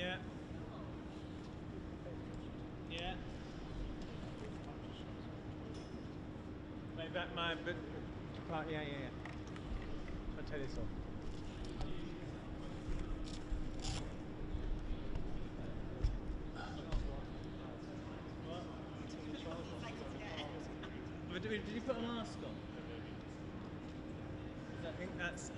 Yeah. Yeah. Maybe that my bit. Yeah. I'll tell you so. What? Did you put a mask on? I think that's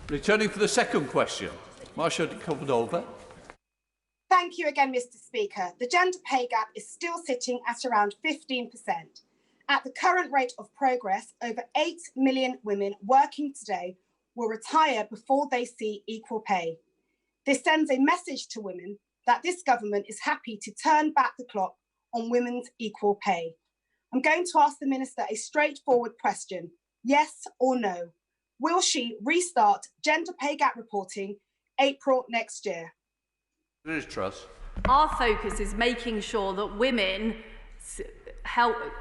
Returning for the second question, Marcia Decolonizing. Thank you again, Mr. Speaker. The gender pay gap is still sitting at around 15%. At the current rate of progress, over 8 million women working today will retire before they see equal pay. This sends a message to women that this government is happy to turn back the clock on women's equal pay. I'm going to ask the Minister a straightforward question, yes or no. Will she restart gender pay gap reporting April next year? Our focus is making sure that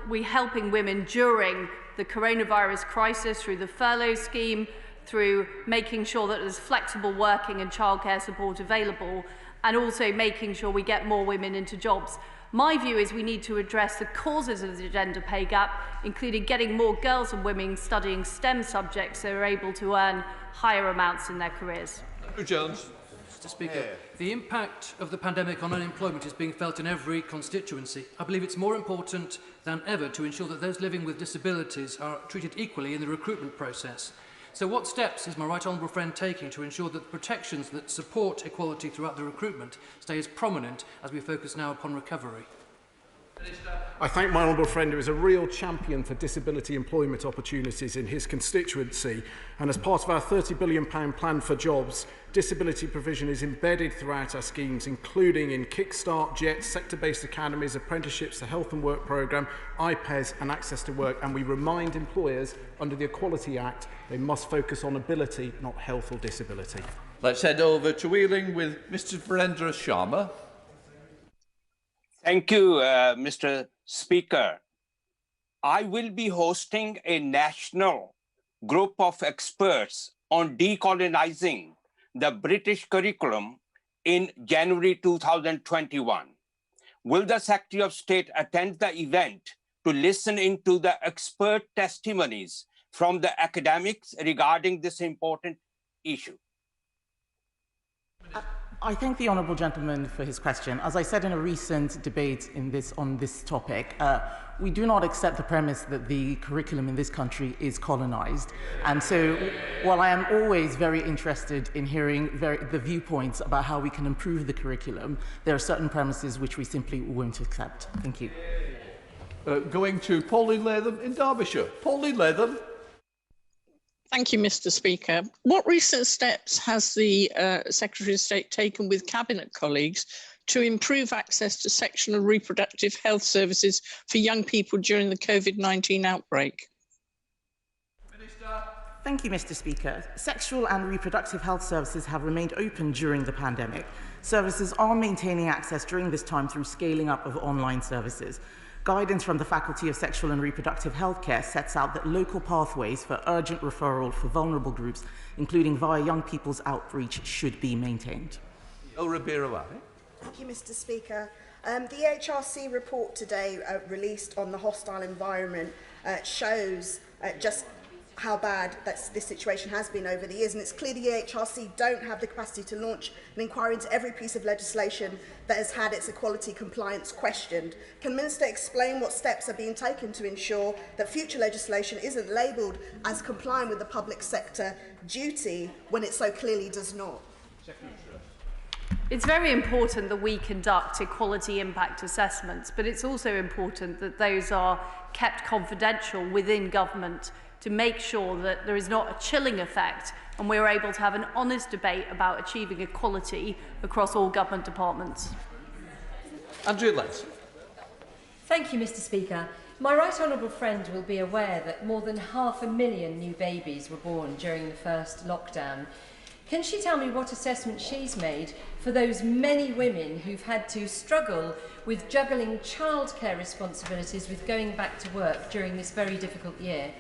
we're helping women during the coronavirus crisis through the furlough scheme, through making sure that there's flexible working and childcare support available, and also making sure we get more women into jobs. My view is we need to address the causes of the gender pay gap, including getting more girls and women studying STEM subjects so they're able to earn higher amounts in their careers. Jones. Mr. Speaker, the impact of the pandemic on unemployment is being felt in every constituency. I believe it's more important than ever to ensure that those living with disabilities are treated equally in the recruitment process. So what steps is my right honourable friend taking to ensure that the protections that support equality throughout the recruitment stay as prominent as we focus now upon recovery? I thank my honourable friend, who is a real champion for disability employment opportunities in his constituency, and as part of our £30 billion plan for jobs, disability provision is embedded throughout our schemes, including in Kickstart, JET, sector-based academies, apprenticeships, the Health and Work programme, IPES and access to work, and we remind employers under the Equality Act they must focus on ability, not health or disability. Let's head over to Wheeling with Mr. Brenda Sharma. Thank you, Mr. Speaker. I will be hosting a national group of experts on decolonizing the British curriculum in January 2021. Will the Secretary of State attend the event to listen into the expert testimonies from the academics regarding this important issue? I thank the honourable gentleman for his question. As I said in a recent debate on this topic, we do not accept the premise that the curriculum in this country is colonised. And so while I am always very interested in hearing the viewpoints about how we can improve the curriculum, there are certain premises which we simply won't accept. Thank you. Going to Pauline Latham in Derbyshire. Pauline Latham. Thank you, Mr. Speaker. What recent steps has the Secretary of State taken with Cabinet colleagues to improve access to sexual and reproductive health services for young people during the COVID-19 outbreak? Minister. Thank you, Mr. Speaker. Sexual and reproductive health services have remained open during the pandemic. Services are maintaining access during this time through scaling up of online services. Guidance from the Faculty of Sexual and Reproductive Healthcare sets out that local pathways for urgent referral for vulnerable groups, including via young people's outreach, should be maintained. Thank you, Mr. Speaker. The HRC report today released on the hostile environment shows just how bad this situation has been over the years, and it's clear the HRC don't have the capacity to launch an inquiry into every piece of legislation that has had its equality compliance questioned. Can the Minister explain what steps are being taken to ensure that future legislation isn't labelled as complying with the public sector duty when it so clearly does not? It's very important that we conduct equality impact assessments, but it's also important that those are kept confidential within government to make sure that there is not a chilling effect and we're able to have an honest debate about achieving equality across all government departments. Andrea Letts. Thank you, Mr. Speaker. My right honourable friend will be aware that more than 500,000 new babies were born during the first lockdown. Can she tell me what assessment she's made for those many women who've had to struggle with juggling childcare responsibilities with going back to work during this very difficult year?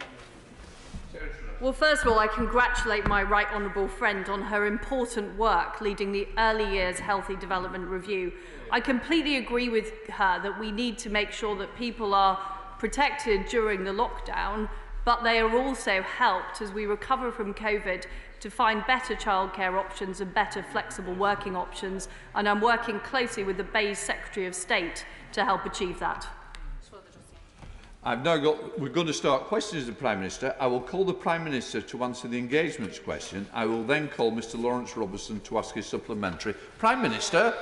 Well, first of all, I congratulate my right honourable friend on her important work leading the Early Years Healthy Development Review. I completely agree with her that we need to make sure that people are protected during the lockdown, but they are also helped as we recover from COVID to find better childcare options and better flexible working options, and I'm working closely with the BEIS Secretary of State to help achieve that. We're going to start questions to the Prime Minister. I will call the Prime Minister to answer the engagements question. I will then call Mr Lawrence Robertson to ask his supplementary. Prime Minister.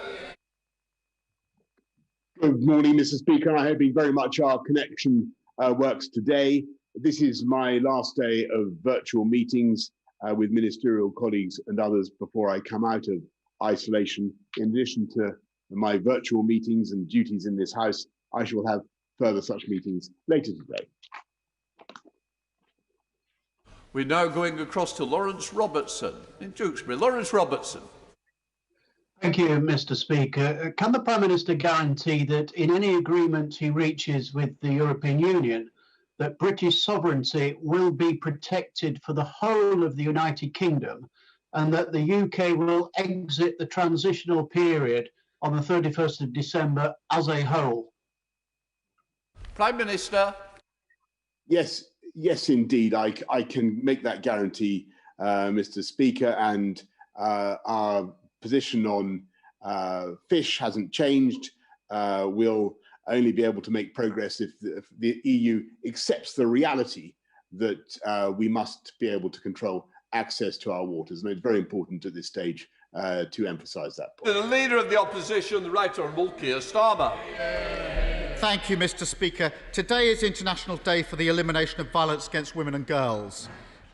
Good morning, Mr Speaker. I hope very much our connection works today. This is my last day of virtual meetings with ministerial colleagues and others before I come out of isolation. In addition to my virtual meetings and duties in this House, I shall have further such meetings later today. We're now going across to Lawrence Robertson in Tewkesbury. Lawrence Robertson. Thank you, Mr Speaker. Can the Prime Minister guarantee that in any agreement he reaches with the European Union, that British sovereignty will be protected for the whole of the United Kingdom, and that the UK will exit the transitional period on the 31st of December as a whole? Prime Minister. Yes, indeed. I can make that guarantee, Mr Speaker, and our position on fish hasn't changed. We'll only be able to make progress if the EU accepts the reality that we must be able to control access to our waters. And it's very important at this stage to emphasise that point. The Leader of the Opposition, the Right Honourable Keir Starmer. Thank you, Mr Speaker. Today is International Day for the Elimination of Violence Against Women and Girls.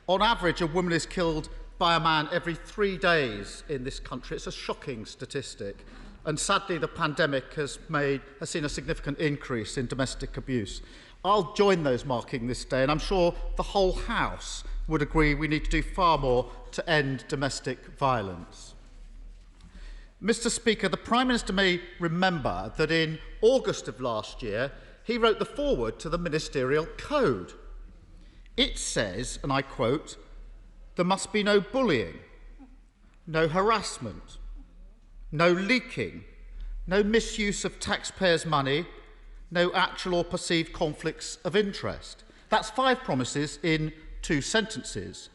On average, a woman is killed by a man every 3 days in this country. It's a shocking statistic. And sadly, the pandemic has seen a significant increase in domestic abuse. I'll join those marking this day, and I'm sure the whole House would agree we need to do far more to end domestic violence. Mr Speaker, the Prime Minister may remember that in August of last year, he wrote the foreword to the Ministerial Code. It says, and I quote, "There must be no bullying, no harassment, no leaking, no misuse of taxpayers' money, no actual or perceived conflicts of interest." That's 5 promises in 2 sentences.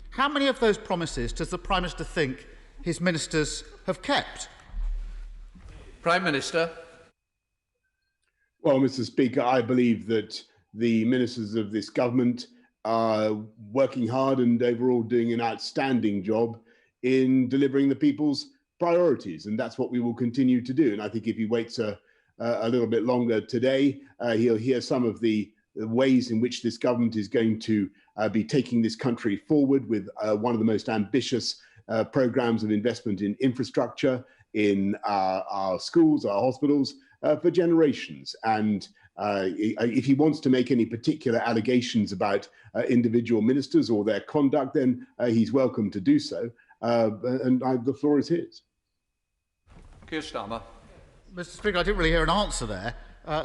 How many of those promises does the Prime Minister think his ministers have kept? Prime Minister. Well, Mr Speaker, I believe that the ministers of this government are working hard and overall doing an outstanding job in delivering the people's priorities, and that's what we will continue to do. And I think if he waits a little bit longer today, he'll hear some of the ways in which this government is going to be taking this country forward with one of the most ambitious programs of investment in infrastructure, in our schools, our hospitals, for generations. And if he wants to make any particular allegations about individual ministers or their conduct, then he's welcome to do so. And the floor is his. Keir Starmer. Mr Speaker, I didn't really hear an answer there.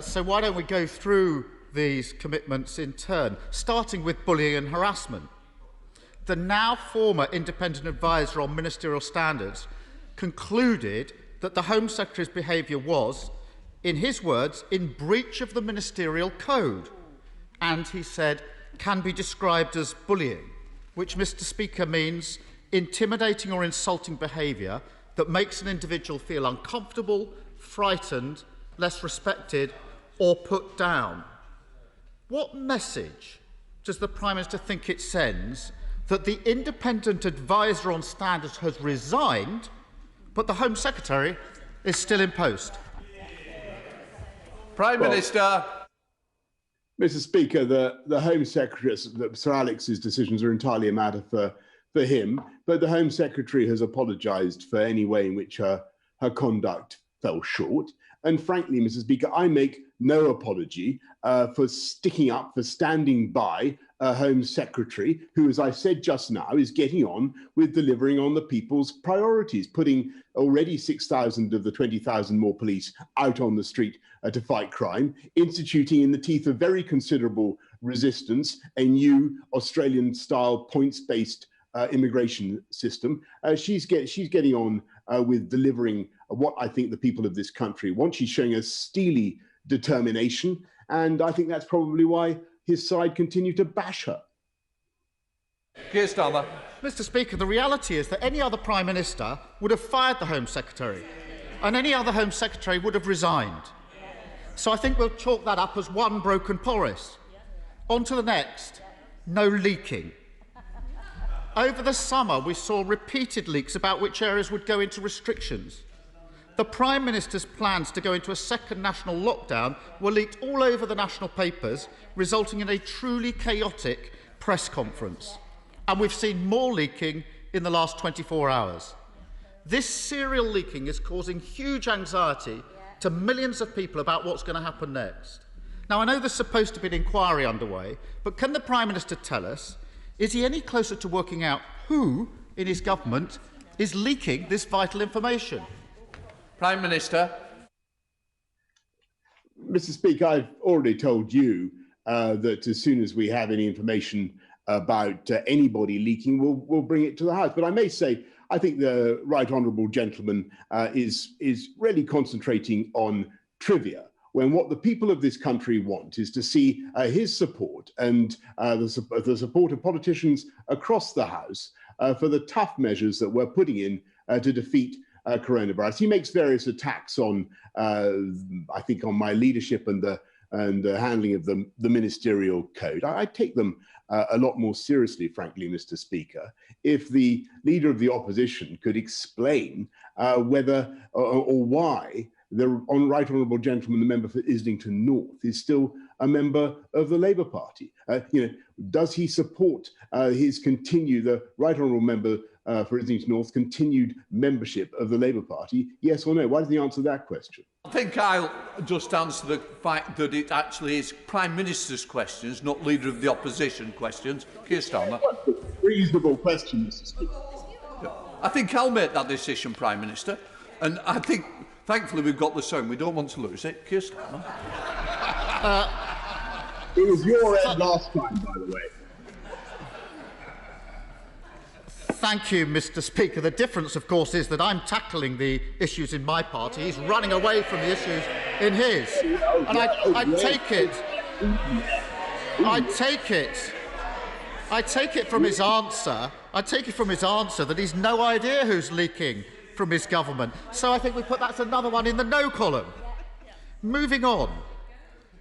So why don't we go through these commitments in turn, starting with bullying and harassment. The now former independent advisor on ministerial standards concluded that the Home Secretary's behaviour was, in his words, in breach of the ministerial code, and he said can be described as bullying, which, Mr Speaker, means intimidating or insulting behaviour that makes an individual feel uncomfortable, frightened, less respected or put down. What message does the Prime Minister think it sends that the independent advisor on standards has resigned, but the Home Secretary is still in post? Prime Minister. Mr Speaker, the Home Secretary, Sir Alex's decisions are entirely a matter for him, but the Home Secretary has apologised for any way in which her conduct fell short. And frankly, Mr Speaker, I make no apology for sticking up, for standing by a Home Secretary who, as I said just now, is getting on with delivering on the people's priorities, putting already 6,000 of the 20,000 more police out on the street to fight crime, instituting in the teeth of very considerable resistance a new Australian-style points-based immigration system. She's getting on with delivering what I think the people of this country want. She's showing a steely determination, and I think that's probably why his side continue to bash her. Keir Starmer. Mr Speaker, the reality is that any other Prime Minister would have fired the Home Secretary, and any other Home Secretary would have resigned. So I think we'll chalk that up as one broken promise. On to the next. No leaking. Over the summer, we saw repeated leaks about which areas would go into restrictions. The Prime Minister's plans to go into a second national lockdown were leaked all over the national papers, resulting in a truly chaotic press conference. And we've seen more leaking in the last 24 hours. This serial leaking is causing huge anxiety to millions of people about what's going to happen next. Now, I know there's supposed to be an inquiry underway, but can the Prime Minister tell us, is he any closer to working out who in his government is leaking this vital information? Prime Minister. Mr. Speaker, I've already told you that as soon as we have any information about anybody leaking, we'll bring it to the House. But I may say, I think the right honourable gentleman is really concentrating on trivia, when what the people of this country want is to see his support and the support of politicians across the House for the tough measures that we're putting in to defeat coronavirus. He makes various attacks on, I think, on my leadership and the handling of the ministerial code. I take them a lot more seriously, frankly, Mr. Speaker, if the Leader of the Opposition could explain whether or why the right honourable gentleman, the member for Islington North, is still a member of the Labour Party. Does he support the right honourable member for Islington North continued membership of the Labour Party? Yes or no? Why doesn't he answer that question? I think I'll just answer the fact that it actually is Prime Minister's questions, not Leader of the Opposition questions. Keir Starmer. Reasonable question, Mr. Speaker. I think I'll make that decision, Prime Minister. And I think, thankfully, we've got the song. We don't want to lose it. Keir Starmer. It was your end last time, by the way. Thank you, Mr. Speaker. The difference, of course, is that I'm tackling the issues in my party. He's running away from the issues in his. And I take it from his answer. I take it from his answer that he's no idea who's leaking from his government. So I think we put that's another one in the no column. Moving on.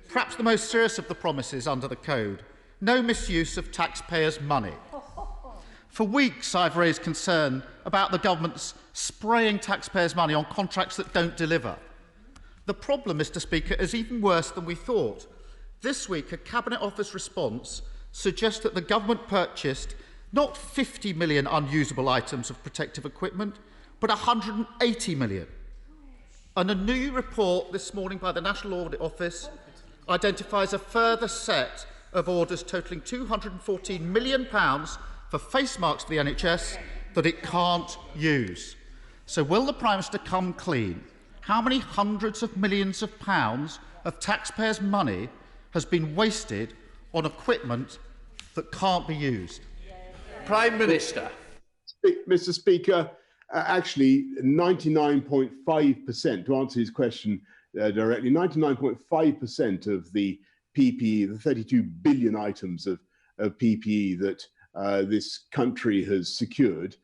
Perhaps the most serious of the promises under the code. No misuse of taxpayers' money. For weeks, I've raised concern about the government's spraying taxpayers' money on contracts that don't deliver. The problem, Mr. Speaker, is even worse than we thought. This week, a Cabinet Office response suggests that the government purchased not 50 million unusable items of protective equipment, but 180 million. And a new report this morning by the National Audit Office identifies a further set of orders totalling £214 million for face masks for the NHS that it can't use. So will the Prime Minister come clean? How many hundreds of millions of pounds of taxpayers' money has been wasted on equipment that can't be used? Prime Minister. Mr. Speaker, actually 99.5%, to answer his question directly, 99.5% of the PPE, the 32 billion items of PPE that this country has secured,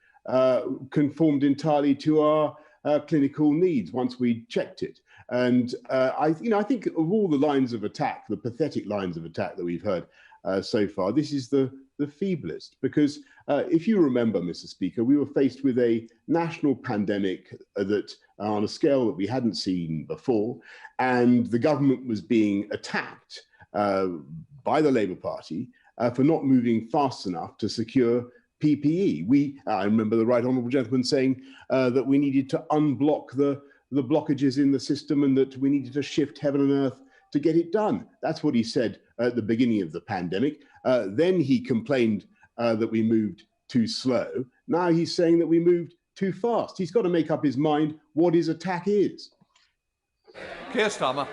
conformed entirely to our clinical needs once we checked it. And I think of all the lines of attack, the pathetic lines of attack that we've heard so far, this is the feeblest. Because if you remember, Mr. Speaker, we were faced with a national pandemic that on a scale that we hadn't seen before, and the government was being attacked by the Labour Party for not moving fast enough to secure PPE. I remember the right honourable gentleman saying that we needed to unblock the blockages in the system and that we needed to shift heaven and earth to get it done. That's what he said at the beginning of the pandemic. Then he complained that we moved too slow. Now he's saying that we moved too fast. He's got to make up his mind what his attack is. Keir Starmer.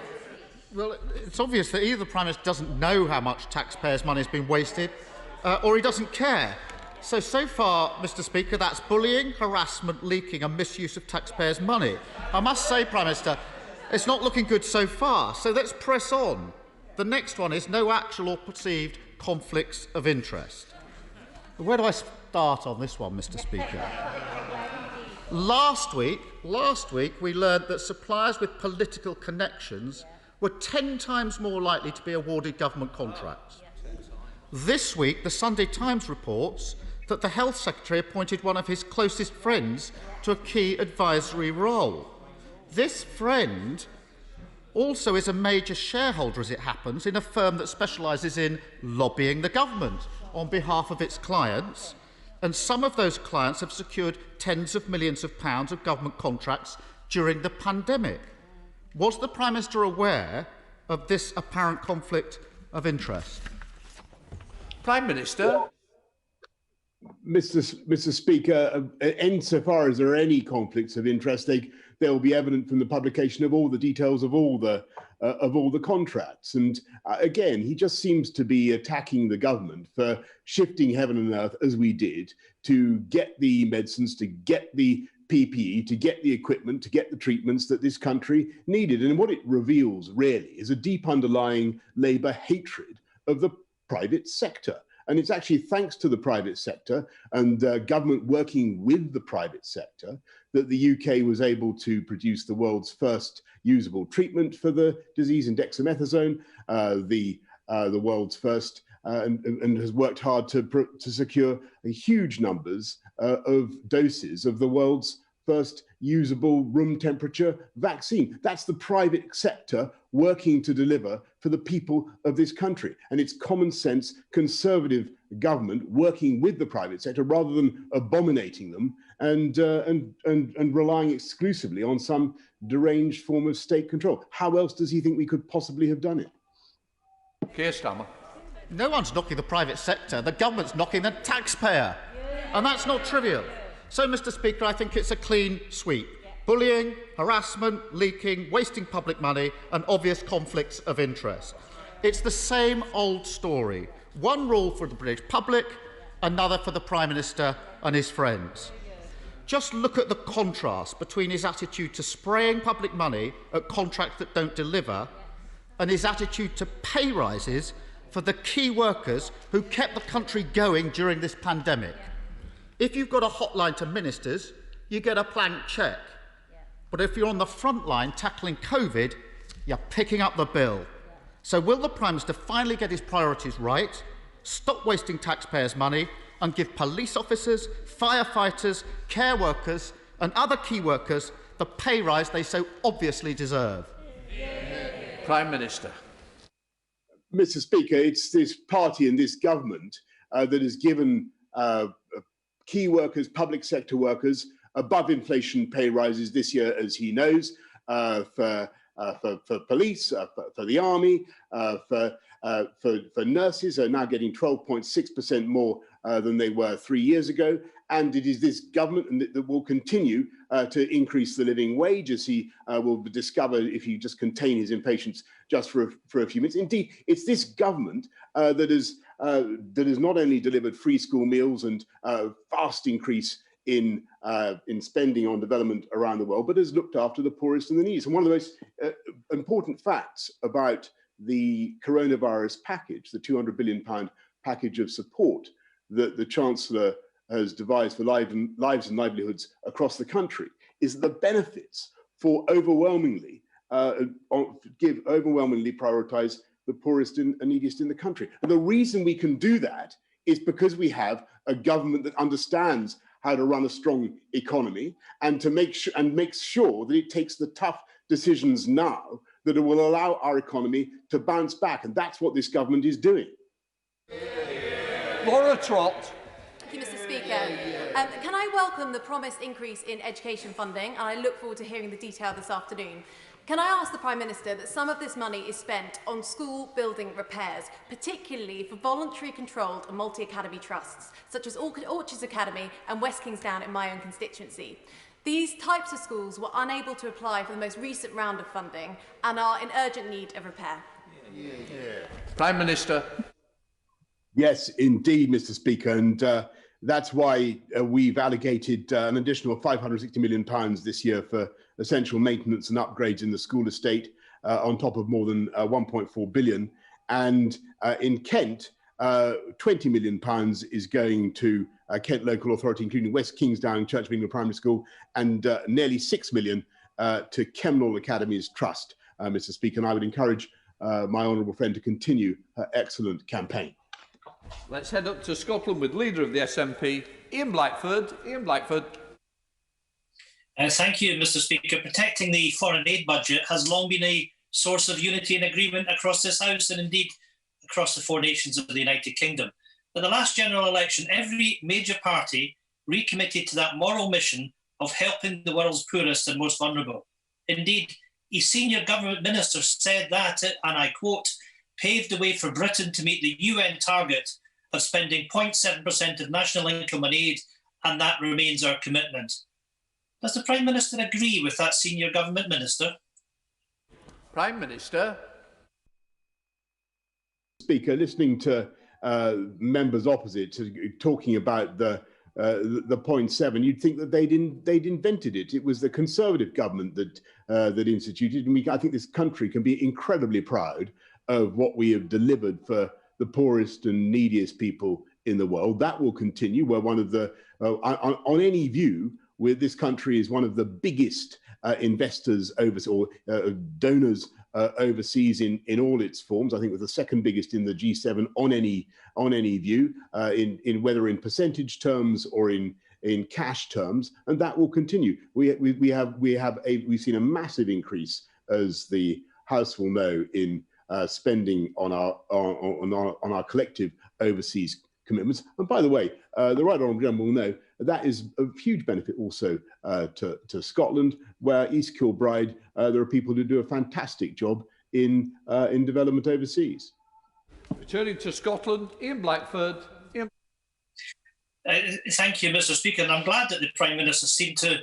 Well, it's obvious that either the Prime Minister doesn't know how much taxpayers' money has been wasted, or he doesn't care. So far, Mr. Speaker, that's bullying, harassment, leaking and misuse of taxpayers' money. I must say, Prime Minister, it's not looking good so far, so let's press on. The next one is no actual or perceived conflicts of interest. Where do I start on this one, Mr. Speaker? Last week, we learned that suppliers with political connections were 10 times more likely to be awarded government contracts. This week, the Sunday Times reports that the Health Secretary appointed one of his closest friends to a key advisory role. This friend also is a major shareholder, as it happens, in a firm that specialises in lobbying the government on behalf of its clients, and some of those clients have secured tens of millions of pounds of government contracts during the pandemic. Was the Prime Minister aware of this apparent conflict of interest? Prime Minister. Mr. Speaker, insofar as there are any conflicts of interest, they will be evident from the publication of all the details of all the contracts. And again, he just seems to be attacking the government for shifting heaven and earth, as we did, to get the medicines, to get the PPE, to get the equipment, to get the treatments that this country needed. And what it reveals, really, is a deep underlying Labour hatred of the private sector. And it's actually thanks to the private sector and government working with the private sector that the UK was able to produce the world's first usable treatment for the disease in dexamethasone, the world's first, and has worked hard to secure huge numbers of doses of the world's first usable room temperature vaccine. That's the private sector working to deliver for the people of this country. And it's common sense, conservative government working with the private sector rather than abominating them and relying exclusively on some deranged form of state control. How else does he think we could possibly have done it? Keir Starmer. No one's knocking the private sector. The government's knocking the taxpayer. And that's not trivial. So, Mr. Speaker, I think it's a clean sweep. Bullying, harassment, leaking, wasting public money and obvious conflicts of interest. It's the same old story. One rule for the British public, another for the Prime Minister and his friends. Just look at the contrast between his attitude to spraying public money at contracts that don't deliver and his attitude to pay rises for the key workers who kept the country going during this pandemic. If you've got a hotline to ministers, you get a blank cheque. But if you're on the front line tackling COVID, you're picking up the bill. So will the Prime Minister finally get his priorities right, stop wasting taxpayers' money and give police officers, firefighters, care workers and other key workers the pay rise they so obviously deserve? Prime Minister. Mr. Speaker, it's this party and this government that has given key workers, public sector workers, above inflation pay rises this year, as he knows, for police, for the army, for nurses are now getting 12.6% more than they were 3 years ago. And it is this government that will continue to increase the living wage, as he will discover if you just contain his impatience just for a few minutes. Indeed, it's this government that has not only delivered free school meals and vast increase in spending on development around the world, but has looked after the poorest and the neediest. And one of the most important facts about the coronavirus package, the £200 billion package of support that the Chancellor has devised for lives and livelihoods across the country, is the benefits for overwhelmingly prioritise the poorest and neediest in the country. And the reason we can do that is because we have a government that understands how to run a strong economy and to makes sure that it takes the tough decisions now that will allow our economy to bounce back. And that's what this government is doing. Laura Trott. Thank you, Mr. Speaker. Can I welcome the promised increase in education funding? And I look forward to hearing the detail this afternoon. Can I ask the Prime Minister that some of this money is spent on school building repairs, particularly for voluntary controlled and multi-academy trusts, such as Orchards Academy and West Kingsdown in my own constituency? These types of schools were unable to apply for the most recent round of funding and are in urgent need of repair. Prime Minister. Yes, indeed, Mr. Speaker. And that's why we've allocated an additional £560 million this year for essential maintenance and upgrades in the school estate, on top of more than £1.4 billion. And in Kent, £20 million is going to Kent Local Authority, including West Kingsdown Church of England Primary School, and nearly £6 million to Kemnall Academies Trust. Mr. Speaker, and I would encourage my honourable friend to continue her excellent campaign. Let's head up to Scotland with Leader of the SNP, Ian Blackford. Ian Blackford. Thank you, Mr. Speaker. Protecting the foreign aid budget has long been a source of unity and agreement across this House and indeed across the four nations of the United Kingdom. At the last general election, every major party recommitted to that moral mission of helping the world's poorest and most vulnerable. Indeed, a senior government minister said that, and I quote, paved the way for Britain to meet the UN target of spending 0.7% of national income on aid, and that remains our commitment. Does the Prime Minister agree with that senior government minister? Prime Minister. Speaker, listening to members opposite talking about the 0.7, you'd think that they'd invented it. It was the Conservative government that instituted, and I think this country can be incredibly proud of what we have delivered for the poorest and neediest people in the world. That will continue. We're one of the, on any view, where this country is one of the biggest investors overseas, or donors overseas in all its forms. I think we're the second biggest in the G7 on any view, in whether in percentage terms or in cash terms, and that will continue. We've seen a massive increase, as the House will know, in spending on our collective overseas commitments. And by the way, the Right Honourable Gentleman will know that is of huge benefit also to Scotland, where East Kilbride, there are people who do a fantastic job in development overseas. Returning to Scotland, Ian Blackford. Thank you, Mr. Speaker, and I'm glad that the Prime Minister seemed to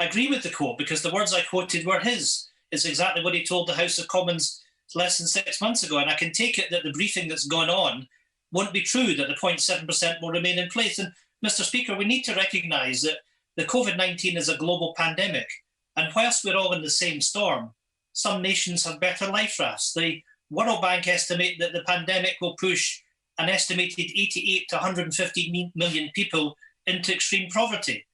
agree with the quote, because the words I quoted were his. It's exactly what he told the House of Commons less than 6 months ago, and I can take it that the briefing that's gone on won't be true, that the 0.7% will remain in place. And Mr. Speaker, we need to recognise that the COVID-19 is a global pandemic, and whilst we're all in the same storm, some nations have better life rafts. The World Bank estimate that the pandemic will push an estimated 88 to 150 million people into extreme poverty.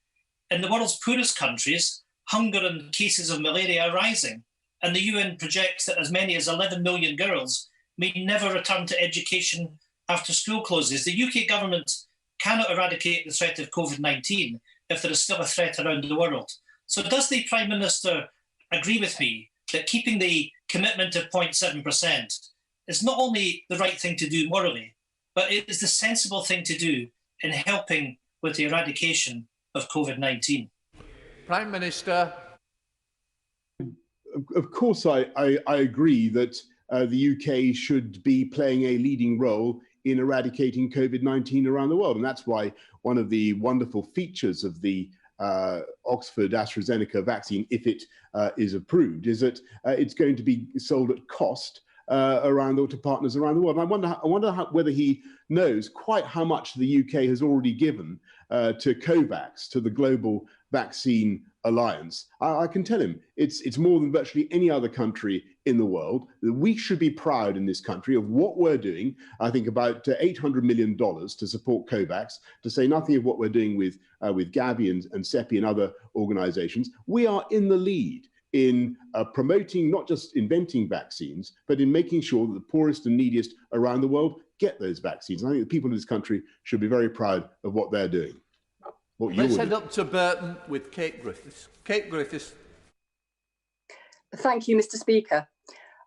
In the world's poorest countries, hunger and cases of malaria are rising, and the UN projects that as many as 11 million girls may never return to education after school closes. The UK government cannot eradicate the threat of COVID-19 if there is still a threat around the world. So does the Prime Minister agree with me that keeping the commitment of 0.7% is not only the right thing to do morally, but it is the sensible thing to do in helping with the eradication of COVID-19? Prime Minister. Of course, I agree that the UK should be playing a leading role in eradicating COVID-19 around the world. And that's why one of the wonderful features of the Oxford AstraZeneca vaccine, if it is approved, is that it's going to be sold at cost to partners around the world. And I wonder whether he knows quite how much the UK has already given to COVAX, to the Global Vaccine Alliance. I can tell him it's more than virtually any other country in the world. We should be proud in this country of what we're doing. I think about $800 million to support COVAX, to say nothing of what we're doing with Gavi and CEPI and other organizations. We are in the lead in promoting, not just inventing vaccines, but in making sure that the poorest and neediest around the world get those vaccines. And I think the people in this country should be very proud of what they're doing. Let's head up to Burton with Kate Griffiths. Kate Griffiths. Thank you, Mr. Speaker.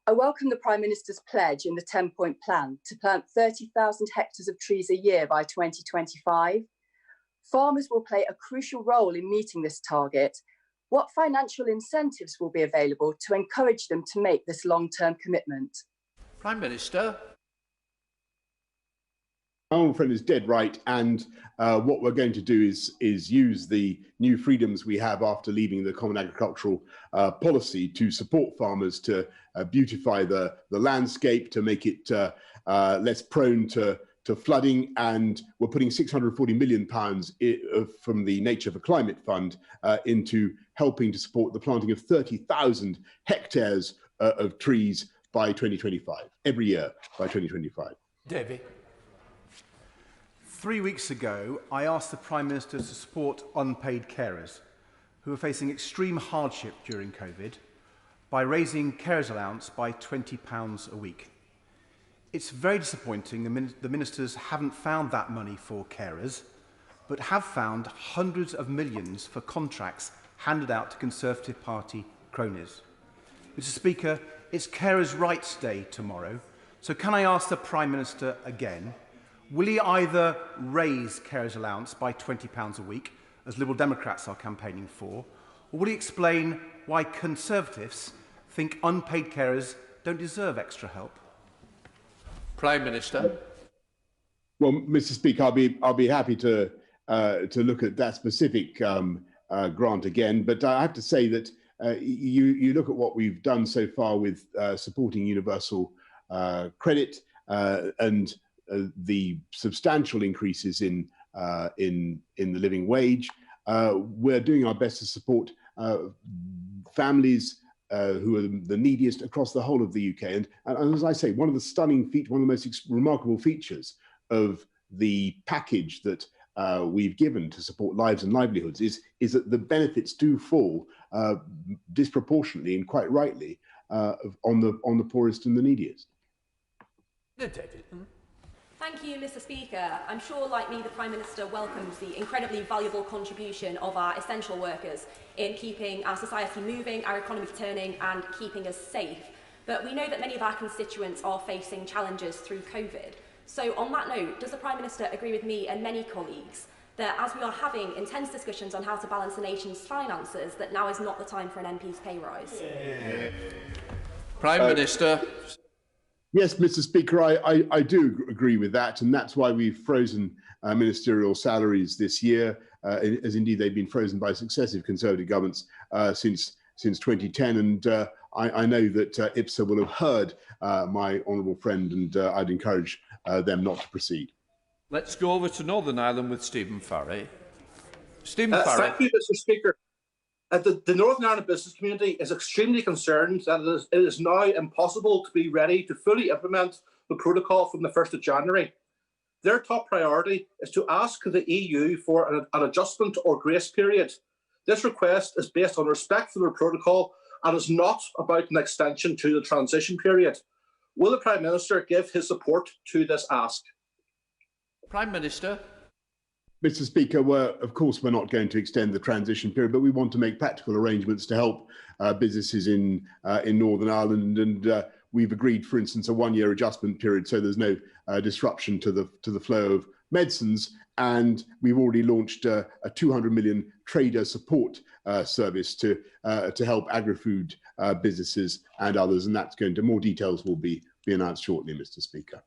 I welcome the Prime Minister's pledge in the 10-point plan to plant 30,000 hectares of trees a year by 2025. Farmers will play a crucial role in meeting this target. What financial incentives will be available to encourage them to make this long-term commitment? Prime Minister. My old friend is dead right, and what we're going to do is use the new freedoms we have after leaving the Common Agricultural Policy to support farmers to beautify the landscape, to make it less prone to flooding, and we're putting £640 million from the Nature for Climate Fund into helping to support the planting of 30,000 hectares of trees by 2025, every year by 2025. David. 3 weeks ago, I asked the Prime Minister to support unpaid carers who are facing extreme hardship during COVID by raising carers allowance by £20 a week. It's very disappointing the ministers haven't found that money for carers, but have found hundreds of millions for contracts handed out to Conservative Party cronies. Mr. Speaker, it's Carers' Rights Day tomorrow, so can I ask the Prime Minister again, will he either raise carers' allowance by £20 a week, as Liberal Democrats are campaigning for, or will he explain why Conservatives think unpaid carers don't deserve extra help? Prime Minister. Well, Mr. Speaker, I'll be happy to look at that specific grant again, but I have to say that you look at what we've done so far with supporting universal credit and the substantial increases in the living wage. We're doing our best to support families who are the neediest across the whole of the UK. And as I say, one of the stunning features, one of the most remarkable features of the package that we've given to support lives and livelihoods is that the benefits do fall disproportionately and quite rightly on the poorest and the neediest. Thank you, Mr. Speaker. I'm sure, like me, the Prime Minister welcomes the incredibly valuable contribution of our essential workers in keeping our society moving, our economy turning, and keeping us safe. But we know that many of our constituents are facing challenges through COVID. So on that note, does the Prime Minister agree with me and many colleagues that as we are having intense discussions on how to balance the nation's finances, that now is not the time for an MP's pay rise? Prime Minister. Yes, Mr. Speaker, I do agree with that, and that's why we've frozen ministerial salaries this year, as indeed they've been frozen by successive Conservative governments since 2010. And I know that IPSA will have heard my honourable friend, and I'd encourage them not to proceed. Let's go over to Northern Ireland with Stephen Farry. Stephen Farry. Thank you, Mr. Speaker. The Northern Ireland business community is extremely concerned that it is now impossible to be ready to fully implement the protocol from the 1st of January. Their top priority is to ask the EU for an adjustment or grace period. This request is based on respect for the protocol and is not about an extension to the transition period. Will the Prime Minister give his support to this ask? Prime Minister. Mr. Speaker, of course, we're not going to extend the transition period, but we want to make practical arrangements to help businesses in Northern Ireland. And we've agreed, for instance, a one-year adjustment period, so there's no disruption to the flow of medicines. And we've already launched a 200 million trader support service to help agri-food businesses and others. And that's going to, more details will be announced shortly, Mr. Speaker.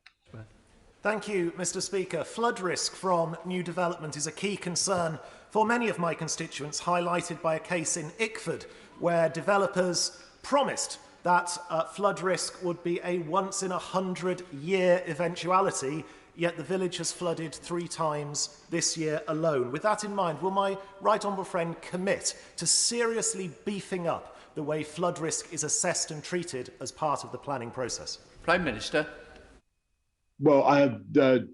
Thank you, Mr. Speaker. Flood risk from new development is a key concern for many of my constituents, highlighted by a case in Ickford, where developers promised that flood risk would be a once-in-a-100-year eventuality, yet the village has flooded 3 times this year alone. With that in mind, will my right honourable friend commit to seriously beefing up the way flood risk is assessed and treated as part of the planning process? Prime Minister. Well, I have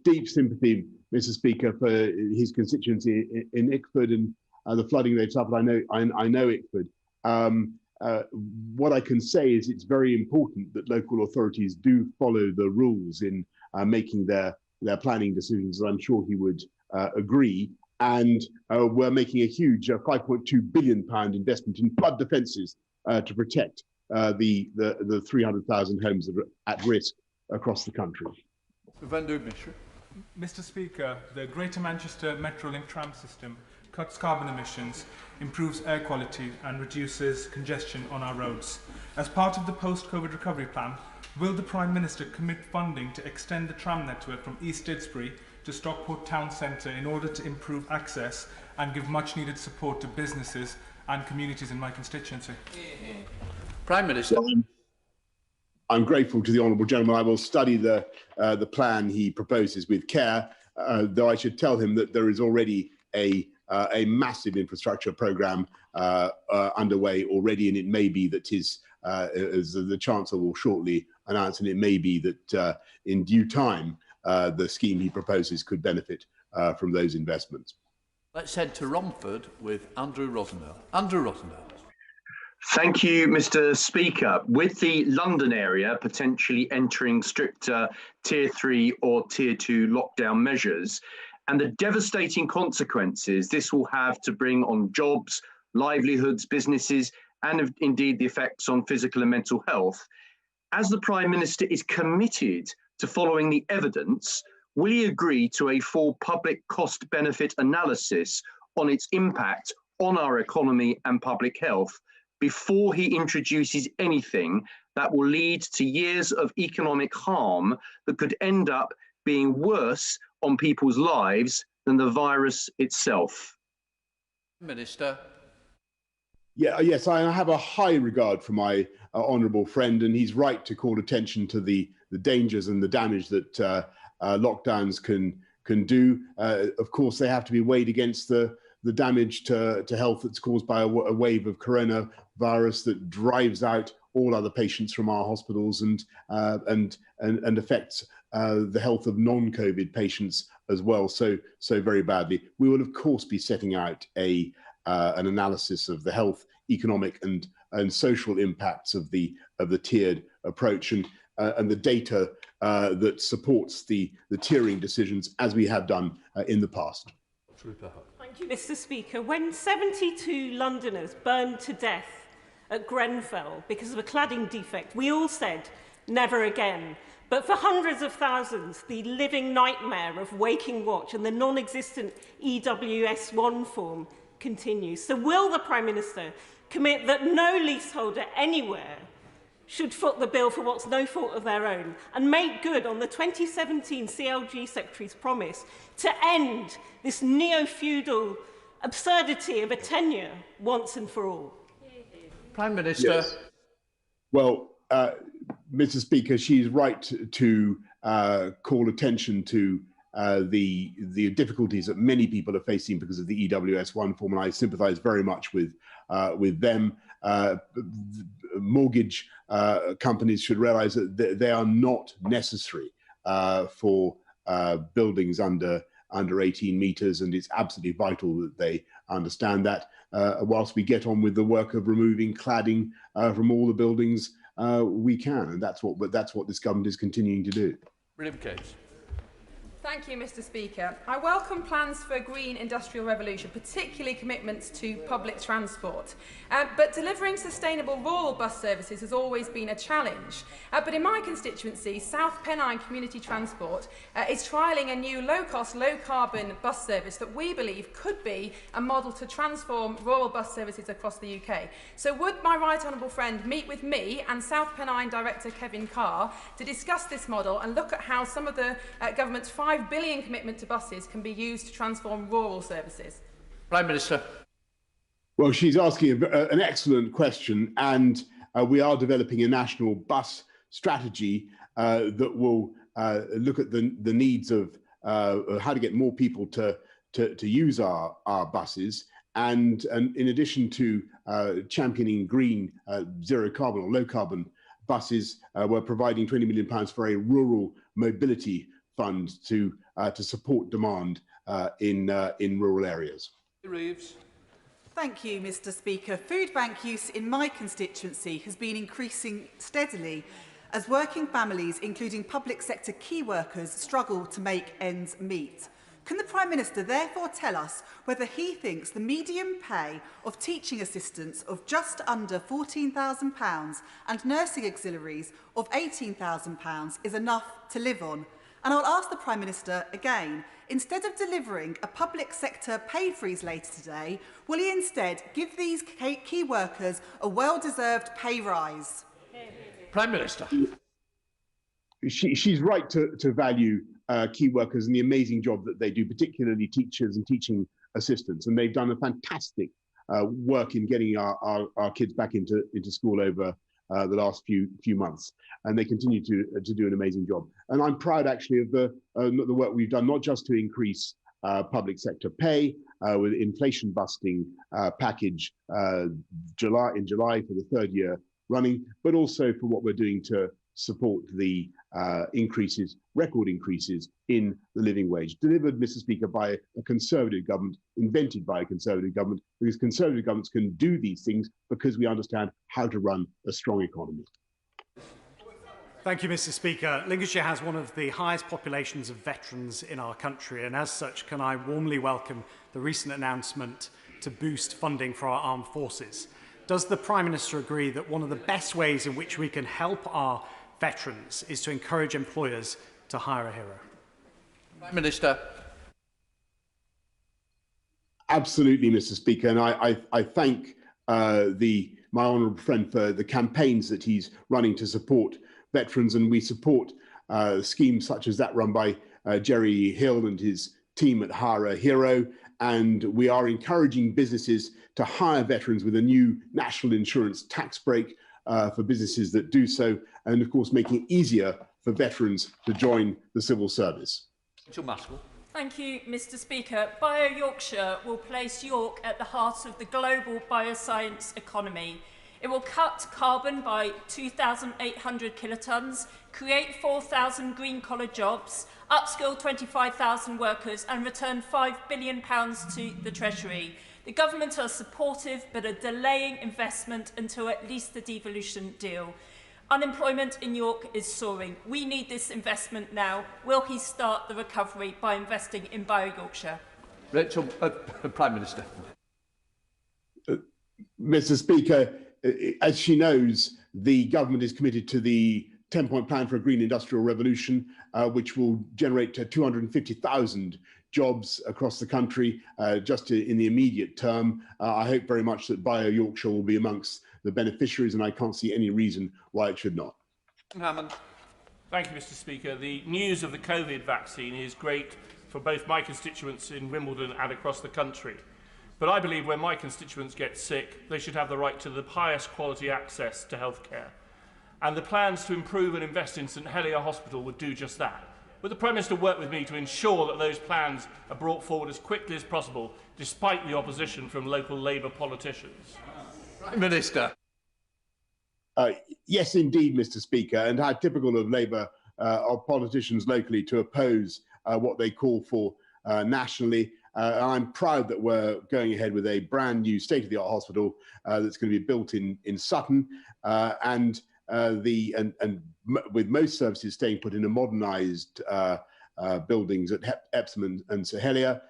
deep sympathy, Mr. Speaker, for his constituency in Ickford and the flooding they've suffered. I know Ickford. What I can say is it's very important that local authorities do follow the rules in making their planning decisions. I'm sure he would agree. And we're making a huge £5.2 billion investment in flood defences to protect the 300,000 homes that are at risk across the country. Mr. Speaker, the Greater Manchester Metrolink tram system cuts carbon emissions, improves air quality and reduces congestion on our roads. As part of the post-COVID recovery plan, will the Prime Minister commit funding to extend the tram network from East Didsbury to Stockport Town Centre in order to improve access and give much-needed support to businesses and communities in my constituency? Prime Minister. I'm grateful to the honourable gentleman. I will study the plan he proposes with care, though I should tell him that there is already a massive infrastructure programme underway already, and it may be that as the Chancellor will shortly announce, and it may be that in due time the scheme he proposes could benefit from those investments. Let's head to Romford with Andrew Rosendale. Andrew Rosendale. Thank you, Mr. Speaker. With the London area potentially entering stricter Tier 3 or Tier 2 lockdown measures, and the devastating consequences this will have to bring on jobs, livelihoods, businesses, and indeed the effects on physical and mental health, as the Prime Minister is committed to following the evidence, will he agree to a full public cost-benefit analysis on its impact on our economy and public health before he introduces anything that will lead to years of economic harm that could end up being worse on people's lives than the virus itself? Minister. Yes, I have a high regard for my honourable friend, and he's right to call attention to the dangers and the damage that lockdowns can do. Of course, they have to be weighed against the damage to health that's caused by a wave of coronavirus that drives out all other patients from our hospitals and affects the health of non-COVID patients as well, so very badly. We will of course be setting out an analysis of the health, economic and social impacts of the tiered approach and the data that supports the tiering decisions as we have done in the past. Thank you, Mr. Speaker. When 72 Londoners burned to death at Grenfell because of a cladding defect, we all said, never again. But for hundreds of thousands, the living nightmare of waking watch and the non-existent EWS1 form continues. So will the Prime Minister commit that no leaseholder anywhere should foot the bill for what's no fault of their own, and make good on the 2017 CLG Secretary's promise to end this neo-feudal absurdity of a tenure once and for all? Prime Minister. Yes. Well, Mr. Speaker, she's right to call attention to the difficulties that many people are facing because of the EWS1 form, and I sympathise very much with them. Mortgage companies should realise that they are not necessary for buildings under 18 metres, and it's absolutely vital that they understand that. Whilst we get on with the work of removing cladding from all the buildings we can, and that's what this government is continuing to do. Thank you, Mr. Speaker. I welcome plans for a green industrial revolution, particularly commitments to public transport. But delivering sustainable rural bus services has always been a challenge. But in my constituency, South Pennine Community Transport is trialling a new low-cost, low-carbon bus service that we believe could be a model to transform rural bus services across the UK. So would my right honourable friend meet with me and South Pennine Director Kevin Carr to discuss this model and look at how some of the government's £5 billion commitment to buses can be used to transform rural services? Prime Minister. Well, she's asking an excellent question, and we are developing a national bus strategy that will look at the needs of how to get more people to use our buses, and in addition to championing green, zero carbon or low carbon buses, we're providing £20 million for a rural mobility fund to support demand in rural areas. Reeves. Thank you, Mr. Speaker. Food bank use in my constituency has been increasing steadily as working families, including public sector key workers, struggle to make ends meet. Can the Prime Minister therefore tell us whether he thinks the median pay of teaching assistants of just under £14,000 and nursing auxiliaries of £18,000 is enough to live on? And I'll ask the Prime Minister again, instead of delivering a public sector pay freeze later today, will he instead give these key workers a well-deserved pay rise? Prime Minister. She's right to value key workers and the amazing job that they do, particularly teachers and teaching assistants. And they've done a fantastic work in getting our kids back into school over the last few months, and they continue to do an amazing job. And I'm proud actually of the work we've done, not just to increase public sector pay with inflation busting package in July for the third year running, but also for what we're doing to support the record increases in the living wage, delivered, Mr. Speaker, by a Conservative government, invented by a Conservative government, because Conservative governments can do these things because we understand how to run a strong economy. Thank you, Mr. Speaker. Lincolnshire has one of the highest populations of veterans in our country, and as such, can I warmly welcome the recent announcement to boost funding for our armed forces. Does the Prime Minister agree that one of the best ways in which we can help our veterans is to encourage employers to hire a hero? Prime Minister. Absolutely, Mr. Speaker, and I thank my honourable friend for the campaigns that he's running to support veterans, and we support schemes such as that run by Jerry Hill and his team at Hire a Hero, and we are encouraging businesses to hire veterans with a new national insurance tax break for businesses that do so, and of course making it easier for veterans to join the civil service. Thank you, Mr. Speaker. Bio Yorkshire will place York at the heart of the global bioscience economy. It will cut carbon by 2,800 kilotons, create 4,000 green-collar jobs, upskill 25,000 workers and return £5 billion to the Treasury. The government are supportive but are delaying investment until at least the devolution deal. Unemployment in York is soaring. We need this investment now. Will he start the recovery by investing in Bio Yorkshire? Prime Minister. Mr. Speaker, as she knows, the government is committed to the 10-point plan for a green industrial revolution, which will generate 250,000 jobs across the country just in the immediate term. I hope very much that Bio Yorkshire will be amongst the beneficiaries, and I can't see any reason why it should not. Hammond. Thank you, Mr. Speaker. The news of the COVID vaccine is great for both my constituents in Wimbledon and across the country. But I believe when my constituents get sick, they should have the right to the highest quality access to healthcare. And the plans to improve and invest in St Helier Hospital would do just that. Would the Prime Minister work with me to ensure that those plans are brought forward as quickly as possible, despite the opposition from local Labour politicians? Prime Minister. Yes, indeed, Mr. Speaker, and how typical of Labour of politicians locally to oppose what they call for nationally. I'm proud that we're going ahead with a brand new state-of-the-art hospital that's going to be built in Sutton, and with most services staying put in a modernised buildings at Epsom and St Helier.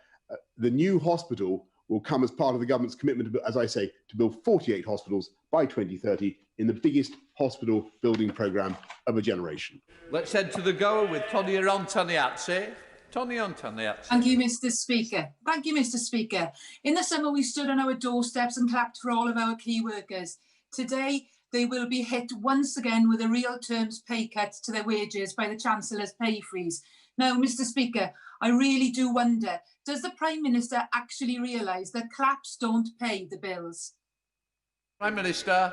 The new hospital will come as part of the government's commitment, as I say, to build 48 hospitals by 2030 in the biggest hospital building programme of a generation. Let's head to the goer with Tony Antoniazzi. Thank you, Mr. Speaker. Thank you, Mr. Speaker. In the summer, we stood on our doorsteps and clapped for all of our key workers. Today, they will be hit once again with a real terms pay cut to their wages by the Chancellor's pay freeze. Now, Mr. Speaker, I really do wonder, does the Prime Minister actually realise that claps don't pay the bills? Prime Minister.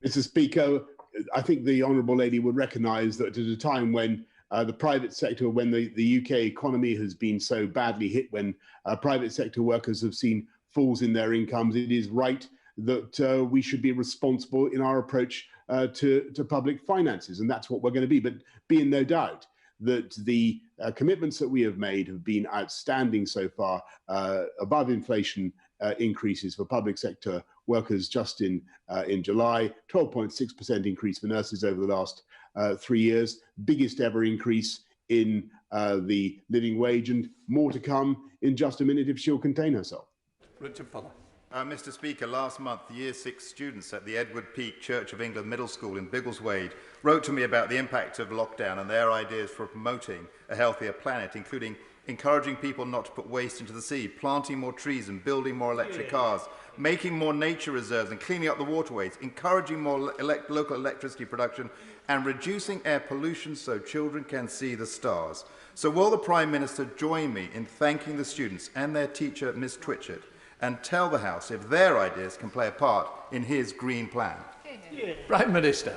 Mr. Speaker, I think the Honourable Lady would recognise that at a time when the private sector, when the UK economy has been so badly hit, when private sector workers have seen falls in their incomes, it is right that we should be responsible in our approach to public finances, and that's what we're going to be. But be in no doubt that the commitments that we have made have been outstanding so far, above inflation increases for public sector workers just in July, 12.6% increase for nurses over the last 3 years, biggest ever increase in the living wage, and more to come in just a minute if she'll contain herself. Richard Fuller. Mr. Speaker, last month, Year 6 students at the Edward Peake Church of England Middle School in Biggleswade wrote to me about the impact of lockdown and their ideas for promoting a healthier planet, including encouraging people not to put waste into the sea, planting more trees and building more electric cars, making more nature reserves and cleaning up the waterways, encouraging more local electricity production and reducing air pollution so children can see the stars. So will the Prime Minister join me in thanking the students and their teacher, Miss Twitchett, and tell the House if their ideas can play a part in his green plan? Prime Minister.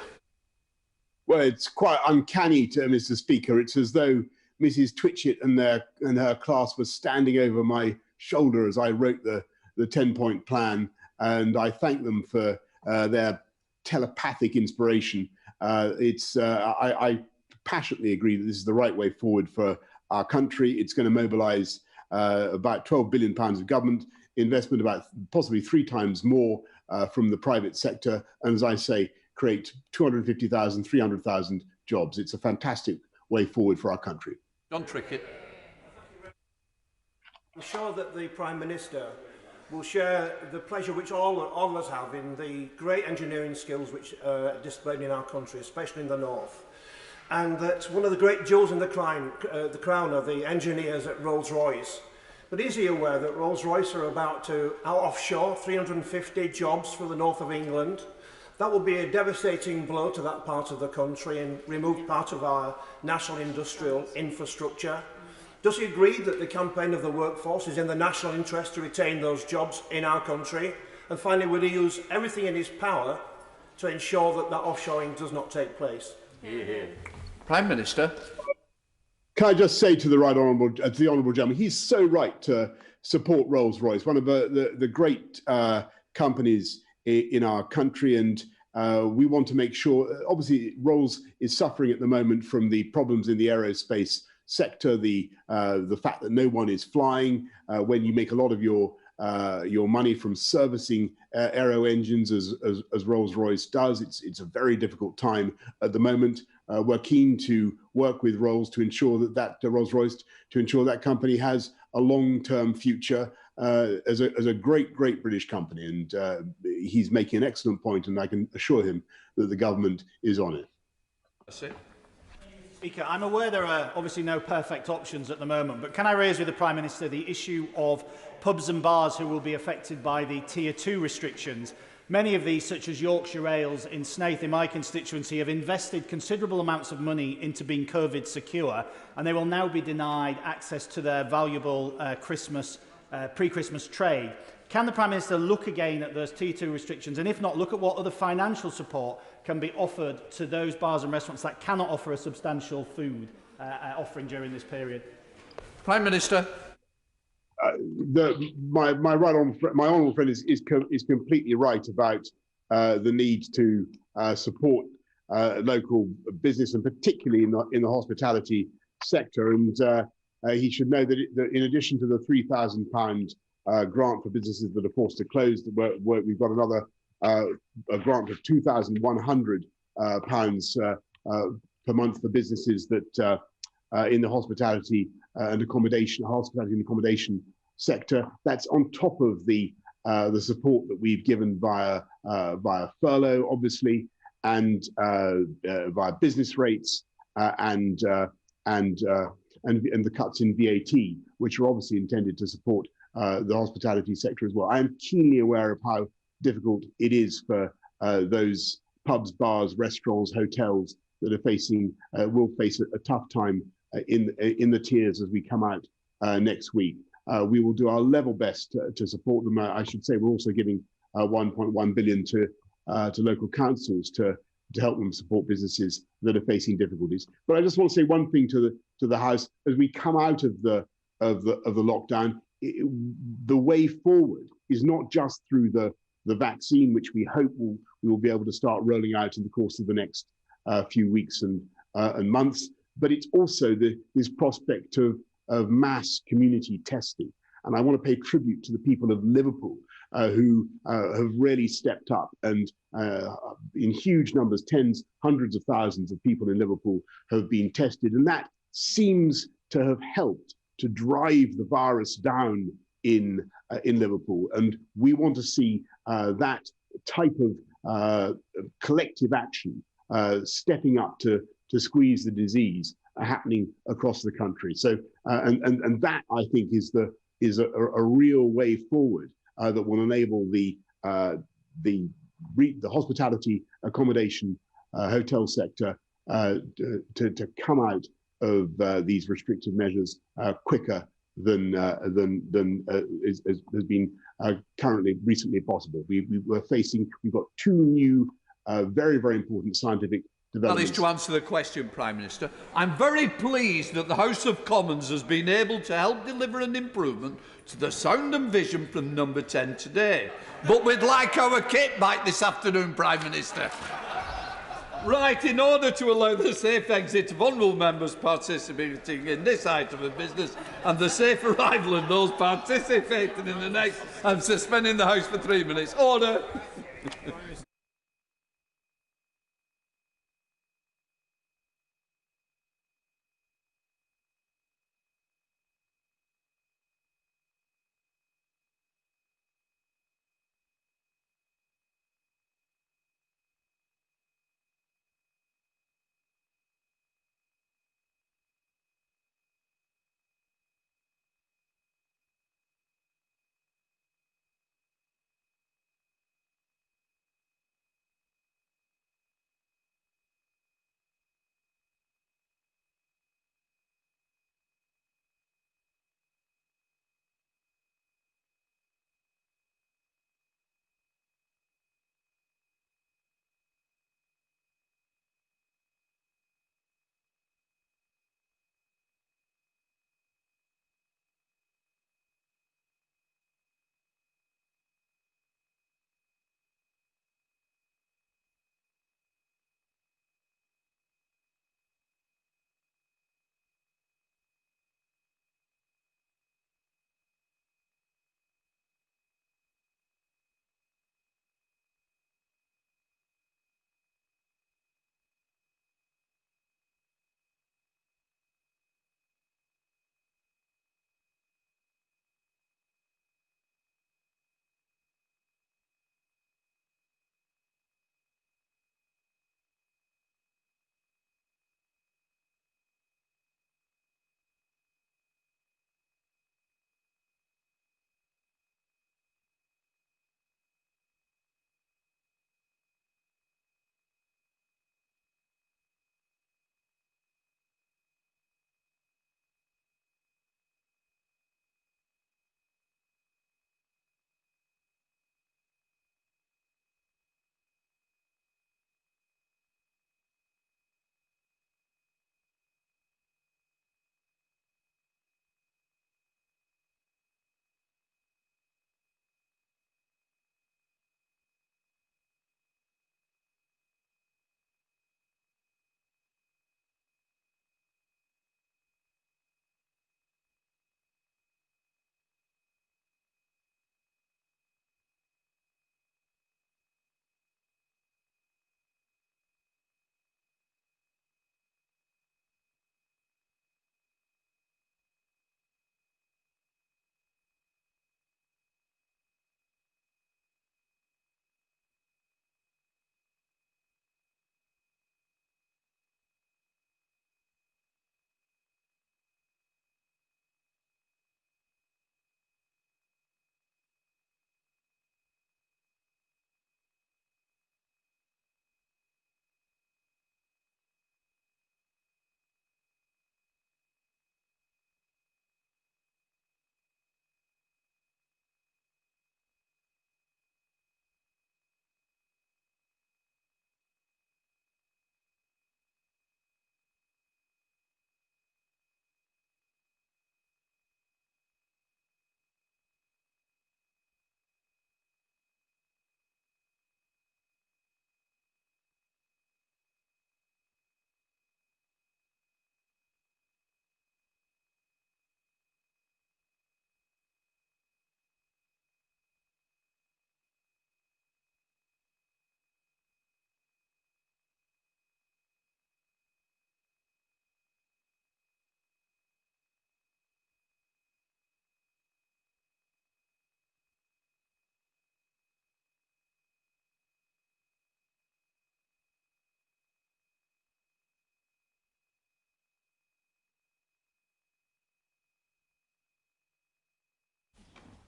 Well, it's quite uncanny, Mr. Speaker. It's as though Mrs. Twitchett and her class was standing over my shoulder as I wrote the 10-point plan, and I thank them for their telepathic inspiration. I passionately agree that this is the right way forward for our country. It's going to mobilise about £12 billion of government investment, about possibly 3 times more from the private sector, and as I say, create 250,000, 300,000 jobs. It's a fantastic way forward for our country. John Trickett. I'm sure that the Prime Minister will share the pleasure which all of us have in the great engineering skills which are displayed in our country, especially in the north. And that one of the great jewels in the crown are the engineers at Rolls-Royce. But is he aware that Rolls-Royce are about to offshore 350 jobs for the north of England? That will be a devastating blow to that part of the country and remove part of our national industrial infrastructure. Does he agree that the campaign of the workforce is in the national interest to retain those jobs in our country? And finally, will he use everything in his power to ensure that that offshoring does not take place? Prime Minister. Can I just say to the honourable gentleman, he's so right to support Rolls-Royce, one of the great companies in our country, and we want to make sure. Obviously, Rolls is suffering at the moment from the problems in the aerospace sector, the fact that no one is flying. When you make a lot of your money from servicing aero engines, as Rolls-Royce does, it's a very difficult time at the moment. We're keen to work with Rolls to ensure that Rolls-Royce, to ensure that company has a long-term future as a great British company. And he's making an excellent point, and I can assure him that the government is on it. That's it. Speaker, I'm aware there are obviously no perfect options at the moment, but can I raise with the Prime Minister the issue of pubs and bars who will be affected by the Tier 2 restrictions? Many of these, such as Yorkshire Ales in Snaith in my constituency, have invested considerable amounts of money into being COVID secure, and they will now be denied access to their valuable pre-Christmas trade. Can the Prime Minister look again at those Tier 2 restrictions, and if not, look at what other financial support can be offered to those bars and restaurants that cannot offer a substantial food offering during this period? Prime Minister. My honourable friend is completely right about the need to support local business, and particularly in the hospitality sector. And he should know that in addition to the £3,000 grant for businesses that are forced to close, we've got another a grant of £2,100 per month for businesses that in the hospitality and accommodation sector. That's on top of the support that we've given via furlough, obviously, and via business rates and the cuts in VAT, which are obviously intended to support the hospitality sector as well. I am keenly aware of how difficult it is for those pubs, bars, restaurants, hotels that are will face a tough time in the tiers as we come out next week. We will do our level best to support them. I should say we're also giving 1.1 billion to local councils to help them support businesses that are facing difficulties. But I just want to say one thing to the House as we come out of the lockdown. The way forward is not just through the vaccine, which we hope we will be able to start rolling out in the course of the next few weeks and months, but it's also this prospect of mass community testing. And I want to pay tribute to the people of Liverpool who have really stepped up, and in huge numbers, hundreds of thousands of people in Liverpool have been tested, and that seems to have helped to drive the virus down in Liverpool. And we want to see that type of collective action stepping up to squeeze the disease happening across the country. So and that, I think, is a real way forward that will enable the hospitality, accommodation, hotel sector to come out of these restrictive measures quicker than has been recently possible. We've got two new very important scientific developments. That is to answer the question, Prime Minister. I'm very pleased that the House of Commons has been able to help deliver an improvement to the sound and vision from number 10 today. But we'd like our kit back this afternoon, Prime Minister. Right, in order to allow the safe exit of honourable members participating in this item of business and the safe arrival of those participating in the next, I'm suspending the House for 3 minutes. Order.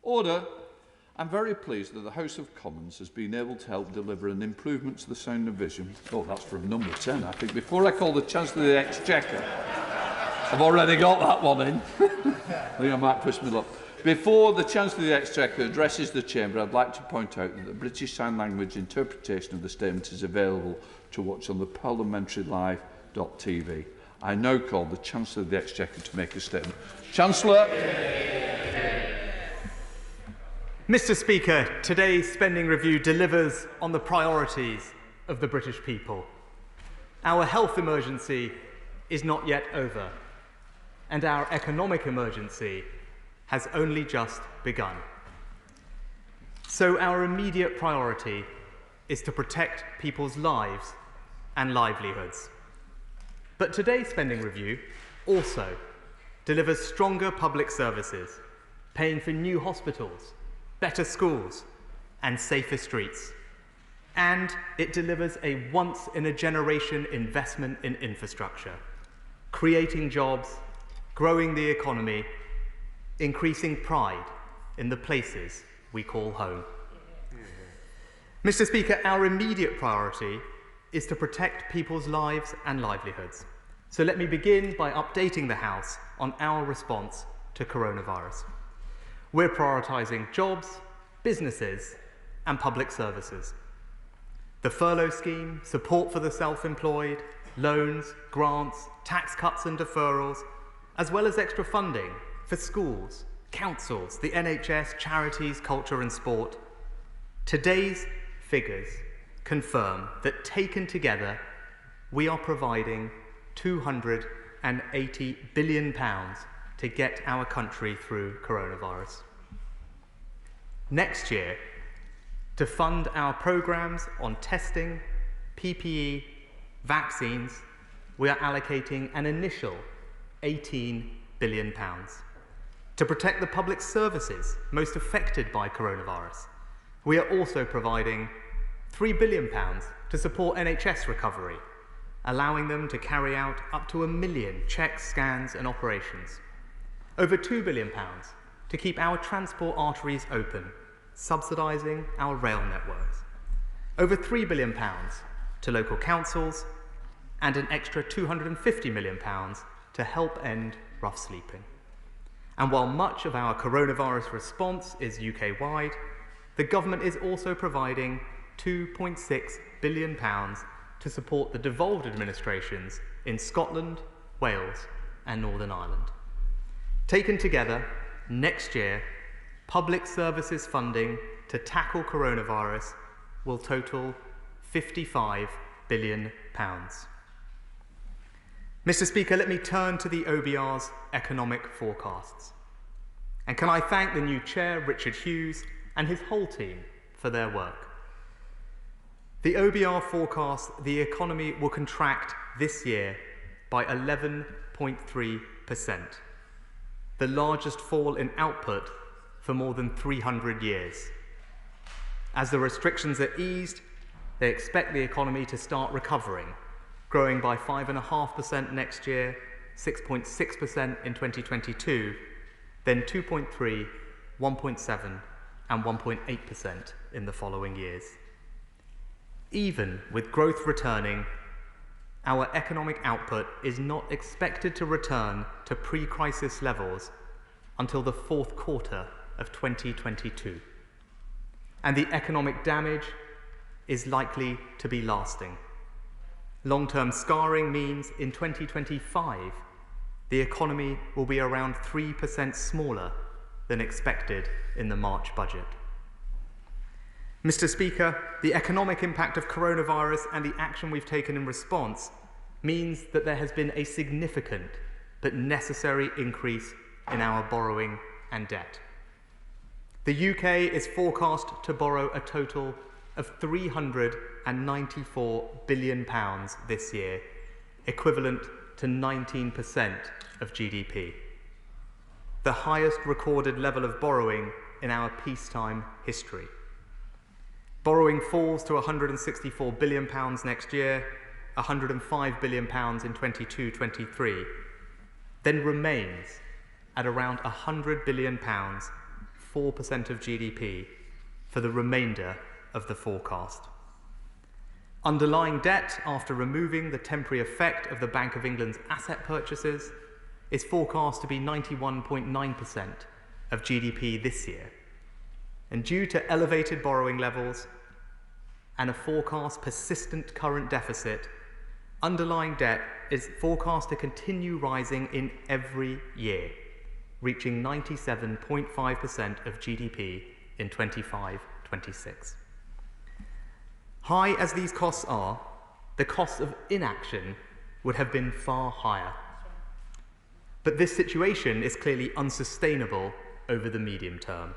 Order. I'm very pleased that the House of Commons has been able to help deliver an improvement to the sound and vision. Oh, that's from number 10, I think. Before I call the Chancellor of the Exchequer, I've already got that one in. I think I might push me up. Before the Chancellor of the Exchequer addresses the Chamber, I'd like to point out that the British Sign Language interpretation of the statement is available to watch on the parliamentarylive.tv. I now call the Chancellor of the Exchequer to make a statement. Chancellor. Mr. Speaker, today's spending review delivers on the priorities of the British people. Our health emergency is not yet over, and our economic emergency has only just begun. So our immediate priority is to protect people's lives and livelihoods. But today's spending review also delivers stronger public services, paying for new hospitals, better schools, and safer streets. And it delivers a once-in-a-generation investment in infrastructure, creating jobs, growing the economy, increasing pride in the places we call home. Mr. Speaker, our immediate priority is to protect people's lives and livelihoods. So let me begin by updating the House on our response to coronavirus. We're prioritising jobs, businesses, and public services. The furlough scheme, support for the self-employed, loans, grants, tax cuts and deferrals, as well as extra funding for schools, councils, the NHS, charities, culture and sport. Today's figures confirm that taken together, we are providing £280 billion to get our country through coronavirus. Next year, to fund our programmes on testing, PPE, vaccines, we are allocating an initial £18 billion. To protect the public services most affected by coronavirus, we are also providing £3 billion to support NHS recovery, allowing them to carry out up to 1 million checks, scans and operations. Over £2 billion to keep our transport arteries open, subsidising our rail networks. Over £3 billion to local councils, and an extra £250 million to help end rough sleeping. And while much of our coronavirus response is UK-wide, the government is also providing £2.6 billion to support the devolved administrations in Scotland, Wales and Northern Ireland. Taken together, next year, public services funding to tackle coronavirus will total £55 billion. Mr. Speaker, let me turn to the OBR's economic forecasts. And can I thank the new chair, Richard Hughes, and his whole team for their work. The OBR forecasts the economy will contract this year by 11.3%, the largest fall in output for more than 300 years. As the restrictions are eased, they expect the economy to start recovering, growing by 5.5% next year, 6.6% in 2022, then 2.3%, 1.7% and 1.8% in the following years. Even with growth returning, our economic output is not expected to return to pre-crisis levels until the fourth quarter of 2022. And the economic damage is likely to be lasting. Long-term scarring means in 2025, the economy will be around 3% smaller than expected in the March budget. Mr. Speaker, the economic impact of coronavirus and the action we've taken in response means that there has been a significant but necessary increase in our borrowing and debt. The UK is forecast to borrow a total of £394 billion this year, equivalent to 19% of GDP. The highest recorded level of borrowing in our peacetime history. Borrowing falls to £164 billion next year, £105 billion in 22-23, then remains at around £100 billion, 4% of GDP, for the remainder of the forecast. Underlying debt, after removing the temporary effect of the Bank of England's asset purchases, is forecast to be 91.9% of GDP this year. And due to elevated borrowing levels and a forecast persistent current deficit, underlying debt is forecast to continue rising in every year, reaching 97.5% of GDP in 25-26. High as these costs are, the cost of inaction would have been far higher. But this situation is clearly unsustainable over the medium term.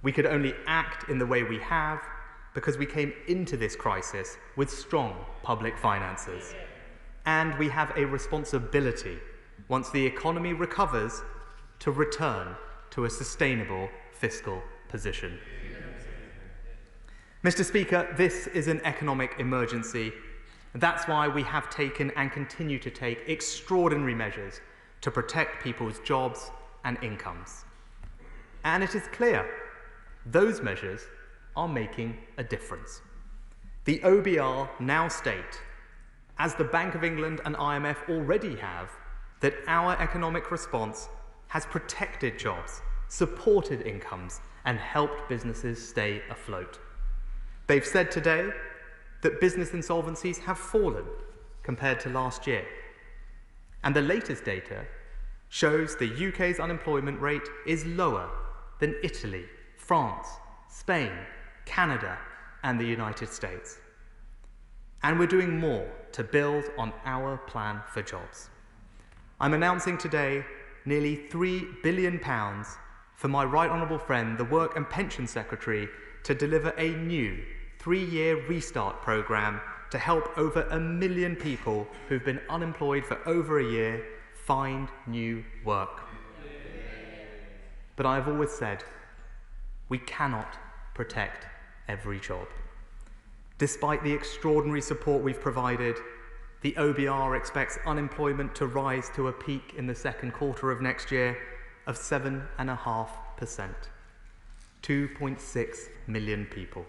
We could only act in the way we have because we came into this crisis with strong public finances. And we have a responsibility, once the economy recovers, to return to a sustainable fiscal position. Mr. Speaker, this is an economic emergency. That's why we have taken and continue to take extraordinary measures to protect people's jobs and incomes. And it is clear those measures are making a difference. The OBR now state, as the Bank of England and IMF already have, that our economic response has protected jobs, supported incomes, and helped businesses stay afloat. They've said today that business insolvencies have fallen compared to last year. And the latest data shows the UK's unemployment rate is lower than Italy, France, Spain, Canada, and the United States. And we're doing more to build on our plan for jobs. I'm announcing today nearly £3 billion for my right honourable friend, the Work and Pension Secretary, to deliver a new 3-year restart programme to help over 1 million people who've been unemployed for over a year find new work. But I've always said, we cannot protect every job. Despite the extraordinary support we've provided, the OBR expects unemployment to rise to a peak in the second quarter of next year of 7.5%, 2.6 million people.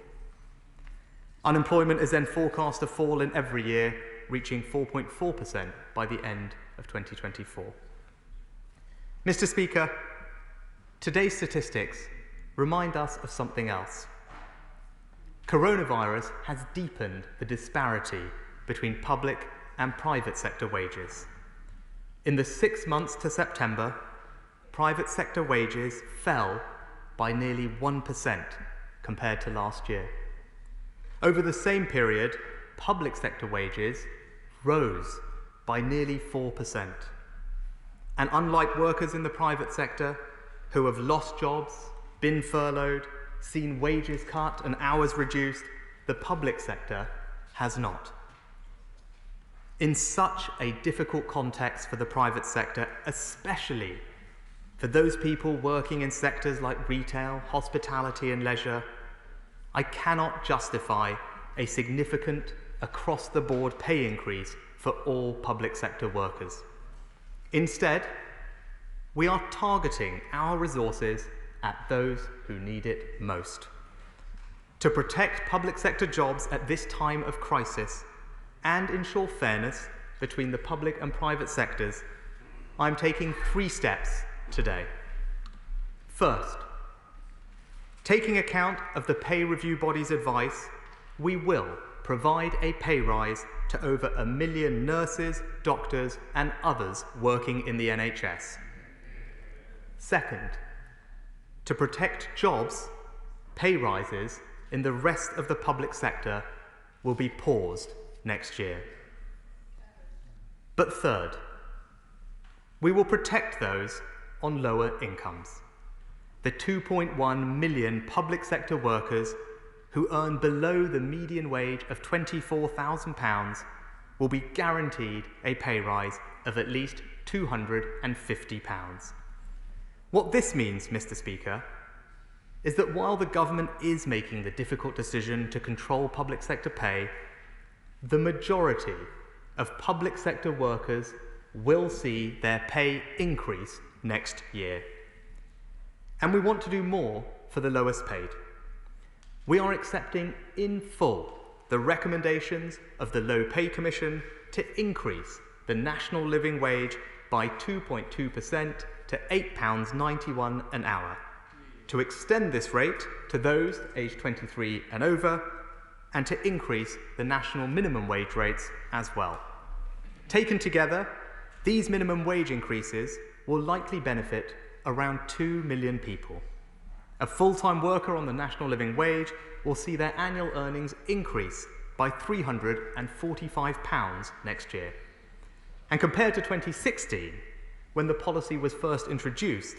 Unemployment is then forecast to fall in every year, reaching 4.4% by the end of 2024. Mr. Speaker, today's statistics remind us of something else. Coronavirus has deepened the disparity between public and private sector wages. In the 6 months to September, private sector wages fell by nearly 1% compared to last year. Over the same period, public sector wages rose by nearly 4%. And unlike workers in the private sector who have lost jobs, been furloughed, seen wages cut and hours reduced, the public sector has not. In such a difficult context for the private sector, especially for those people working in sectors like retail, hospitality and leisure, I cannot justify a significant across-the-board pay increase for all public sector workers. Instead, we are targeting our resources at those who need it most. To protect public sector jobs at this time of crisis and ensure fairness between the public and private sectors, I'm taking 3 steps today. First, taking account of the pay review body's advice, we will provide a pay rise to over 1 million nurses, doctors and others working in the NHS. Second, to protect jobs, pay rises in the rest of the public sector will be paused next year. But third, we will protect those on lower incomes. The 2.1 million public sector workers who earn below the median wage of £24,000 will be guaranteed a pay rise of at least £250. What this means, Mr. Speaker, is that while the government is making the difficult decision to control public sector pay, the majority of public sector workers will see their pay increase next year. And we want to do more for the lowest paid. We are accepting in full the recommendations of the Low Pay Commission to increase the national living wage by 2.2% to £8.91 an hour, to extend this rate to those aged 23 and over, and to increase the national minimum wage rates as well. Taken together, these minimum wage increases will likely benefit around 2 million people. A full-time worker on the national living wage will see their annual earnings increase by £345 next year. And compared to 2016, when the policy was first introduced,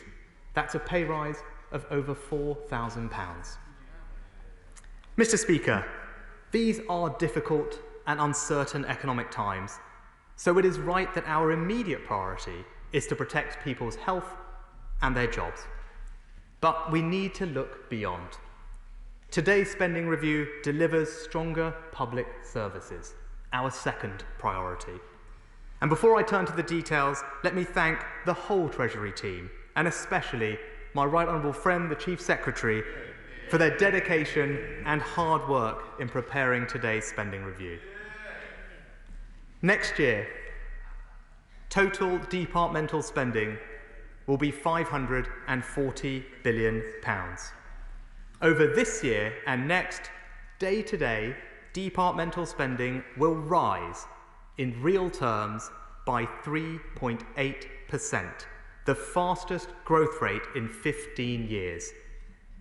that's a pay rise of over £4,000. Mr. Speaker, these are difficult and uncertain economic times, so it is right that our immediate priority is to protect people's health and their jobs. But we need to look beyond. Today's spending review delivers stronger public services, our second priority. And before I turn to the details, let me thank the whole Treasury team, and especially my Right Honourable friend, the Chief Secretary, for their dedication and hard work in preparing today's spending review. Next year, total departmental spending will be £540 billion. Over this year and next, day to day, departmental spending will rise in real terms by 3.8%, the fastest growth rate in 15 years.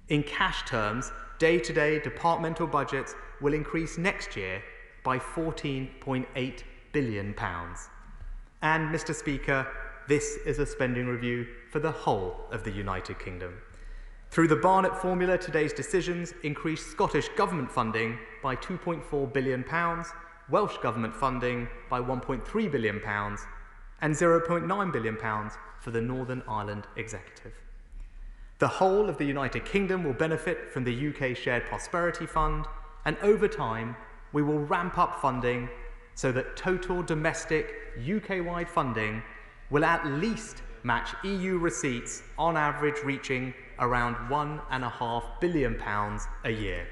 In cash terms, day-to-day departmental budgets will increase next year by £14.8 billion. And, Mr. Speaker, this is a spending review for the whole of the United Kingdom. Through the Barnett formula, today's decisions increase Scottish Government funding by £2.4 billion, Welsh Government funding by £1.3 billion, and £0.9 billion for the Northern Ireland Executive. The whole of the United Kingdom will benefit from the UK Shared Prosperity Fund, and over time, we will ramp up funding so that total domestic UK-wide funding will at least match EU receipts, on average reaching around £1.5 billion a year.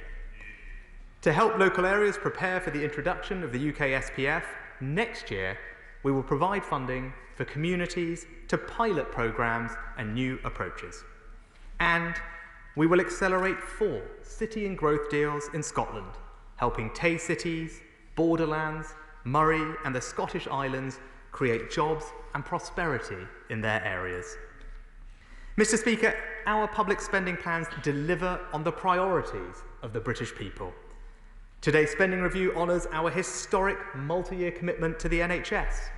To help local areas prepare for the introduction of the UK SPF, next year we will provide funding for communities to pilot programmes and new approaches. And we will accelerate 4 city and growth deals in Scotland, helping Tay cities, Borderlands, Moray and the Scottish Islands create jobs and prosperity in their areas. Mr. Speaker, our public spending plans deliver on the priorities of the British people. Today's spending review honours our historic multi-year commitment to the NHS.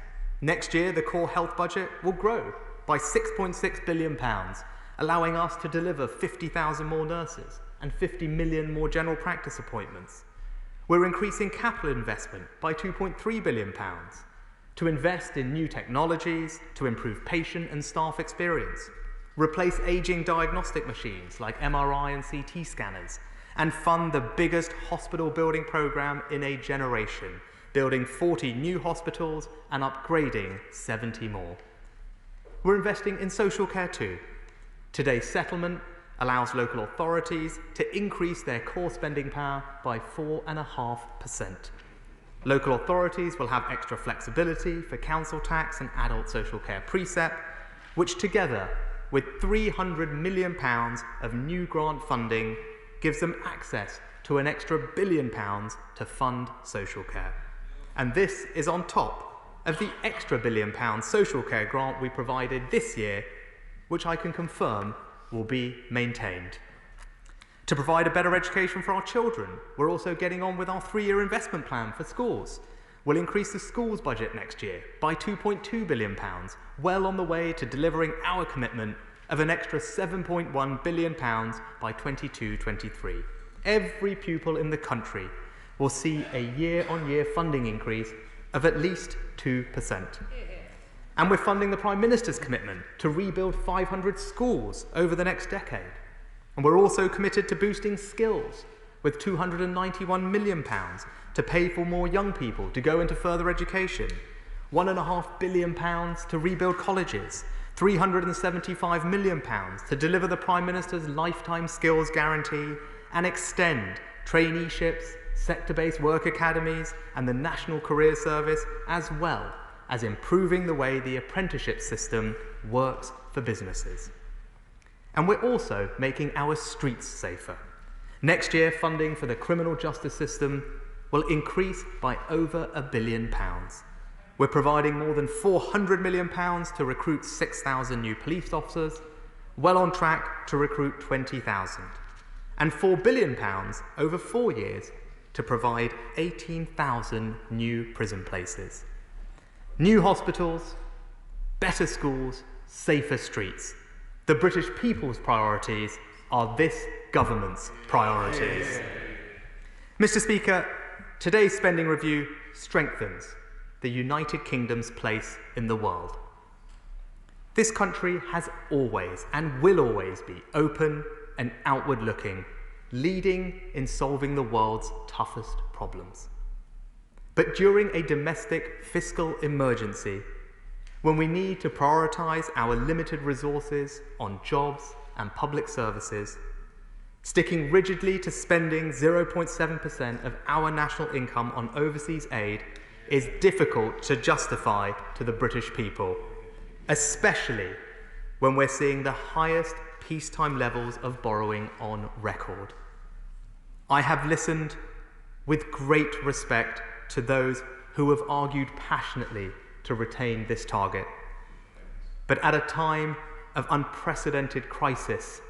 Next year, the core health budget will grow by £6.6 billion, allowing us to deliver 50,000 more nurses and 50 million more general practice appointments. We're increasing capital investment by £2.3 billion to invest in new technologies to improve patient and staff experience, replace ageing diagnostic machines like MRI and CT scanners, and fund the biggest hospital building programme in a generation, building 40 new hospitals and upgrading 70 more. We're investing in social care too. Today's settlement allows local authorities to increase their core spending power by 4.5%. Local authorities will have extra flexibility for council tax and adult social care precept, which together with £300 million of new grant funding gives them access to an extra £1 billion to fund social care. And this is on top of the extra £1 billion social care grant we provided this year, which I can confirm will be maintained. To provide a better education for our children, we're also getting on with our 3-year investment plan for schools. We'll increase the schools budget next year by £2.2 billion, well on the way to delivering our commitment of an extra £7.1 billion by 22-23. Every pupil in the country will see a year-on-year funding increase of at least 2%. And we're funding the Prime Minister's commitment to rebuild 500 schools over the next decade. And we're also committed to boosting skills with £291 million to pay for more young people to go into further education, £1.5 billion to rebuild colleges, £375 million to deliver the Prime Minister's Lifetime Skills Guarantee and extend traineeships, sector-based work academies and the National Career Service, as well as improving the way the apprenticeship system works for businesses. And we're also making our streets safer. Next year, funding for the criminal justice system will increase by over £1 billion. We're providing more than £400 million to recruit 6,000 new police officers, well on track to recruit 20,000. And £4 billion over 4 years to provide 18,000 new prison places. New hospitals, better schools, safer streets. The British people's priorities are this government's priorities. Mr. Speaker, today's spending review strengthens the United Kingdom's place in the world. This country has always and will always be open and outward-looking, leading in solving the world's toughest problems. But during a domestic fiscal emergency, when we need to prioritise our limited resources on jobs and public services, sticking rigidly to spending 0.7% of our national income on overseas aid is difficult to justify to the British people, especially when we're seeing the highest peacetime levels of borrowing on record. I have listened with great respect to those who have argued passionately to retain this target. But at a time of unprecedented crisis,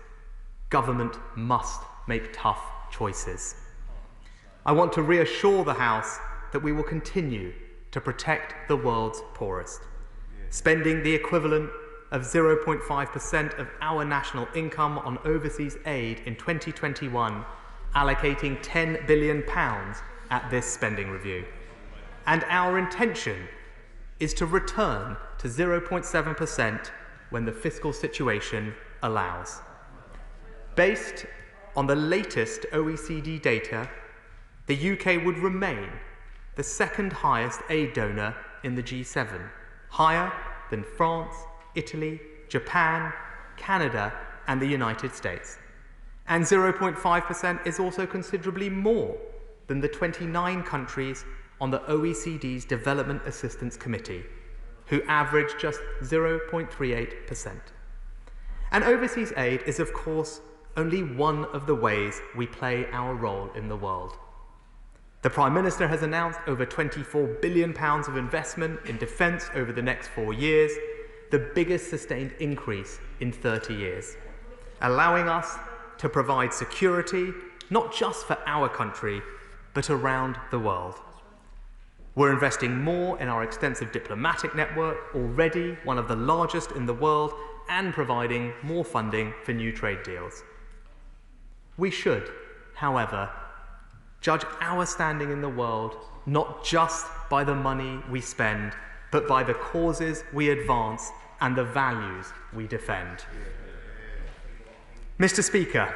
government must make tough choices. I want to reassure the House that we will continue to protect the world's poorest, spending the equivalent of 0.5% of our national income on overseas aid in 2021, allocating £10 billion at this spending review. And our intention is to return to 0.7% when the fiscal situation allows. Based on the latest OECD data, the UK would remain the second highest aid donor in the G7, higher than France, Italy, Japan, Canada, and the United States. And 0.5% is also considerably more than the 29 countries on the OECD's Development Assistance Committee, who average just 0.38%. And overseas aid is, of course, only one of the ways we play our role in the world. The Prime Minister has announced over £24 billion of investment in defence over the next 4 years, the biggest sustained increase in 30 years, allowing us to provide security, not just for our country, but around the world. We're investing more in our extensive diplomatic network, already one of the largest in the world, and providing more funding for new trade deals. We should, however, judge our standing in the world not just by the money we spend, but by the causes we advance and the values we defend. Mr. Speaker,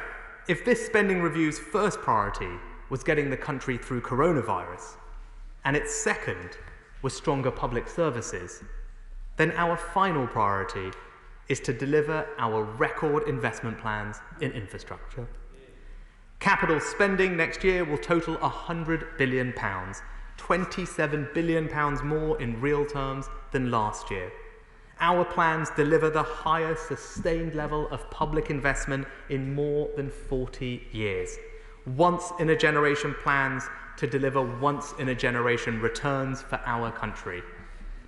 if this spending review's first priority was getting the country through coronavirus, and its second was stronger public services, then our final priority is to deliver our record investment plans in infrastructure. Capital spending next year will total £100 billion, £27 billion more in real terms than last year. Our plans deliver the highest sustained level of public investment in more than 40 years. Once-in-a-generation plans to deliver once-in-a-generation returns for our country.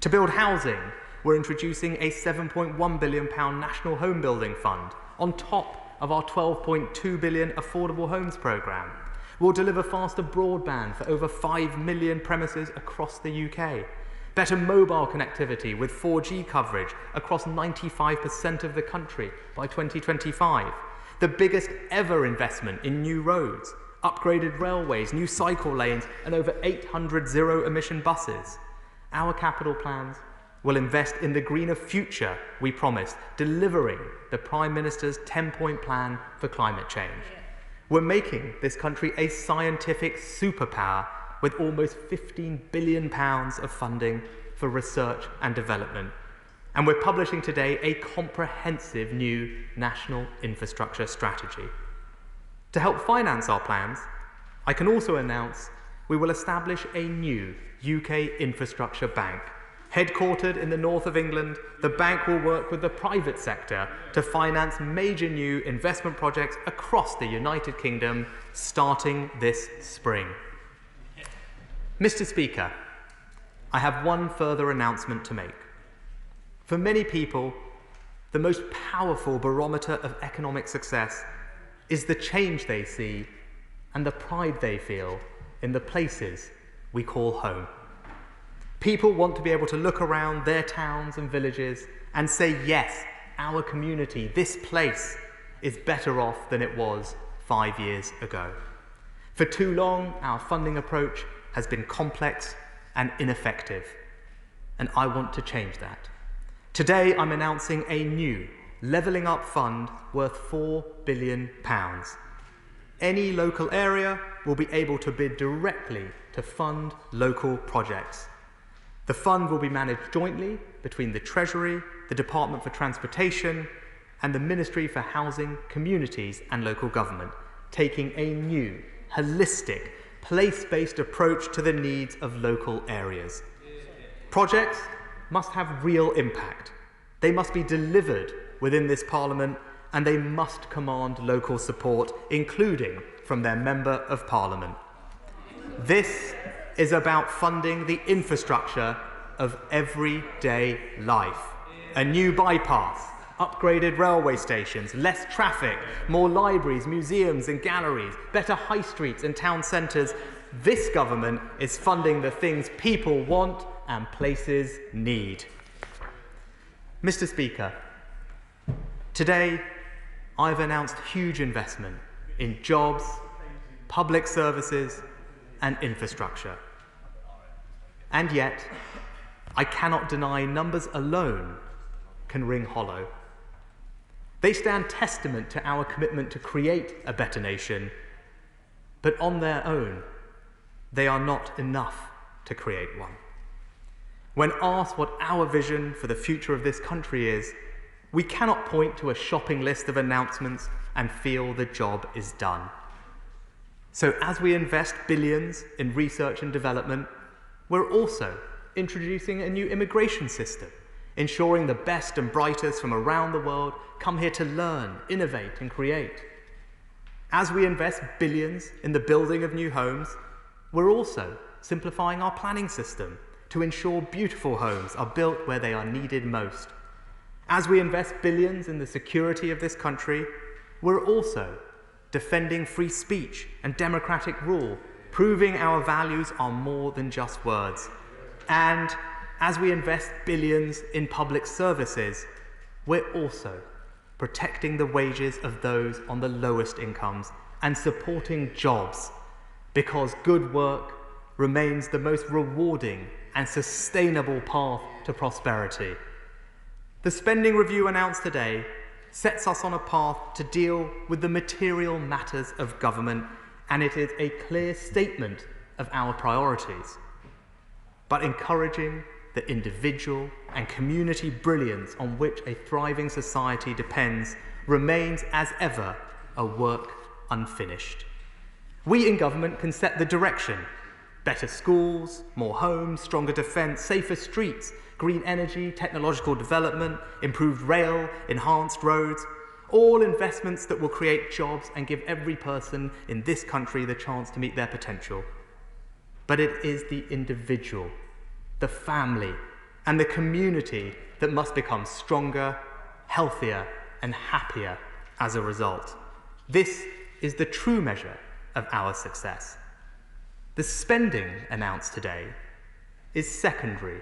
To build housing, we're introducing a £7.1 billion National Home Building Fund on top of our £12.2 billion Affordable Homes programme. We'll deliver faster broadband for over 5 million premises across the UK. Better mobile connectivity with 4G coverage across 95% of the country by 2025. The biggest ever investment in new roads, upgraded railways, new cycle lanes, and over 800 zero-emission buses. Our capital plans will invest in the greener future we promised, delivering the Prime Minister's 10-point plan for climate change. We're making this country a scientific superpower with almost £15 billion of funding for research and development. And we're publishing today a comprehensive new national infrastructure strategy. To help finance our plans, I can also announce we will establish a new UK infrastructure bank. Headquartered in the north of England, the bank will work with the private sector to finance major new investment projects across the United Kingdom, starting this spring. Mr. Speaker, I have one further announcement to make. For many people, the most powerful barometer of economic success is the change they see and the pride they feel in the places we call home. People want to be able to look around their towns and villages and say, yes, our community, this place, is better off than it was 5 years ago. For too long, our funding approach has been complex and ineffective, and I want to change that. Today, I'm announcing a new Levelling Up Fund worth £4 billion. Any local area will be able to bid directly to fund local projects. The fund will be managed jointly between the Treasury, the Department for Transportation, and the Ministry for Housing, Communities and Local Government, taking a new, holistic, place-based approach to the needs of local areas. Projects must have real impact. They must be delivered within this Parliament, and they must command local support, including from their Member of Parliament. This is about funding the infrastructure of everyday life. A new bypass, upgraded railway stations, less traffic, more libraries, museums and galleries, better high streets and town centres. This government is funding the things people want and places need. Mr. Speaker, today I've announced huge investment in jobs, public services and infrastructure. And yet, I cannot deny numbers alone can ring hollow. They stand testament to our commitment to create a better nation, but on their own, they are not enough to create one. When asked what our vision for the future of this country is, we cannot point to a shopping list of announcements and feel the job is done. So as we invest billions in research and development, we're also introducing a new immigration system, ensuring the best and brightest from around the world come here to learn, innovate and create. As we invest billions in the building of new homes, we're also simplifying our planning system to ensure beautiful homes are built where they are needed most. As we invest billions in the security of this country, we're also defending free speech and democratic rule, proving our values are more than just words. And as we invest billions in public services, we're also protecting the wages of those on the lowest incomes and supporting jobs, because good work remains the most rewarding and sustainable path to prosperity. The spending review announced today sets us on a path to deal with the material matters of government, and it is a clear statement of our priorities. But encouraging the individual and community brilliance on which a thriving society depends remains, as ever, a work unfinished. We in government can set the direction: better schools, more homes, stronger defence, safer streets, green energy, technological development, improved rail, enhanced roads, all investments that will create jobs and give every person in this country the chance to meet their potential. But it is the individual, the family, and the community that must become stronger, healthier, and happier as a result. This is the true measure of our success. The spending announced today is secondary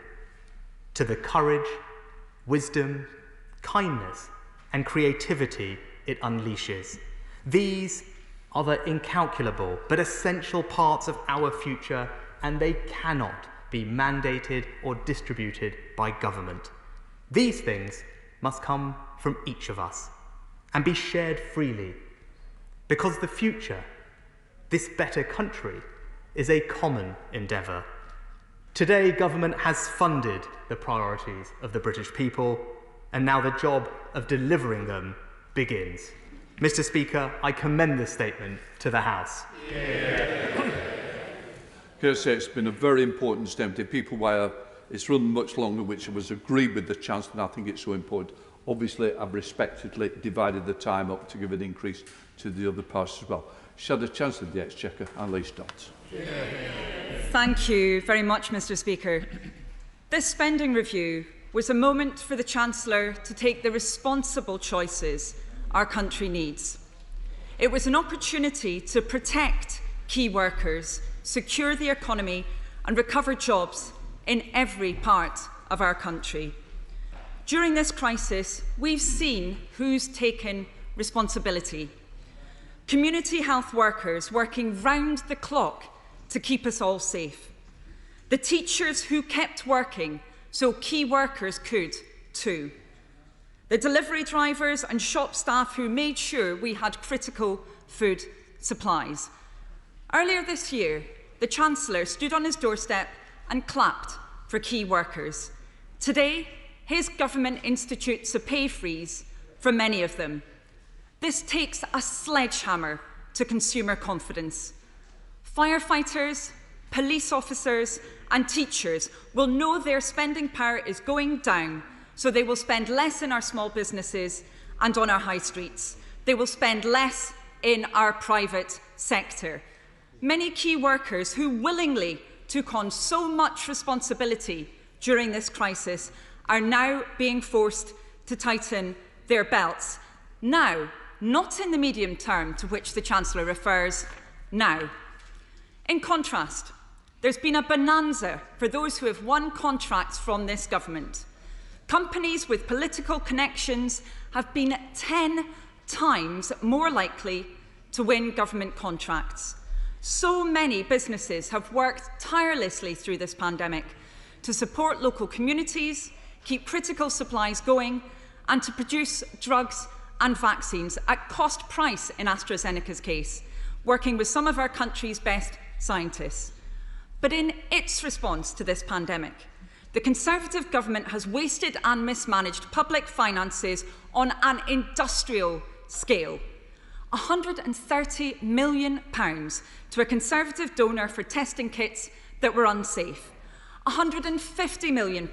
to the courage, wisdom, kindness, and creativity it unleashes. These are the incalculable but essential parts of our future, and they cannot be mandated or distributed by government. These things must come from each of us and be shared freely, because the future, this better country, is a common endeavour. Today, government has funded the priorities of the British people, and now the job of delivering them begins. Mr. Speaker, I commend this statement to the House. Can I say it's been a very important statement to people where it's run much longer, which was agreed with the Chancellor, and I think it's so important. Obviously, I've respectfully divided the time up to give an increase to the other parts as well. Shadow Chancellor of the Exchequer, Annalise Dodds. Thank you very much, Mr. Speaker. This spending review was a moment for the Chancellor to take the responsible choices our country needs. It was an opportunity to protect key workers secure the economy and recover jobs in every part of our country. During this crisis, we've seen who's taken responsibility. Community health workers working round the clock to keep us all safe. The teachers who kept working so key workers could too. The delivery drivers and shop staff who made sure we had critical food supplies. Earlier this year, the Chancellor stood on his doorstep and clapped for key workers. Today, his government institutes a pay freeze for many of them. This takes a sledgehammer to consumer confidence. Firefighters, police officers and teachers will know their spending power is going down, so they will spend less in our small businesses and on our high streets. They will spend less in our private sector. Many key workers who willingly took on so much responsibility during this crisis are now being forced to tighten their belts. Now, not in the medium term to which the Chancellor refers, now. In contrast, there's been a bonanza for those who have won contracts from this government. Companies with political connections have been 10 times more likely to win government contracts. So many businesses have worked tirelessly through this pandemic to support local communities, keep critical supplies going, and to produce drugs and vaccines at cost price in AstraZeneca's case, working with some of our country's best scientists. But in its response to this pandemic, the Conservative government has wasted and mismanaged public finances on an industrial scale. £130 million to a Conservative donor for testing kits that were unsafe, £150 million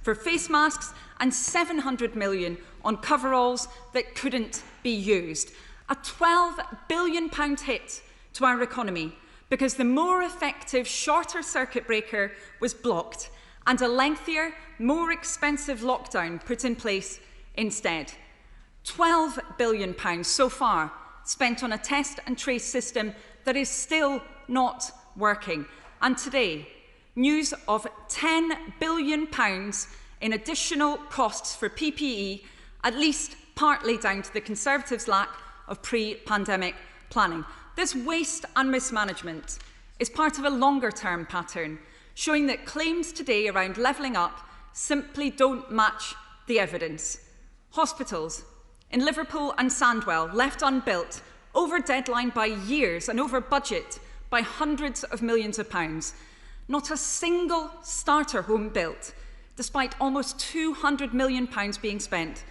for face masks and £700 million on coveralls that couldn't be used. A £12 billion hit to our economy because the more effective shorter circuit breaker was blocked and a lengthier, more expensive lockdown put in place instead. £12 billion so far spent on a test and trace system that is still not working. And today, news of £10 billion in additional costs for PPE, at least partly down to the Conservatives' lack of pre-pandemic planning. This waste and mismanagement is part of a longer-term pattern, showing that claims today around levelling up simply don't match the evidence. Hospitals in Liverpool and Sandwell left unbuilt, over deadline by years and over budget by hundreds of millions of pounds. Not a single starter home built, despite almost £200 million being spent.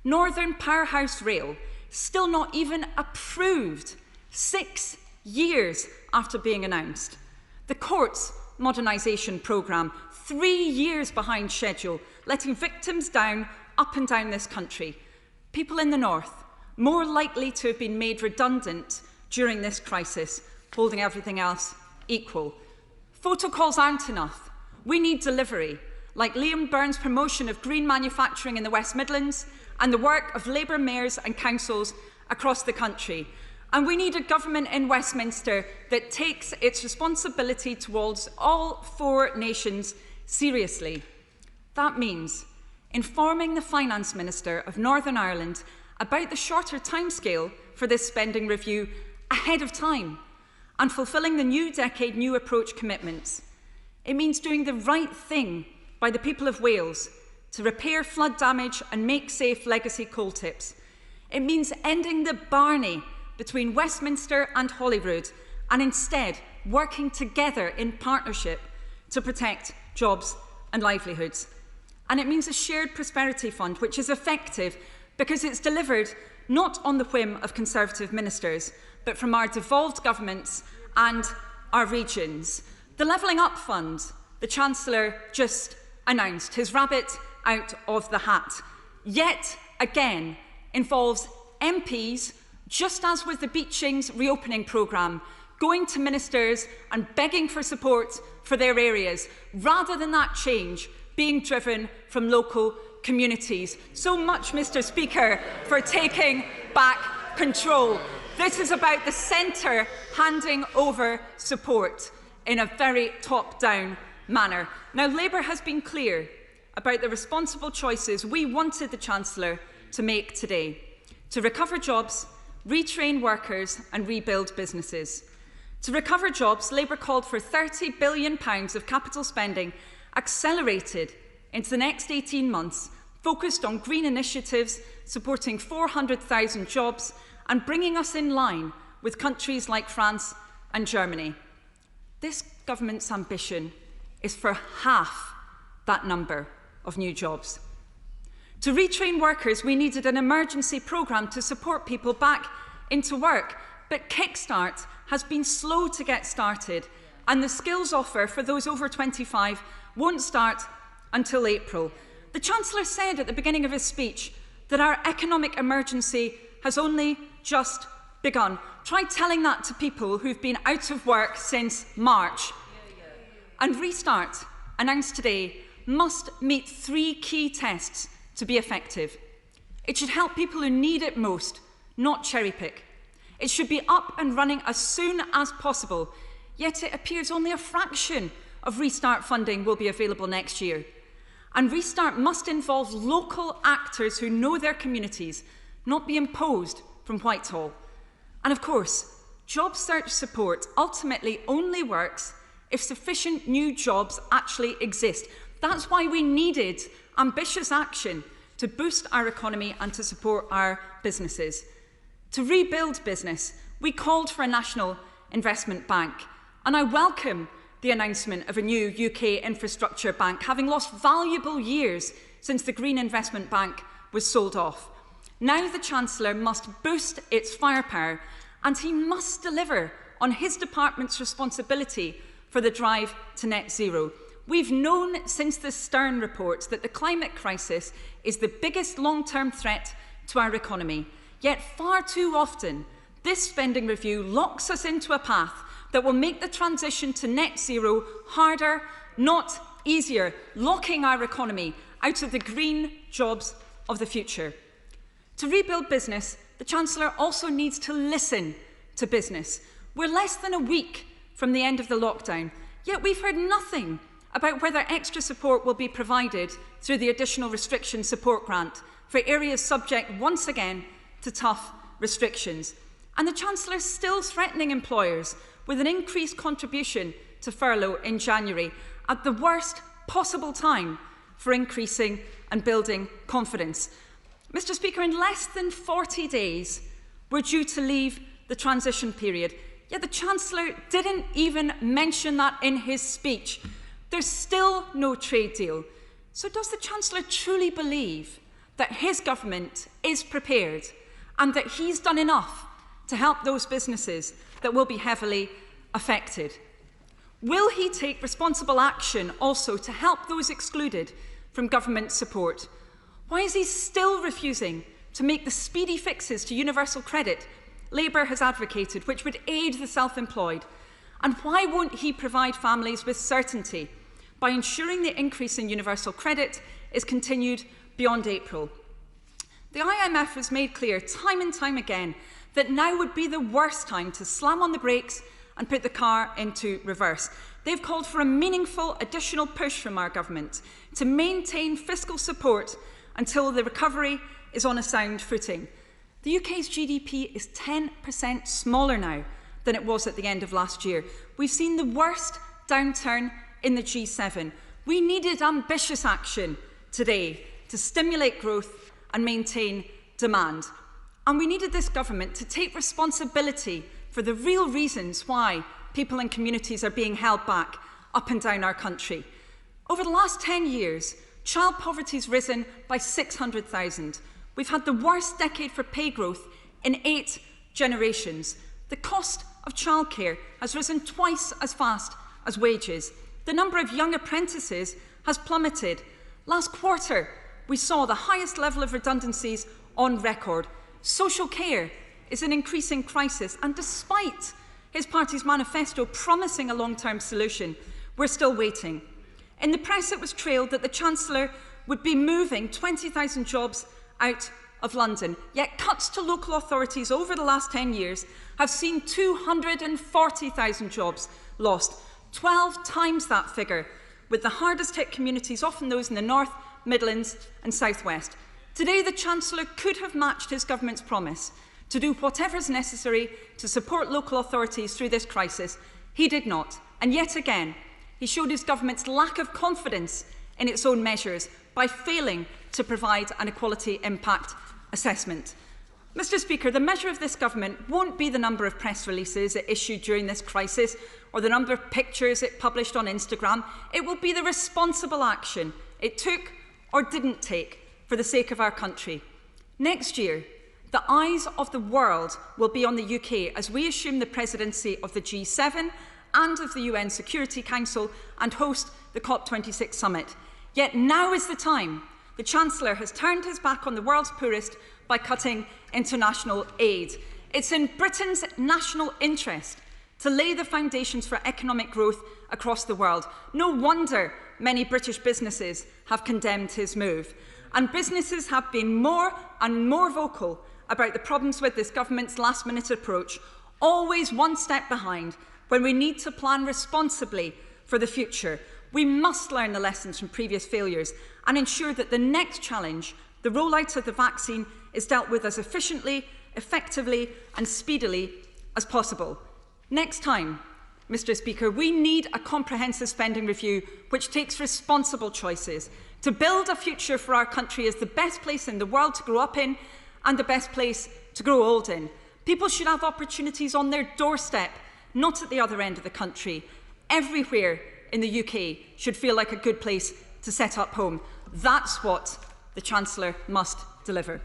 Northern Powerhouse Rail, still not even approved, 6 years after being announced. The courts modernisation programme, 3 years behind schedule, letting victims down up and down this country. People in the north, more likely to have been made redundant during this crisis, holding everything else equal. Photo calls aren't enough. We need delivery, like Liam Byrne's promotion of green manufacturing in the West Midlands and the work of Labour mayors and councils across the country. And we need a government in Westminster that takes its responsibility towards all 4 nations seriously. That means informing the Finance Minister of Northern Ireland about the shorter timescale for this spending review ahead of time and fulfilling the New Decade, New Approach commitments. It means doing the right thing by the people of Wales to repair flood damage and make safe legacy coal tips. It means ending the barney between Westminster and Holyrood and instead working together in partnership to protect jobs and livelihoods. And it means a shared prosperity fund which is effective because it's delivered not on the whim of Conservative ministers, but from our devolved governments and our regions. The Levelling Up Fund, the Chancellor just announced, his rabbit out of the hat, yet again involves MPs, just as with the Beechings reopening programme, going to ministers and begging for support for their areas, rather than that change being driven from local communities. So much, Mr. Speaker, for taking back control. This is about the centre handing over support in a very top-down manner. Now, Labour has been clear about the responsible choices we wanted the Chancellor to make today, to recover jobs, retrain workers and rebuild businesses. To recover jobs, Labour called for £30 billion of capital spending accelerated into the next 18 months, focused on green initiatives, supporting 400,000 jobs and bringing us in line with countries like France and Germany. This government's ambition is for half that number of new jobs. To retrain workers, we needed an emergency programme to support people back into work, but Kickstart has been slow to get started, and the skills offer for those over 25 won't start until April. The Chancellor said at the beginning of his speech that our economic emergency has only just begun. Try telling that to people who've been out of work since March. And Restart, announced today, must meet 3 key tests to be effective. It should help people who need it most, not cherry-pick. It should be up and running as soon as possible, yet it appears only a fraction of Restart funding will be available next year. And Restart must involve local actors who know their communities, not be imposed from Whitehall. And of course, job search support ultimately only works if sufficient new jobs actually exist. That's why we needed ambitious action to boost our economy and to support our businesses. To rebuild business, we called for a national investment bank, and I welcome the announcement of a new UK infrastructure bank, having lost valuable years since the Green Investment Bank was sold off. Now the Chancellor must boost its firepower, and he must deliver on his department's responsibility for the drive to net zero. We've known since the Stern report that the climate crisis is the biggest long-term threat to our economy. Yet far too often, this spending review locks us into a path that will make the transition to net zero harder, not easier, locking our economy out of the green jobs of the future. To rebuild business, the Chancellor also needs to listen to business. We're less than a week from the end of the lockdown, yet we've heard nothing about whether extra support will be provided through the additional restriction support grant for areas subject once again to tough restrictions. And the Chancellor is still threatening employers with an increased contribution to furlough in January at the worst possible time for increasing and building confidence. Mr. Speaker, in less than 40 days, we're due to leave the transition period, yet the Chancellor didn't even mention that in his speech. There's still no trade deal. So does the Chancellor truly believe that his government is prepared and that he's done enough to help those businesses that will be heavily affected? Will he take responsible action also to help those excluded from government support? Why is he still refusing to make the speedy fixes to universal credit Labour has advocated, which would aid the self-employed? And why won't he provide families with certainty by ensuring the increase in universal credit is continued beyond April? The IMF has made clear time and time again that now would be the worst time to slam on the brakes and put the car into reverse. They've called for a meaningful additional push from our government to maintain fiscal support until the recovery is on a sound footing. The UK's GDP is 10% smaller now than it was at the end of last year. We've seen the worst downturn in the G7. We needed ambitious action today to stimulate growth and maintain demand. And we needed this government to take responsibility for the real reasons why people and communities are being held back up and down our country. Over the last 10 years, child poverty has risen by 600,000. We've had the worst decade for pay growth in 8 generations. The cost of childcare has risen twice as fast as wages. The number of young apprentices has plummeted. Last quarter, we saw the highest level of redundancies on record. Social care is an increasing crisis, and despite his party's manifesto promising a long-term solution, we're still waiting. In the press, it was trailed that the Chancellor would be moving 20,000 jobs out of London, yet cuts to local authorities over the last 10 years have seen 240,000 jobs lost, 12 times that figure, with the hardest hit communities often those in the North, Midlands and South West. Today, the Chancellor could have matched his government's promise to do whatever is necessary to support local authorities through this crisis. He did not, and yet again, he showed his government's lack of confidence in its own measures by failing to provide an equality impact assessment. Mr. Speaker, the measure of this government won't be the number of press releases it issued during this crisis or the number of pictures it published on Instagram. It will be the responsible action it took or didn't take for the sake of our country. Next year, the eyes of the world will be on the UK as we assume the presidency of the G7 and of the UN Security Council and host the COP26 summit. Yet now is the time. The Chancellor has turned his back on the world's poorest by cutting international aid. It's in Britain's national interest to lay the foundations for economic growth across the world. No wonder many British businesses have condemned his move. And businesses have been more and more vocal about the problems with this government's last-minute approach, always one step behind when we need to plan responsibly for the future. We must learn the lessons from previous failures and ensure that the next challenge, the rollout of the vaccine, is dealt with as efficiently, effectively and speedily as possible. Next time, Mr. Speaker, we need a comprehensive spending review which takes responsible choices to build a future for our country as the best place in the world to grow up in and the best place to grow old in. People should have opportunities on their doorstep, not at the other end of the country. Everywhere in the UK should feel like a good place to set up home. That's what the Chancellor must deliver.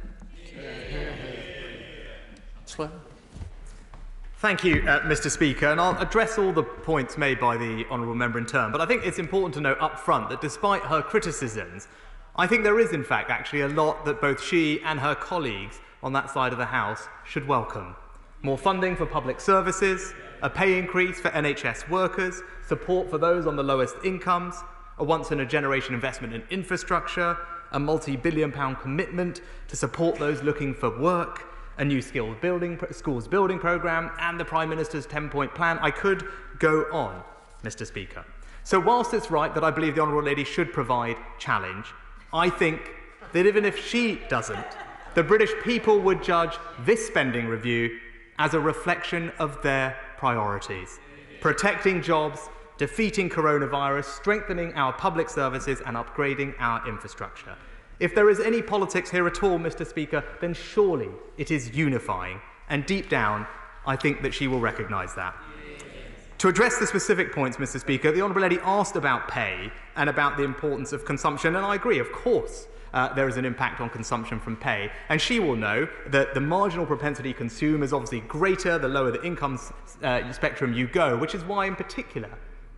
Thank you, Mr. Speaker, and I'll address all the points made by the honourable member in turn, but I think it's important to note up front that despite her criticisms, I think there is in fact actually a lot that both she and her colleagues on that side of the House should welcome. More funding for public services, a pay increase for NHS workers, support for those on the lowest incomes, a once-in-a-generation investment in infrastructure, a multi-billion-pound commitment to support those looking for work, a new schools building programme, and the Prime Minister's 10-point plan. I could go on, Mr. Speaker. So whilst it's right that I believe the Honourable Lady should provide challenge, I think that even if she doesn't, the British people would judge this spending review as a reflection of their priorities: protecting jobs, defeating coronavirus, strengthening our public services and upgrading our infrastructure. If there is any politics here at all, Mr. Speaker, then surely it is unifying, and deep down, I think that she will recognise that. To address the specific points, Mr. Speaker, the Honourable Lady asked about pay and about the importance of consumption, and I agree, of course, there is an impact on consumption from pay, and she will know that the marginal propensity to consume is obviously greater the lower the income spectrum you go, which is why, in particular,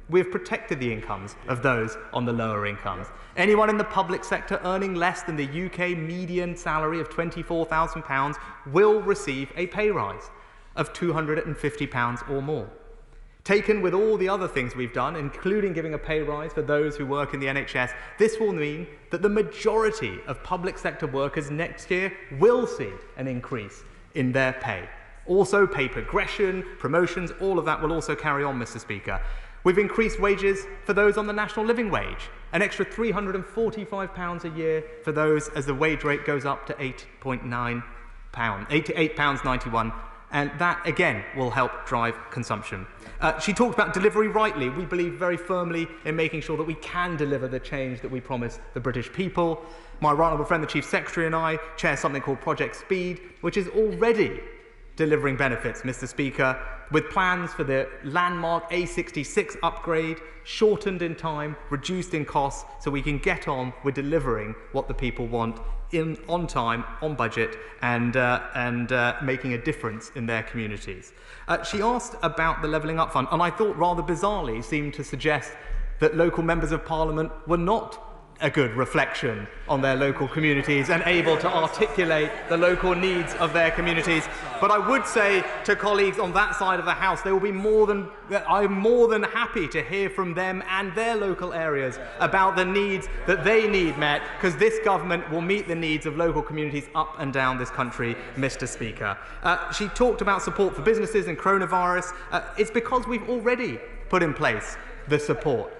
we have protected the incomes of those on the lower incomes. Anyone in the public sector earning less than the UK median salary of £24,000 will receive a pay rise of £250 or more. Taken with all the other things we've done, including giving a pay rise for those who work in the NHS, this will mean that the majority of public sector workers next year will see an increase in their pay. Also, pay progression, promotions, all of that will also carry on, Mr. Speaker. We've increased wages for those on the national living wage, an extra £345 a year for those as the wage rate goes up to £8.91, and that again will help drive consumption. She talked about delivery rightly. We believe very firmly in making sure that we can deliver the change that we promise the British people. My right honourable friend, the Chief Secretary, and I chair something called Project Speed, which is already delivering benefits, Mr. Speaker, with plans for the landmark A66 upgrade, shortened in time, reduced in costs, so we can get on with delivering what the people want on time, on budget, and making a difference in their communities. She asked about the Levelling Up Fund, and I thought rather bizarrely seemed to suggest that local members of Parliament were not a good reflection on their local communities and able to articulate the local needs of their communities. But I would say to colleagues on that side of the House, they will be I'm more than happy to hear from them and their local areas about the needs that they need met, because this government will meet the needs of local communities up and down this country, Mr. Speaker. She talked about support for businesses and coronavirus. It's because we've already put in place the support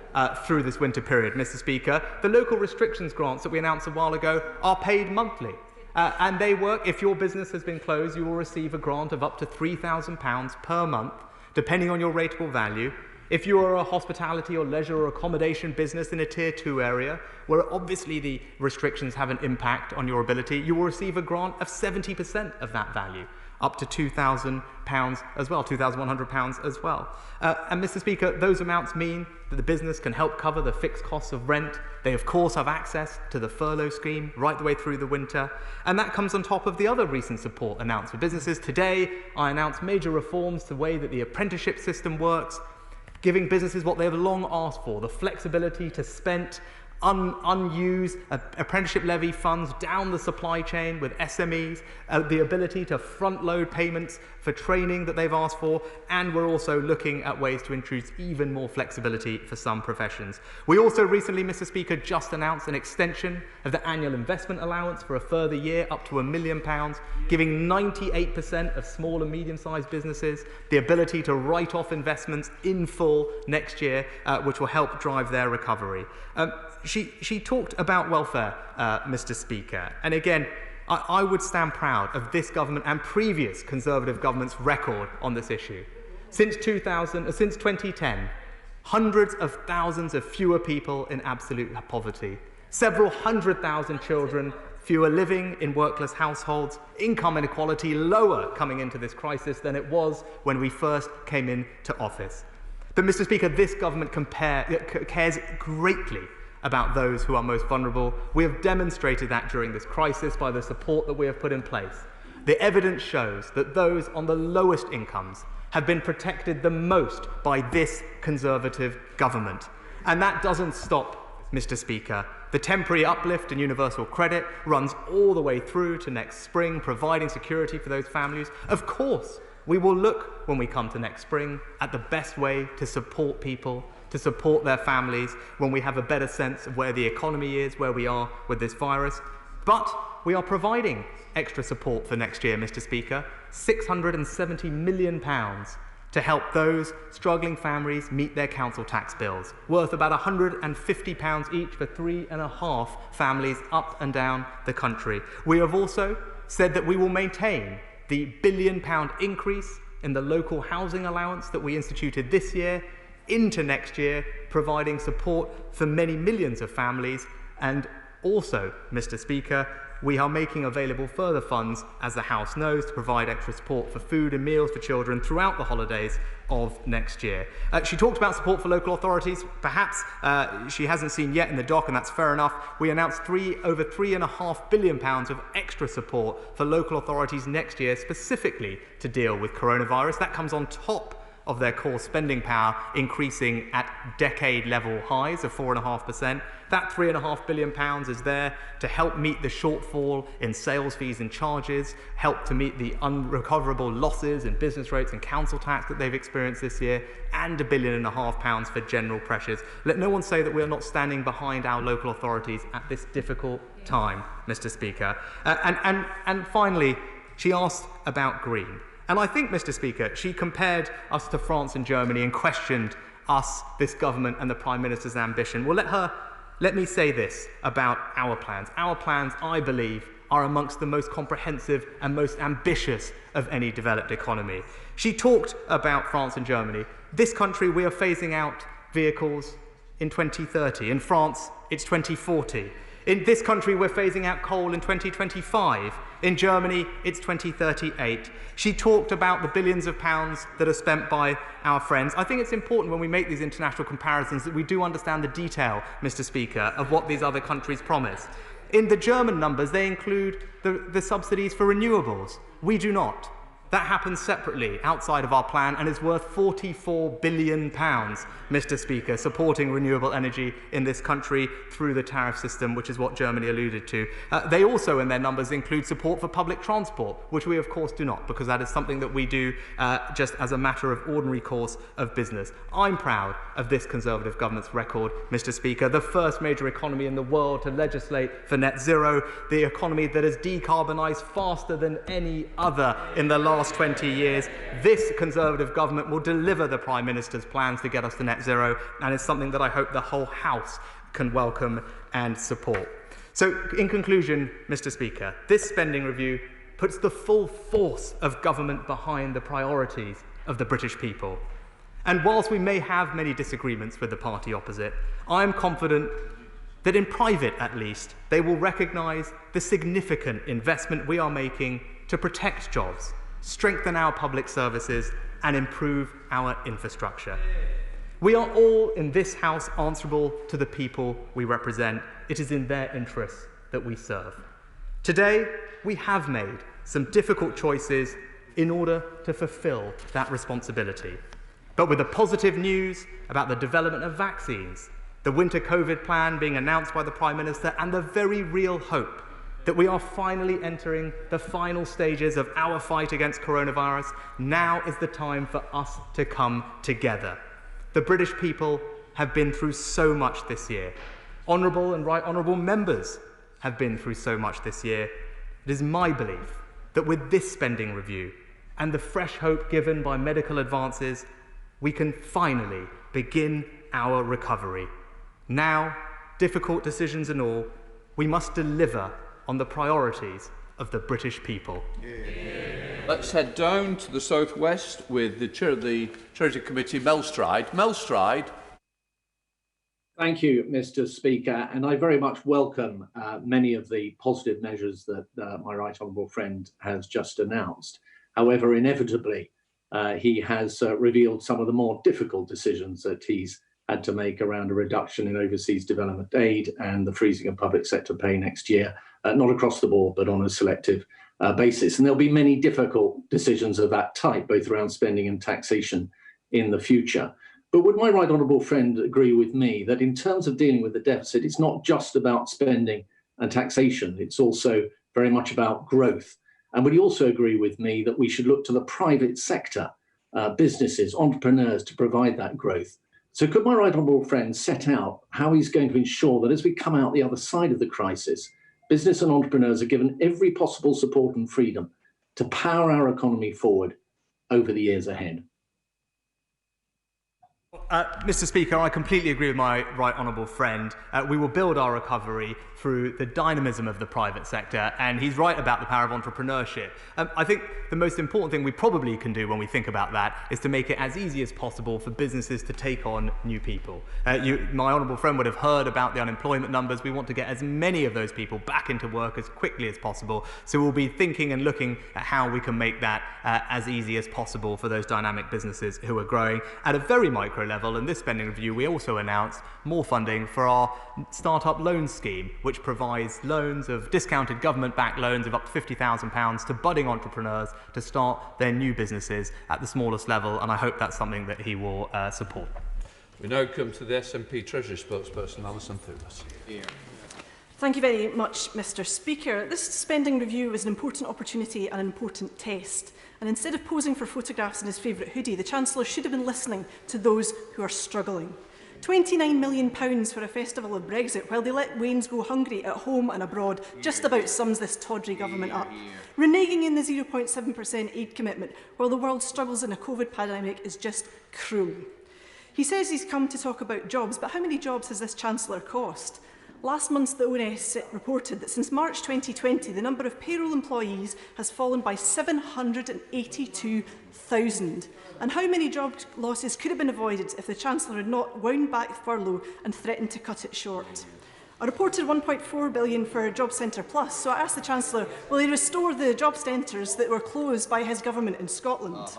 through this winter period, Mr. Speaker. The local restrictions grants that we announced a while ago are paid monthly. And they work, if your business has been closed, you will receive a grant of up to £3,000 per month, depending on your rateable value. If you are a hospitality or leisure or accommodation business in a Tier 2 area, where obviously the restrictions have an impact on your ability, you will receive a grant of 70% of that value, up to £2,000 as well, £2,100 as well. And Mr. Speaker, those amounts mean that the business can help cover the fixed costs of rent. They, of course, have access to the furlough scheme right the way through the winter. And that comes on top of the other recent support announced for businesses. Today, I announced major reforms to the way that the apprenticeship system works, giving businesses what they have long asked for, the flexibility to spend unused apprenticeship levy funds down the supply chain with SMEs, the ability to front-load payments for training that they've asked for, and we're also looking at ways to introduce even more flexibility for some professions. We also recently, Mr. Speaker, just announced an extension of the annual investment allowance for a further year, up to £1 million, giving 98% of small and medium-sized businesses the ability to write off investments in full next year, which will help drive their recovery. She talked about welfare, Mr. Speaker, and again, I would stand proud of this government and previous Conservative government's record on this issue. Since 2010, hundreds of thousands of fewer people in absolute poverty, several 100,000 children fewer living in workless households, income inequality lower coming into this crisis than it was when we first came into office. But, Mr. Speaker, this government cares greatly about those who are most vulnerable. We have demonstrated that during this crisis by the support that we have put in place. The evidence shows that those on the lowest incomes have been protected the most by this Conservative government. And that doesn't stop, Mr. Speaker. The temporary uplift in universal credit runs all the way through to next spring, providing security for those families. Of course, we will look, when we come to next spring, at the best way to support people, to support their families, when we have a better sense of where the economy is, where we are with this virus. But we are providing extra support for next year, Mr. Speaker, £670 million to help those struggling families meet their council tax bills, worth about £150 each for 3.5 families up and down the country. We have also said that we will maintain the £1 billion increase in the local housing allowance that we instituted this year into next year, providing support for many millions of families. And also, Mr. Speaker, we are making available further funds, as the House knows, to provide extra support for food and meals for children throughout the holidays of next year. She talked about support for local authorities. Perhaps she hasn't seen yet in the doc, and that's fair enough. We announced over £3.5 billion of extra support for local authorities next year, specifically to deal with coronavirus. That comes on top of their core spending power increasing at decade-level highs of 4.5%. That £3.5 billion is there to help meet the shortfall in sales fees and charges, help to meet the unrecoverable losses in business rates and council tax that they've experienced this year, and £1.5 billion for general pressures. Let no one say that we are not standing behind our local authorities at this difficult time, Mr. Speaker. And finally, she asked about green. And I think, Mr. Speaker, she compared us to France and Germany and questioned us, this government, and the Prime Minister's ambition. Well, let me say this about our plans. Our plans, I believe, are amongst the most comprehensive and most ambitious of any developed economy. She talked about France and Germany. This country, we are phasing out vehicles in 2030. In France, it's 2040. In this country, we're phasing out coal in 2025. In Germany, it's 2038. She talked about the billions of pounds that are spent by our friends. I think it's important when we make these international comparisons that we do understand the detail, Mr. Speaker, of what these other countries promise. In the German numbers, they include the subsidies for renewables. We do not. That happens separately outside of our plan and is worth £44 billion, Mr. Speaker, supporting renewable energy in this country through the tariff system, which is what Germany alluded to. They also, in their numbers, include support for public transport, which we, of course, do not, because that is something that we do just as a matter of ordinary course of business. I'm proud of this Conservative government's record, Mr. Speaker, the first major economy in the world to legislate for net zero, the economy that has decarbonised faster than any other in the last 20 years. This Conservative government will deliver the Prime Minister's plans to get us to net zero, and it's something that I hope the whole House can welcome and support. So, in conclusion, Mr. Speaker, this spending review puts the full force of government behind the priorities of the British people. And whilst we may have many disagreements with the party opposite, I am confident that in private, at least, they will recognise the significant investment we are making to protect jobs, strengthen our public services and improve our infrastructure. We are all in this House answerable to the people we represent. It is in their interests that we serve. Today, we have made some difficult choices in order to fulfil that responsibility. But with the positive news about the development of vaccines, the winter COVID plan being announced by the Prime Minister, and the very real hope that we are finally entering the final stages of our fight against coronavirus, now is the time for us to come together. The British people have been through so much this year. Honourable and right honourable members have been through so much this year. It is my belief that with this spending review and the fresh hope given by medical advances, we can finally begin our recovery. Now, difficult decisions and all, we must deliver on the priorities of the British people. Let's head down to the southwest with the chair of the Treasury Committee, Mel Stride. Mel Stride. Thank you, Mr. Speaker, and I very much welcome many of the positive measures that my right honourable friend has just announced. However, inevitably, he has revealed some of the more difficult decisions that he's had to make around a reduction in overseas development aid and the freezing of public sector pay next year, not across the board, but on a selective basis. And there'll be many difficult decisions of that type, both around spending and taxation in the future. But would my right honourable friend agree with me that in terms of dealing with the deficit, it's not just about spending and taxation, it's also very much about growth? And would he also agree with me that we should look to the private sector, businesses, entrepreneurs to provide that growth? So could my right honourable friend set out how he's going to ensure that as we come out the other side of the crisis, business and entrepreneurs are given every possible support and freedom to power our economy forward over the years ahead? Mr. Speaker, I completely agree with my right honourable friend. We will build our recovery through the dynamism of the private sector, and he's right about the power of entrepreneurship. I think the most important thing we probably can do when we think about that is to make it as easy as possible for businesses to take on new people. My honourable friend would have heard about the unemployment numbers. We want to get as many of those people back into work as quickly as possible, so we'll be thinking and looking at how we can make that as easy as possible for those dynamic businesses who are growing at a very micro level. In this spending review, we also announced more funding for our startup loan scheme, which provides loans of discounted government-backed loans of up to £50,000 to budding entrepreneurs to start their new businesses at the smallest level, and I hope that's something that he will support. We now come to the SNP Treasury spokesperson, Alison Poulos. Thank you very much, Mr. Speaker. This spending review is an important opportunity and an important test. And instead of posing for photographs in his favourite hoodie, the Chancellor should have been listening to those who are struggling. £29 million for a festival of Brexit, while they let Waynes go hungry at home and abroad, just about sums this tawdry government up. Reneging in the 0.7% aid commitment while the world struggles in a COVID pandemic is just cruel. He says he's come to talk about jobs, but how many jobs has this Chancellor cost? Last month, the ONS reported that since March 2020, the number of payroll employees has fallen by 782,000. And how many job losses could have been avoided if the Chancellor had not wound back furlough and threatened to cut it short? I reported £1.4 billion for Job Centre Plus, so I asked the Chancellor, will he restore the job centres that were closed by his government in Scotland?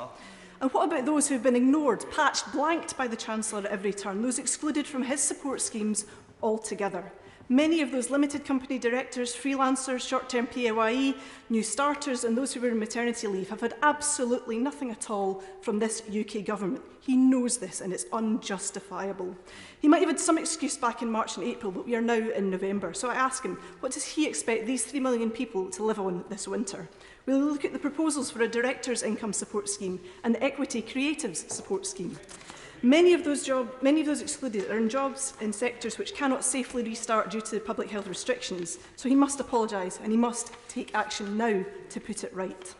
And what about those who have been ignored, patched, blanked by the Chancellor at every turn, those excluded from his support schemes altogether? Many of those limited company directors, freelancers, short-term PAYE, new starters and those who were on maternity leave have had absolutely nothing at all from this UK government. He knows this and it's unjustifiable. He might have had some excuse back in March and April, but we are now in November. So I ask him, what does he expect these 3 million people to live on this winter? We'll look at the proposals for a director's income support scheme and the equity creatives support scheme. Many of those excluded are in jobs in sectors which cannot safely restart due to public health restrictions, so he must apologise and he must take action now to put it right.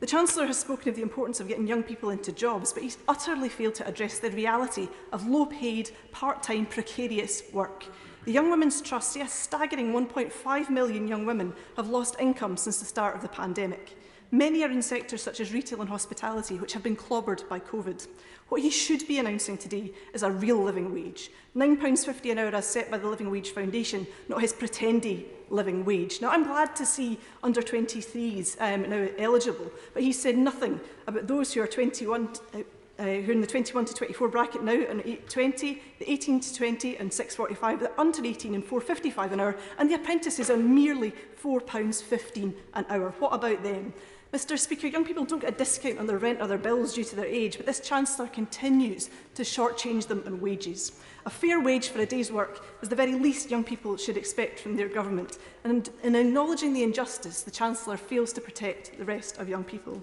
The Chancellor has spoken of the importance of getting young people into jobs, but he's utterly failed to address the reality of low-paid, part-time, precarious work. The Young Women's Trust say a staggering 1.5 million young women have lost income since the start of the pandemic. Many are in sectors such as retail and hospitality, which have been clobbered by COVID. What he should be announcing today is a real living wage. £9.50 an hour as set by the Living Wage Foundation, not his pretendy living wage. Now, I'm glad to see under 23s now eligible, but he said nothing about those who are 21, who are in the 21 to 24 bracket now and 820, the 18 to 20 and 645, the under 18 and 455 an hour, and the apprentices on merely £4.15 an hour. What about them? Mr Speaker, young people don't get a discount on their rent or their bills due to their age, but this Chancellor continues to shortchange them on wages. A fair wage for a day's work is the very least young people should expect from their government, and in acknowledging the injustice, the Chancellor fails to protect the rest of young people.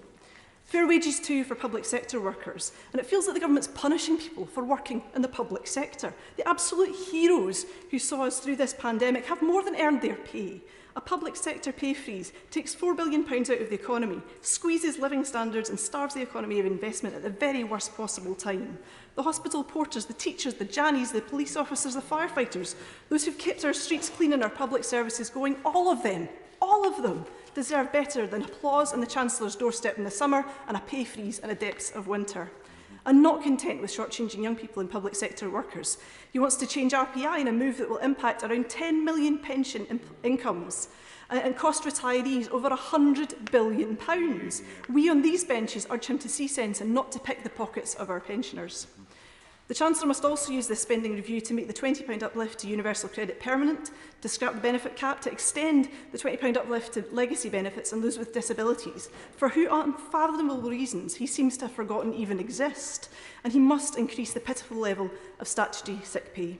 Fair wages too for public sector workers, and it feels that the government's punishing people for working in the public sector. The absolute heroes who saw us through this pandemic have more than earned their pay. A public sector pay freeze takes £4 billion out of the economy, squeezes living standards and starves the economy of investment at the very worst possible time. The hospital porters, the teachers, the jannies, the police officers, the firefighters, those who've kept our streets clean and our public services going, all of them deserve better than applause on the Chancellor's doorstep in the summer and a pay freeze in the depths of winter. And not content with shortchanging young people and public sector workers, he wants to change RPI in a move that will impact around 10 million pension incomes and cost retirees over £100 billion. We on these benches urge him to see sense and not to pick the pockets of our pensioners. The Chancellor must also use this spending review to make the £20 uplift to universal credit permanent, to scrap the benefit cap, to extend the £20 uplift to legacy benefits and those with disabilities, for whose unfathomable reasons he seems to have forgotten even exist, and he must increase the pitiful level of statutory sick pay.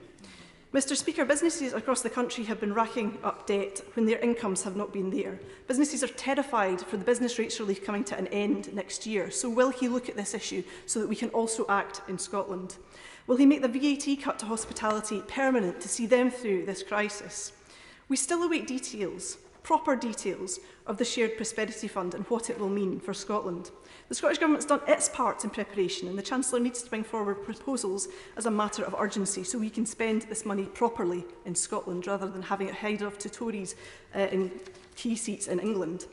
Mr Speaker, businesses across the country have been racking up debt when their incomes have not been there. Businesses are terrified for the business rates relief coming to an end next year. So will he look at this issue so that we can also act in Scotland? Will he make the VAT cut to hospitality permanent to see them through this crisis? We still await details, proper details, of the Shared Prosperity Fund and what it will mean for Scotland. The Scottish Government has done its part in preparation, and the Chancellor needs to bring forward proposals as a matter of urgency so we can spend this money properly in Scotland rather than having it hide off to Tories in key seats in England.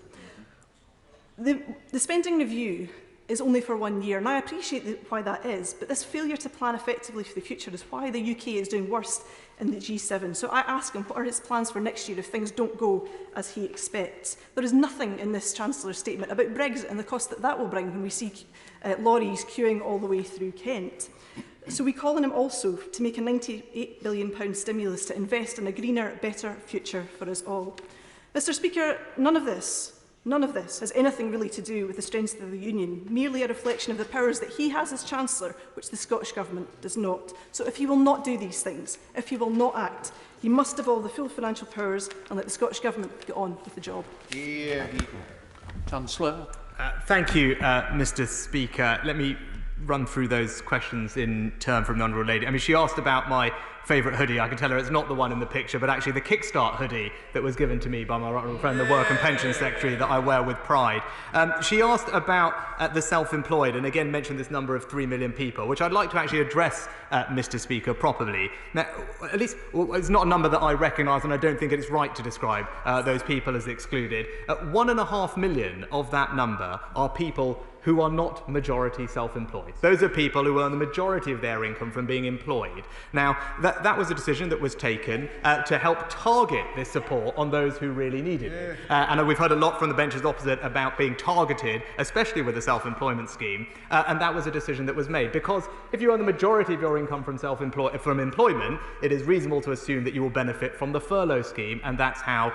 The spending review is only for 1 year, and I appreciate why that is, but this failure to plan effectively for the future is why the UK is doing worse in the G7. So I ask him, what are his plans for next year if things don't go as he expects? There is nothing in this Chancellor's statement about Brexit and the cost that that will bring when we see lorries queuing all the way through Kent. So we call on him also to make a £98 billion stimulus to invest in a greener, better future for us all. Mr Speaker, none of this has anything really to do with the strength of the Union, merely a reflection of the powers that he has as Chancellor, which the Scottish Government does not. So if he will not do these things, if he will not act, he must devolve the full financial powers and let the Scottish Government get on with the job. Chancellor. Thank you, Mr Speaker. Let me run through those questions in turn from the Honourable Lady. I mean, she asked about my favourite hoodie. I can tell her it's not the one in the picture, but actually the Kickstart hoodie that was given to me by my honourable friend, the Work and Pension Secretary, that I wear with pride. She asked about the self-employed, and again mentioned this number of 3 million people, which I'd like to actually address, Mr Speaker, properly. Now, at least, it's not a number that I recognise, and I don't think it's right to describe those people as excluded. 1.5 million of that number are people who are not majority self-employed. Those are people who earn the majority of their income from being employed. Now, that was a decision that was taken to help target this support on those who really needed it. And we've heard a lot from the benches opposite about being targeted, especially with the self-employment scheme, and that was a decision that was made. Because if you earn the majority of your income from employment, it is reasonable to assume that you will benefit from the furlough scheme, and that's how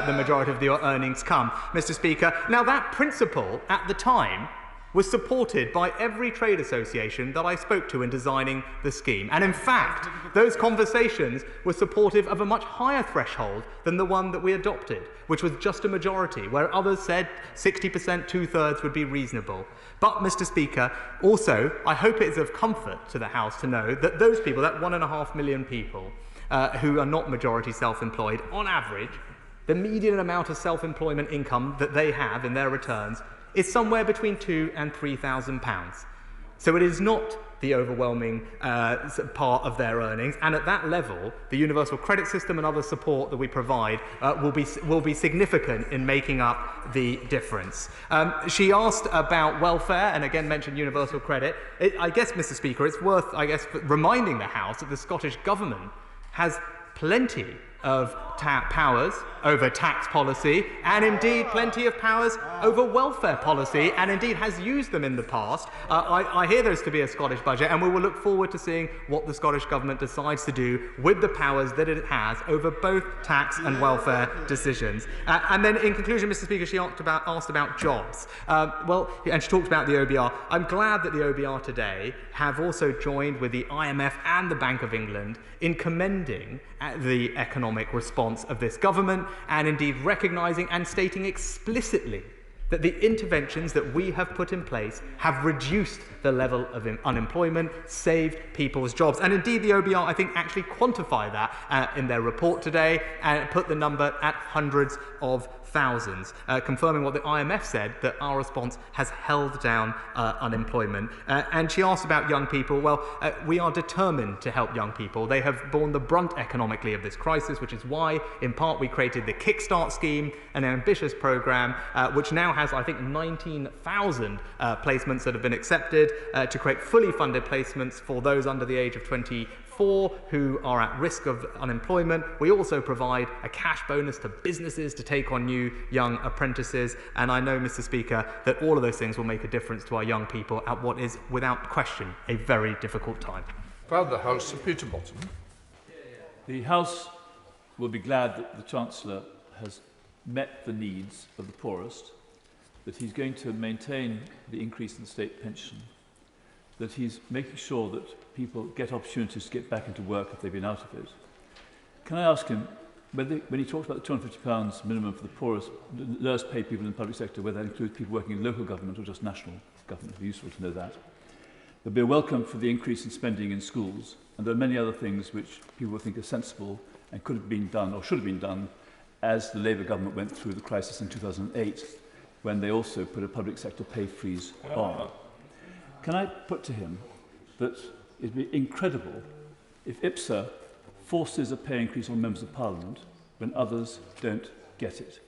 the majority of your earnings come. Mr. Speaker, now that principle at the time was supported by every trade association that I spoke to in designing the scheme. And in fact, those conversations were supportive of a much higher threshold than the one that we adopted, which was just a majority, where others said 60%, 2/3 would be reasonable. But, Mr. Speaker, also, I hope it is of comfort to the House to know that those people, that 1.5 million people who are not majority self-employed, on average, the median amount of self-employment income that they have in their returns is somewhere between £2,000 and £3,000. So it is not the overwhelming part of their earnings, and at that level, the universal credit system and other support that we provide will be significant in making up the difference. She asked about welfare, and again mentioned universal credit. I guess, Mr. Speaker, it's worth, reminding the House that the Scottish Government has plenty of powers over tax policy, and indeed plenty of powers over welfare policy, and indeed has used them in the past. I hear there's to be a Scottish budget, and we will look forward to seeing what the Scottish Government decides to do with the powers that it has over both tax and welfare decisions. And then in conclusion, Mr. Speaker, she asked about jobs. And she talked about the OBR. I'm glad that the OBR today have also joined with the IMF and the Bank of England in commending the economic response of this government, and indeed recognising and stating explicitly that the interventions that we have put in place have reduced the level of unemployment, saved people's jobs. And indeed the OBR, I think, actually quantify that in their report today and put the number at hundreds of thousands, confirming what the IMF said, that our response has held down unemployment. And she asked about young people. Well, we are determined to help young people. They have borne the brunt economically of this crisis, which is why, in part, we created the Kickstart scheme, an ambitious programme, which now has, I think, 19,000 placements that have been accepted to create fully funded placements for those under the age of 24 who are at risk of unemployment. We also provide a cash bonus to businesses to take on new young apprentices, and I know, Mr. Speaker, that all of those things will make a difference to our young people at what is, without question, a very difficult time. Proud of the House, Sir Peter Bottom. The House will be glad that the Chancellor has met the needs of the poorest, that he's going to maintain the increase in the state pension, that he's making sure that people get opportunities to get back into work if they've been out of it. Can I ask him, when he talks about the £250 minimum for the poorest, lowest paid people in the public sector, whether that includes people working in local government or just national government? It would be useful to know that. There'll be a welcome for the increase in spending in schools, and there are many other things which people think are sensible and could have been done or should have been done as the Labour government went through the crisis in 2008, when they also put a public sector pay freeze on. Can I put to him that it would be incredible if IPSA forces a pay increase on members of Parliament when others don't get it?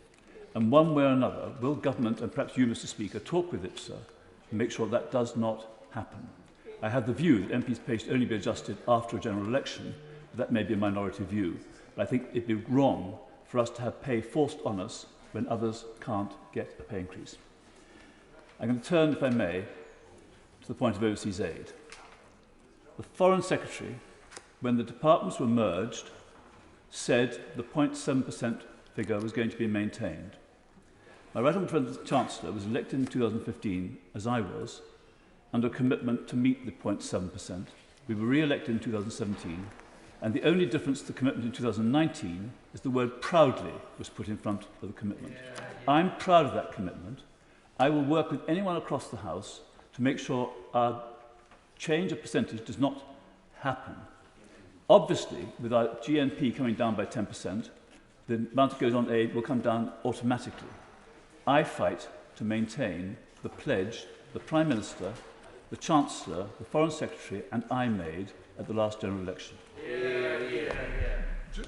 And one way or another, will government, and perhaps you, Mr. Speaker, talk with IPSA and make sure that does not happen? I have the view that MPs' pay should only be adjusted after a general election, but that may be a minority view. But I think it would be wrong for us to have pay forced on us when others can't get a pay increase. I'm going to turn, if I may, to the point of overseas aid. The Foreign Secretary, when the departments were merged, said the 0.7% figure was going to be maintained. My right honourable friend, the Chancellor, was elected in 2015, as I was, under a commitment to meet the 0.7%. We were re-elected in 2017, and the only difference to the commitment in 2019 is the word proudly was put in front of the commitment. I'm proud of that commitment. I will work with anyone across the House to make sure our change of percentage does not happen. Obviously, with our GNP coming down by 10%, the amount that goes on aid will come down automatically. I fight to maintain the pledge the Prime Minister, the Chancellor, the Foreign Secretary and I made at the last general election.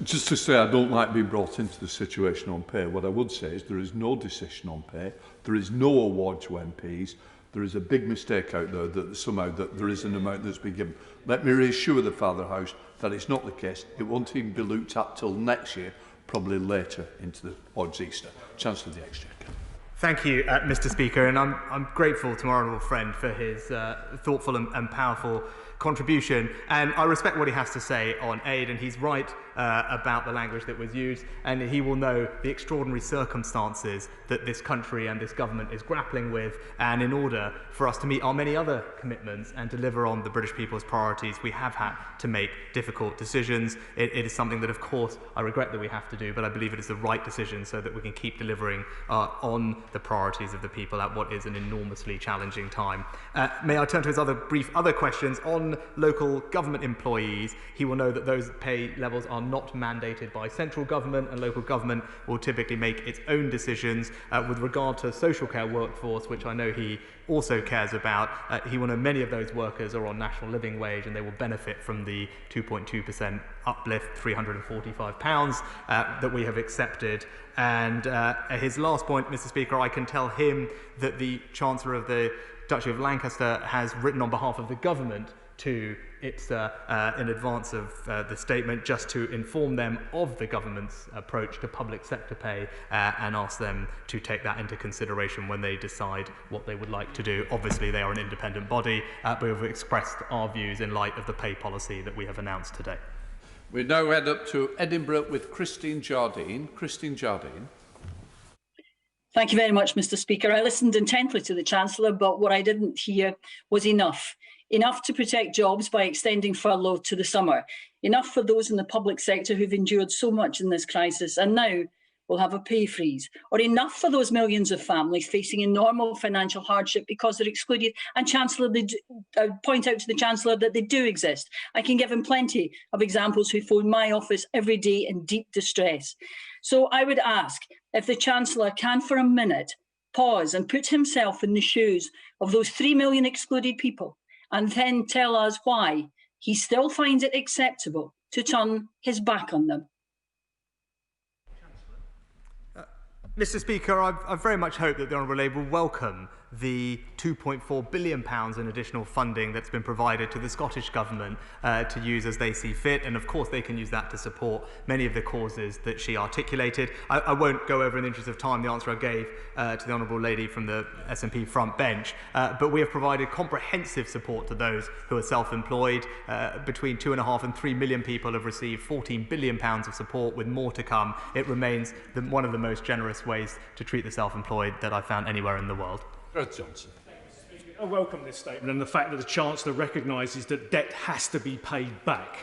Just to say, I don't like being brought into the situation on pay. What I would say is there is no decision on pay, there is no award to MPs, there is a big mistake out there that somehow that there is an amount that's been given. Let me reassure the Father House that it's not the case. It won't even be looked at till next year, probably later into the odds Easter. Chancellor of the Exchequer. Thank you, Mr. Speaker, and I'm grateful to my honourable friend for his thoughtful and powerful contribution, and I respect what he has to say on aid, and he's right about the language that was used, and he will know the extraordinary circumstances that this country and this government is grappling with, and in order for us to meet our many other commitments and deliver on the British people's priorities, we have had to make difficult decisions. It is something that, of course, I regret that we have to do, but I believe it is the right decision so that we can keep delivering on the priorities of the people at what is an enormously challenging time. May I turn to his other questions on local government employees? He will know that those pay levels are not mandated by central government, and local government will typically make its own decisions. With regard to social care workforce, which I know he also cares about, he will know many of those workers are on national living wage and they will benefit from the 2.2% uplift, £345 that we have accepted. And his last point, Mr. Speaker, I can tell him that the Chancellor of the Duchy of Lancaster has written on behalf of the government to IPSA in advance of the statement, just to inform them of the government's approach to public sector pay and ask them to take that into consideration when they decide what they would like to do. Obviously, they are an independent body, but we have expressed our views in light of the pay policy that we have announced today. We now head up to Edinburgh with Christine Jardine. Christine Jardine. Thank you very much, Mr. Speaker. I listened intently to the Chancellor, but what I didn't hear was enough. Enough to protect jobs by extending furlough to the summer. Enough for those in the public sector who've endured so much in this crisis and now will have a pay freeze. Or enough for those millions of families facing enormous financial hardship because they're excluded. And Chancellor, I point out to the Chancellor that they do exist. I can give him plenty of examples who phone my office every day in deep distress. So I would ask if the Chancellor can for a minute pause and put himself in the shoes of those 3 million excluded people, and then tell us why he still finds it acceptable to turn his back on them. Mr. Speaker, I very much hope that the Honourable Labour will welcome the £2.4 billion in additional funding that's been provided to the Scottish Government to use as they see fit, and of course they can use that to support many of the causes that she articulated. I won't go over in the interest of time the answer I gave to the Honourable Lady from the SNP front bench, but we have provided comprehensive support to those who are self-employed. Between 2.5 and 3 million people have received £14 billion of support, with more to come. It remains one of the most generous ways to treat the self-employed that I've found anywhere in the world. Boris Johnson. I welcome this statement and the fact that the Chancellor recognises that debt has to be paid back.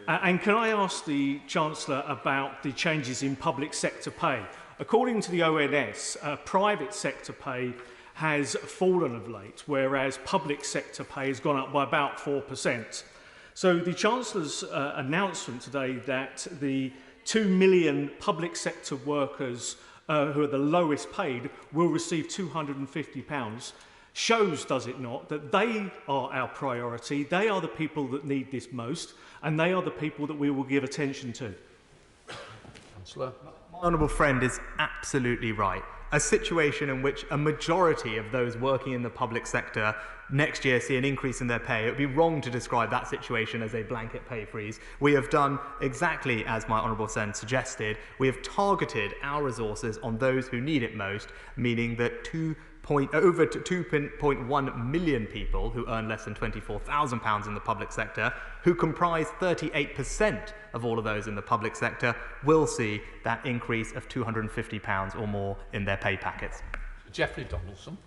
And can I ask the Chancellor about the changes in public sector pay? According to the ONS, private sector pay has fallen of late, whereas public sector pay has gone up by about 4%. So the Chancellor's announcement today that the 2 million public sector workers who are the lowest paid will receive £250 shows, does it not, that they are our priority, they are the people that need this most, and they are the people that we will give attention to. Chancellor. My honourable friend is absolutely right. A situation in which a majority of those working in the public sector next year see an increase in their pay. It would be wrong to describe that situation as a blanket pay freeze. We have done exactly as my honourable friend suggested. We have targeted our resources on those who need it most, meaning that over 2.1 million people who earn less than £24,000 in the public sector, who comprise 38% of all of those in the public sector, will see that increase of £250 or more in their pay packets. Geoffrey Donaldson.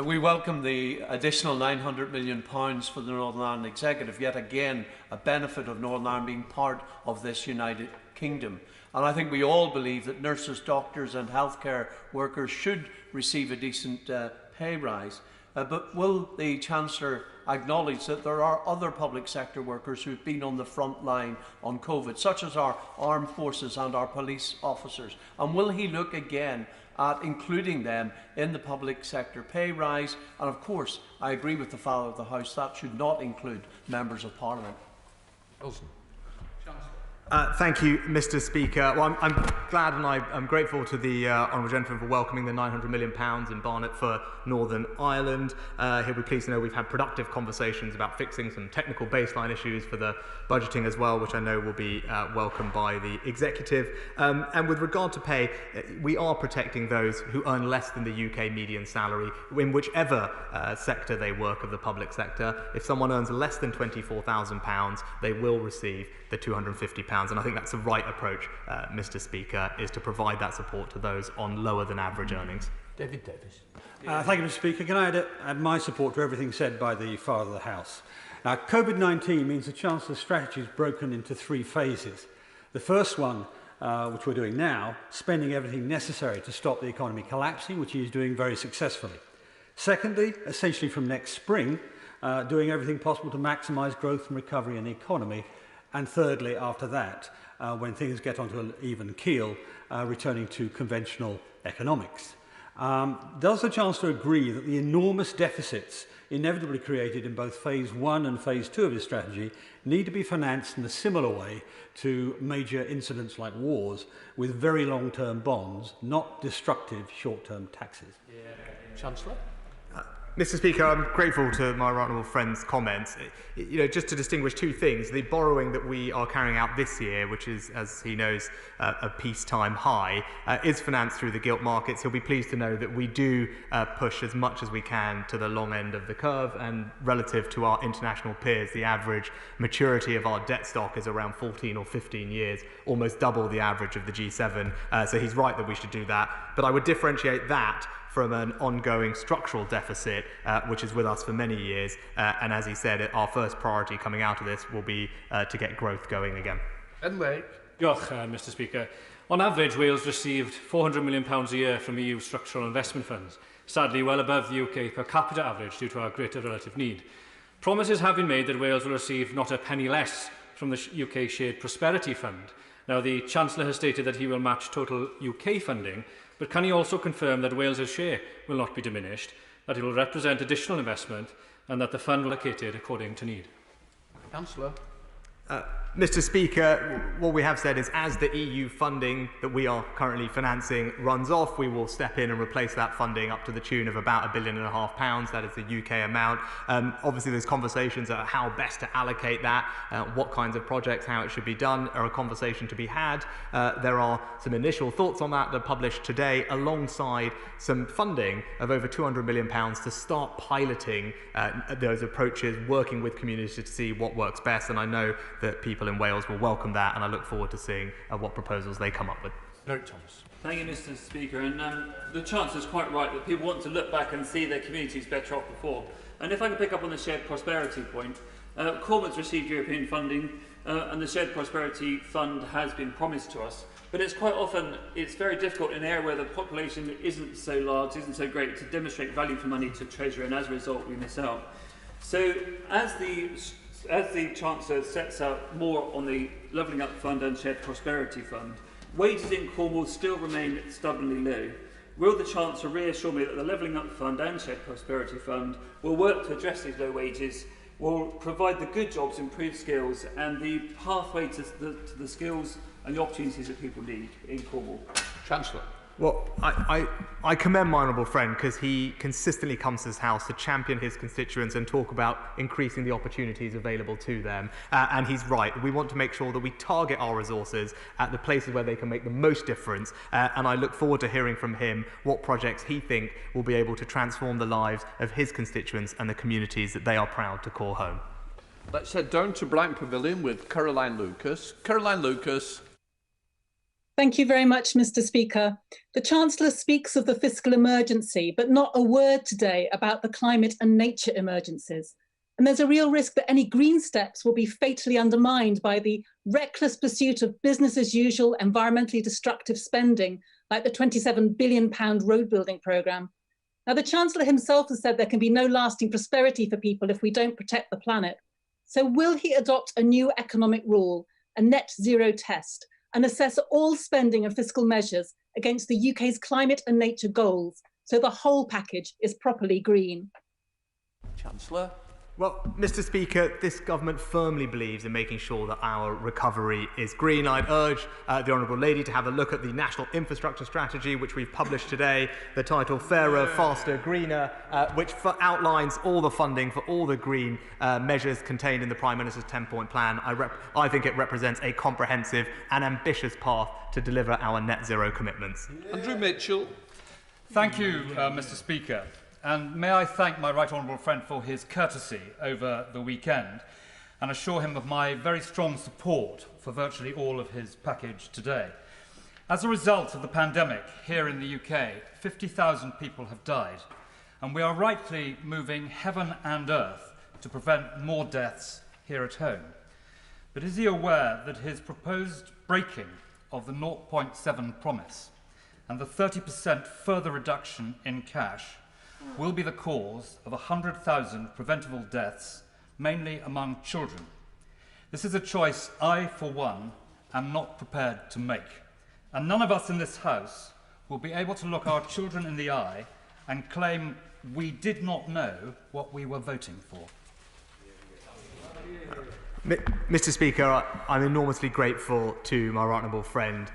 We welcome the additional £900 million for the Northern Ireland Executive, yet again a benefit of Northern Ireland being part of this United Kingdom. And I think we all believe that nurses, doctors and healthcare workers should receive a decent pay rise. But will the Chancellor acknowledge that there are other public sector workers who've been on the front line on COVID, such as our armed forces and our police officers? And will he look again at including them in the public sector pay rise? And of course, I agree with the Father of the House, that should not include members of Parliament. Wilson. Thank you, Mr. Speaker. Well, I'm glad and I'm grateful to the Honourable Gentleman for welcoming the £900 million in Barnet for Northern Ireland. He'll be pleased to know we've had productive conversations about fixing some technical baseline issues for the budgeting as well, which I know will be welcomed by the Executive. And with regard to pay, we are protecting those who earn less than the UK median salary in whichever sector they work of the public sector. If someone earns less than £24,000, they will receive the £250. And I think that's the right approach, Mr. Speaker, is to provide that support to those on lower than average earnings. David Davis. Thank you, Mr. Speaker. Can I add my support to everything said by the Father of the House? Now, COVID-19 means the Chancellor's strategy is broken into 3 phases. The first one, which we're doing now, spending everything necessary to stop the economy collapsing, which he is doing very successfully. Secondly, essentially from next spring, doing everything possible to maximise growth and recovery in the economy. And thirdly, after that, when things get onto an even keel, returning to conventional economics. Does the Chancellor agree that the enormous deficits inevitably created in both Phase 1 and Phase 2 of his strategy need to be financed in a similar way to major incidents like wars, with very long-term bonds, not destructive short-term taxes? Chancellor? Mr. Speaker, I'm grateful to my right honourable friend's comments. Just to distinguish 2 things, the borrowing that we are carrying out this year, which is, as he knows, a peacetime high, is financed through the gilt markets. He'll be pleased to know that we do push as much as we can to the long end of the curve, and relative to our international peers, the average maturity of our debt stock is around 14 or 15 years, almost double the average of the G7. So he's right that we should do that. But I would differentiate that from an ongoing structural deficit, which is with us for many years. And as he said, our first priority coming out of this will be to get growth going again. Diolch, Mr. Speaker. On average, Wales received £400 million a year from EU structural investment funds, sadly well above the UK per capita average due to our greater relative need. Promises have been made that Wales will receive not a penny less from the UK Shared Prosperity Fund. Now, the Chancellor has stated that he will match total UK funding, but can he also confirm that Wales's share will not be diminished, that it will represent additional investment, and that the fund will be allocated according to need? Chancellor. Mr. Speaker, what we have said is as the EU funding that we are currently financing runs off, we will step in and replace that funding up to the tune of about £1.5 billion. That is the UK amount. Obviously, there's conversations about how best to allocate that, what kinds of projects, how it should be done, are a conversation to be had. There are some initial thoughts on that published today, alongside some funding of over £200 million to start piloting those approaches, working with communities to see what works best. And I know that people in Wales will welcome that, and I look forward to seeing what proposals they come up with. Eric Thomas. Thank you, Mr. Speaker. And the Chancellor is quite right that people want to look back and see their communities better off before. And if I can pick up on the shared prosperity point, Corbett's received European funding, and the shared prosperity fund has been promised to us. But it's quite often, it's very difficult in an area where the population isn't so large, isn't so great, to demonstrate value for money to Treasury, and as a result, we miss out. So as the Chancellor sets out more on the Levelling Up Fund and Shared Prosperity Fund, wages in Cornwall still remain stubbornly low. Will the Chancellor reassure me that the Levelling Up Fund and Shared Prosperity Fund will work to address these low wages, will provide the good jobs, improved skills, and the pathway to the skills and the opportunities that people need in Cornwall? Chancellor. Well, I commend my honourable friend because he consistently comes to this House to champion his constituents and talk about increasing the opportunities available to them. And he's right. We want to make sure that we target our resources at the places where they can make the most difference. And I look forward to hearing from him what projects he thinks will be able to transform the lives of his constituents and the communities that they are proud to call home. Let's head down to Blank Pavilion with Caroline Lucas. Caroline Lucas. Thank you very much, Mr. Speaker. The Chancellor speaks of the fiscal emergency, but not a word today about the climate and nature emergencies. And there's a real risk that any green steps will be fatally undermined by the reckless pursuit of business as usual, environmentally destructive spending, like the £27 billion road building programme. Now, the Chancellor himself has said there can be no lasting prosperity for people if we don't protect the planet. So will he adopt a new economic rule, a net zero test, and assess all spending and fiscal measures against the UK's climate and nature goals, so the whole package is properly green? Chancellor. Well, Mr. Speaker, this government firmly believes in making sure that our recovery is green. I'd urge the Honourable Lady to have a look at the National Infrastructure Strategy, which we've published today, the title Fairer, Faster, Greener, which outlines all the funding for all the green measures contained in the Prime Minister's 10-point plan. I think it represents a comprehensive and ambitious path to deliver our net zero commitments. Andrew Mitchell. Thank you, Mr. Speaker. And may I thank my right honourable friend for his courtesy over the weekend and assure him of my very strong support for virtually all of his package today. As a result of the pandemic here in the UK, 50,000 people have died, and we are rightly moving heaven and earth to prevent more deaths here at home. But is he aware that his proposed breaking of the 0.7 promise and the 30% further reduction in cash will be the cause of 100,000 preventable deaths, mainly among children? This is a choice I, for one, am not prepared to make. And none of us in this House will be able to look our children in the eye and claim we did not know what we were voting for. Mr. Speaker, I'm enormously grateful to my right honourable friend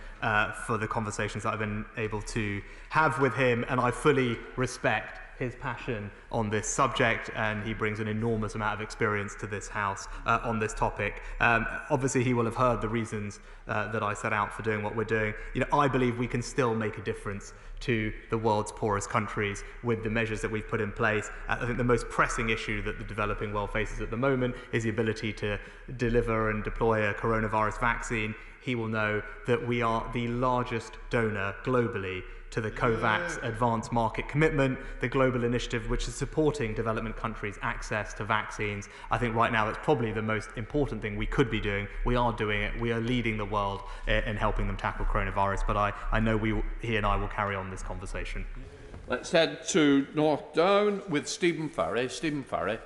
for the conversations that I've been able to have with him, and I fully respect his passion on this subject, and he brings an enormous amount of experience to this House on this topic. Obviously, he will have heard the reasons that I set out for doing what we're doing. I believe we can still make a difference to the world's poorest countries with the measures that we've put in place. I think the most pressing issue that the developing world faces at the moment is the ability to deliver and deploy a coronavirus vaccine. He will know that we are the largest donor globally to the COVAX Advanced Market Commitment, the global initiative which is supporting development countries' access to vaccines. I think right now that's probably the most important thing we could be doing. We are doing it. We are leading the world in helping them tackle coronavirus, but I know he and I will carry on this conversation. Let's head to North Down with Stephen Farry. Stephen Farry.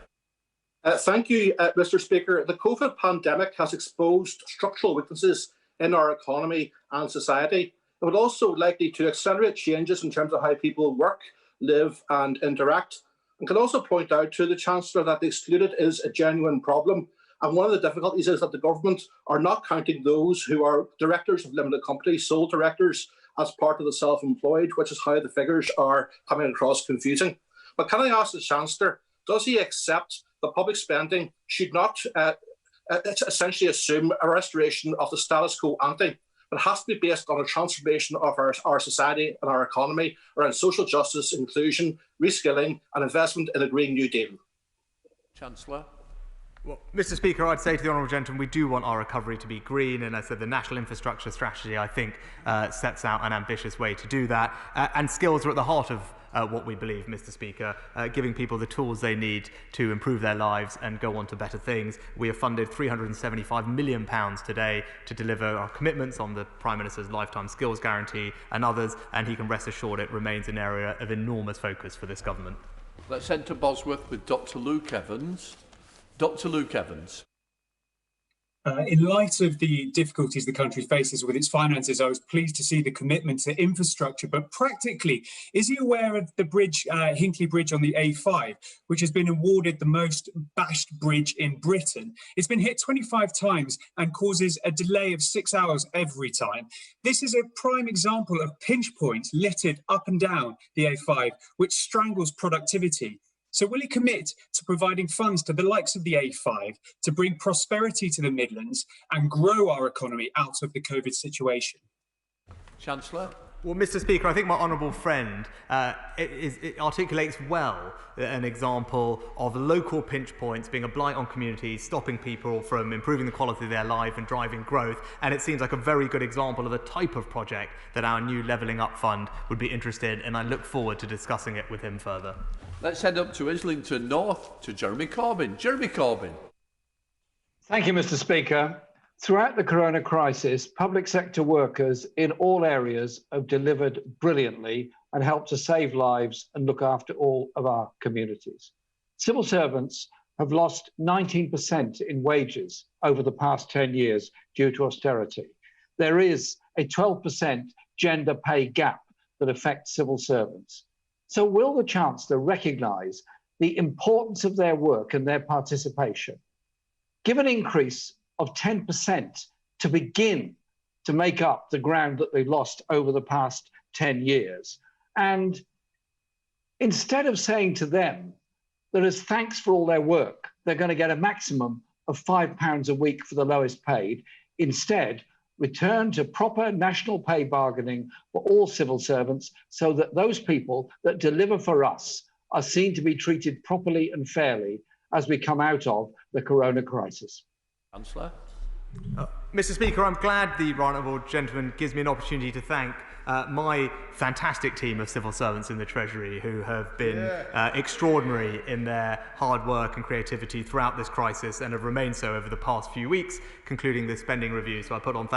Thank you, Mr. Speaker. The COVID pandemic has exposed structural weaknesses in our economy and society. It would also likely to accelerate changes in terms of how people work, live and interact. And can also point out to the Chancellor that the excluded is a genuine problem. And one of the difficulties is that the government are not counting those who are directors of limited companies, sole directors, as part of the self-employed, which is how the figures are coming across confusing. But can I ask the Chancellor, does he accept that public spending should not essentially assume a restoration of the status quo ante? It has to be based on a transformation of our society and our economy around social justice, inclusion, reskilling and investment in a Green New Deal. Chancellor. Well, Mr. Speaker, I'd say to the honourable gentleman, we do want our recovery to be green, and as I said, the National Infrastructure Strategy, I think, sets out an ambitious way to do that. And skills are at the heart of what we believe, Mr. Speaker, giving people the tools they need to improve their lives and go on to better things. We have funded £375 million today to deliver our commitments on the Prime Minister's Lifetime Skills Guarantee and others, and he can rest assured it remains an area of enormous focus for this government. Let's head to Bosworth with Dr. Luke Evans. Dr. Luke Evans. In light of the difficulties the country faces with its finances, I was pleased to see the commitment to infrastructure. But practically, is he aware of the bridge, Hinckley Bridge on the A5, which has been awarded the most bashed bridge in Britain? It's been hit 25 times and causes a delay of 6 hours every time. This is a prime example of pinch points littered up and down the A5, which strangles productivity. So will he commit to providing funds to the likes of the A5 to bring prosperity to the Midlands and grow our economy out of the COVID situation? Chancellor. Well, Mr. Speaker, I think my honourable friend it articulates well an example of local pinch points being a blight on communities, stopping people from improving the quality of their life and driving growth. And it seems like a very good example of the type of project that our new Levelling Up Fund would be interested in, and I look forward to discussing it with him further. Let's head up to Islington North to Jeremy Corbyn. Jeremy Corbyn. Thank you, Mr. Speaker. Throughout the corona crisis, public sector workers in all areas have delivered brilliantly and helped to save lives and look after all of our communities. Civil servants have lost 19% in wages over the past 10 years due to austerity. There is a 12% gender pay gap that affects civil servants. So will the Chancellor recognise the importance of their work and their participation. Give an increase of 10% to begin to make up the ground that they lost over the past 10 years. And instead of saying to them that as thanks for all their work, they're going to get a maximum of £5 a week for the lowest paid, instead return to proper national pay bargaining for all civil servants so that those people that deliver for us are seen to be treated properly and fairly as we come out of the corona crisis. Chancellor. Mr. Speaker, I'm glad the right honourable gentleman gives me an opportunity to thank my fantastic team of civil servants in the Treasury who have been extraordinary in their hard work and creativity throughout this crisis and have remained so over the past few weeks, concluding the spending review. So I put on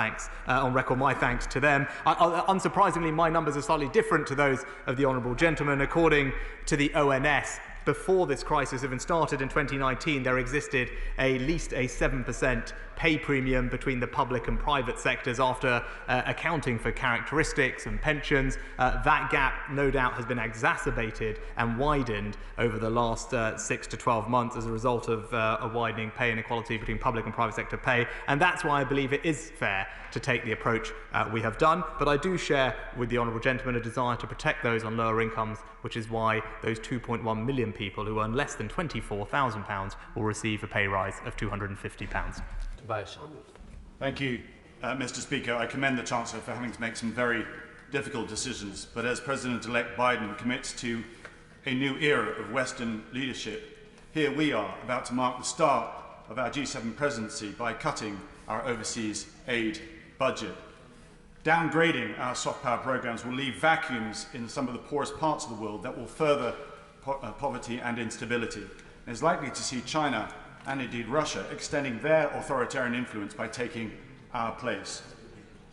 record my thanks to them. Unsurprisingly, my numbers are slightly different to those of the honourable gentleman. According to the ONS, before this crisis even started in 2019, there existed at least a 7% pay premium between the public and private sectors after accounting for characteristics and pensions. That gap, no doubt, has been exacerbated and widened over the last 6 to 12 months as a result of a widening pay inequality between public and private sector pay. And that's why I believe it is fair to take the approach we have done. But I do share with the honourable gentleman a desire to protect those on lower incomes, which is why those 2.1 million people who earn less than £24,000 will receive a pay rise of £250. Thank you, Mr. Speaker. I commend the Chancellor for having to make some very difficult decisions, but as President-elect Biden commits to a new era of Western leadership, here we are about to mark the start of our G7 presidency by cutting our overseas aid budget. Downgrading our soft power programs will leave vacuums in some of the poorest parts of the world that will further poverty and instability. It is likely to see China and indeed Russia extending their authoritarian influence by taking our place.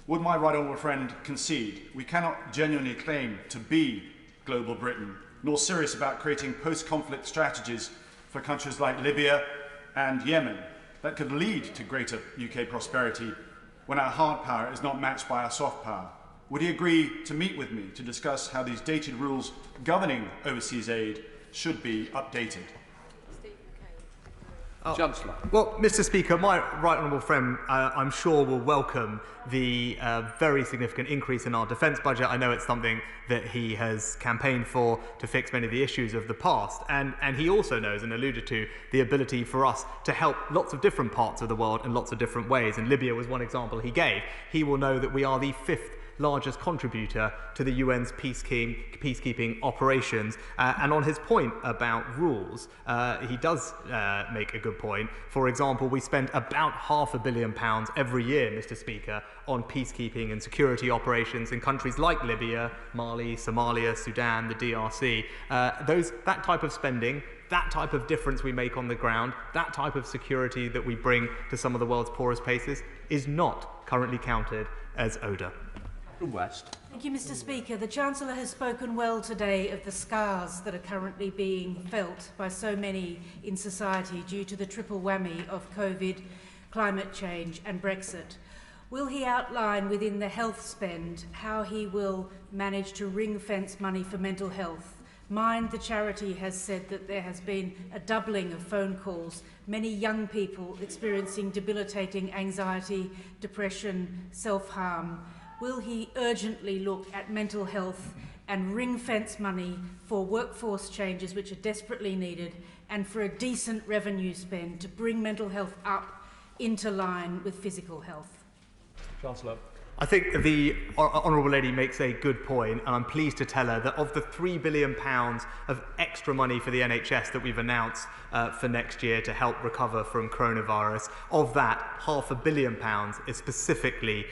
Would my right honourable friend concede we cannot genuinely claim to be global Britain, nor serious about creating post-conflict strategies for countries like Libya and Yemen that could lead to greater UK prosperity when our hard power is not matched by our soft power? Would he agree to meet with me to discuss how these dated rules governing overseas aid should be updated? Chancellor. Well, Mr. Speaker, my right honourable friend, I'm sure, will welcome the very significant increase in our defence budget. I know it's something that he has campaigned for to fix many of the issues of the past. And he also knows and alluded to the ability for us to help lots of different parts of the world in lots of different ways. And Libya was one example he gave. He will know that we are the 5th largest contributor to the UN's peacekeeping operations. And on his point about rules, he does make a good point. For example, we spend about £500 million every year, Mr. Speaker, on peacekeeping and security operations in countries like Libya, Mali, Somalia, Sudan, the DRC. That type of spending, that type of difference we make on the ground, that type of security that we bring to some of the world's poorest places is not currently counted as ODA. West. Thank you, Mr. Speaker. The Chancellor has spoken well today of the scars that are currently being felt by so many in society due to the triple whammy of COVID, climate change and Brexit. Will he outline within the health spend how he will manage to ring-fence money for mental health? Mind, the charity, has said that there has been a doubling of phone calls, many young people experiencing debilitating anxiety, depression, self-harm. Will he urgently look at mental health and ring-fence money for workforce changes which are desperately needed and for a decent revenue spend to bring mental health up into line with physical health? Chancellor. I think the Honourable Lady makes a good point, and I'm pleased to tell her that of the £3 billion of extra money for the NHS that we've announced for next year to help recover from coronavirus, of that £500 million is specifically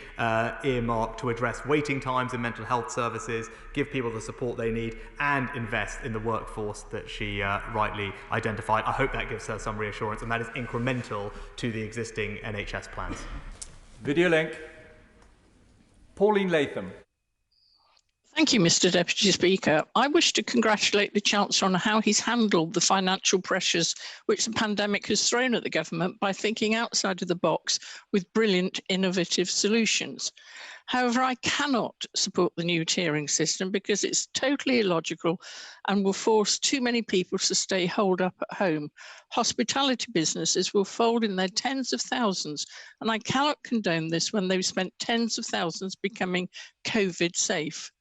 earmarked to address waiting times in mental health services, give people the support they need, and invest in the workforce that she rightly identified. I hope that gives her some reassurance, and that is incremental to the existing NHS plans. Video link. Pauline Latham. Thank you, Mr Deputy Speaker. I wish to congratulate the Chancellor on how he's handled the financial pressures which the pandemic has thrown at the government by thinking outside of the box with brilliant, innovative solutions. However, I cannot support the new tiering system because it's totally illogical and will force too many people to stay holed up at home. Hospitality businesses will fold in their tens of thousands, and I cannot condone this when they've spent tens of thousands becoming COVID safe.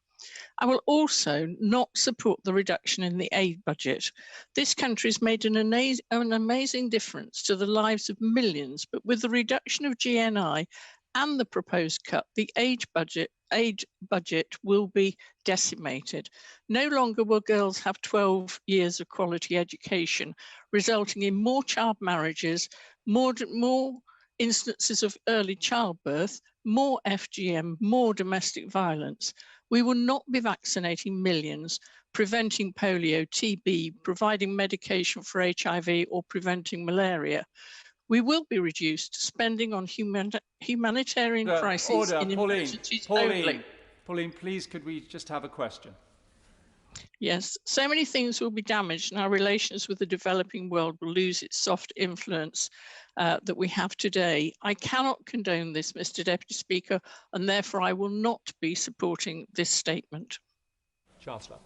I will also not support the reduction in the aid budget. This country has made an amazing difference to the lives of millions, but with the reduction of GNI and the proposed cut, the aid budget will be decimated. No longer will girls have 12 years of quality education, resulting in more child marriages, more instances of early childbirth, more FGM, more domestic violence. We will not be vaccinating millions, preventing polio, TB, providing medication for HIV or preventing malaria. We will be reduced spending on humanitarian crises in emergencies only. Pauline, please, could we just have a question? Yes, so many things will be damaged and our relations with the developing world will lose its soft influence that we have today. I cannot condone this, Mr Deputy Speaker, and therefore I will not be supporting this statement. Chancellor.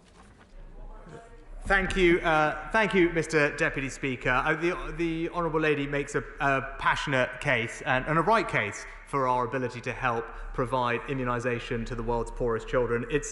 Thank you, Mr Deputy Speaker. The Honourable Lady makes a passionate case and a right case for our ability to help provide immunisation to the world's poorest children. It's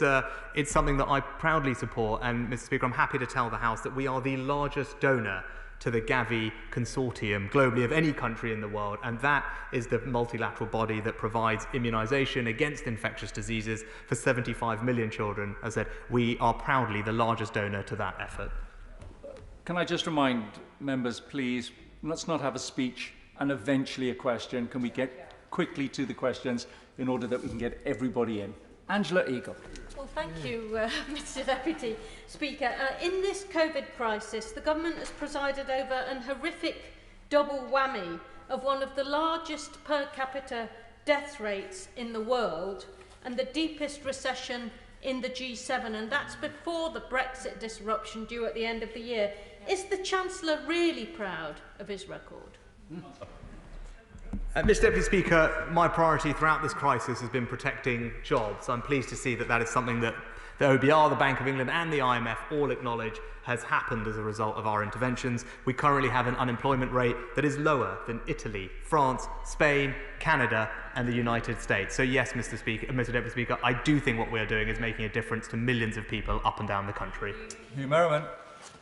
something that I proudly support, and Mr Speaker, I'm happy to tell the House that we are the largest donor to the Gavi consortium globally of any country in the world, and that is the multilateral body that provides immunisation against infectious diseases for 75 million children. As I said, we are proudly the largest donor to that effort. Can I just remind members, please, let's not have a speech and eventually a question. Can we get quickly to the questions in order that we can get everybody in? Angela Eagle. Well, thank you, Mr Deputy Speaker. In this COVID crisis, the government has presided over an horrific double whammy of one of the largest per capita death rates in the world and the deepest recession in the G7, and that's before the Brexit disruption due at the end of the year. Is the Chancellor really proud of his record? Mr Deputy Speaker, my priority throughout this crisis has been protecting jobs. I'm pleased to see that that is something that the OBR, the Bank of England and the IMF all acknowledge has happened as a result of our interventions. We currently have an unemployment rate that is lower than Italy, France, Spain, Canada and the United States. So yes, Mr Deputy Speaker, I do think what we are doing is making a difference to millions of people up and down the country. Hugh Merriman.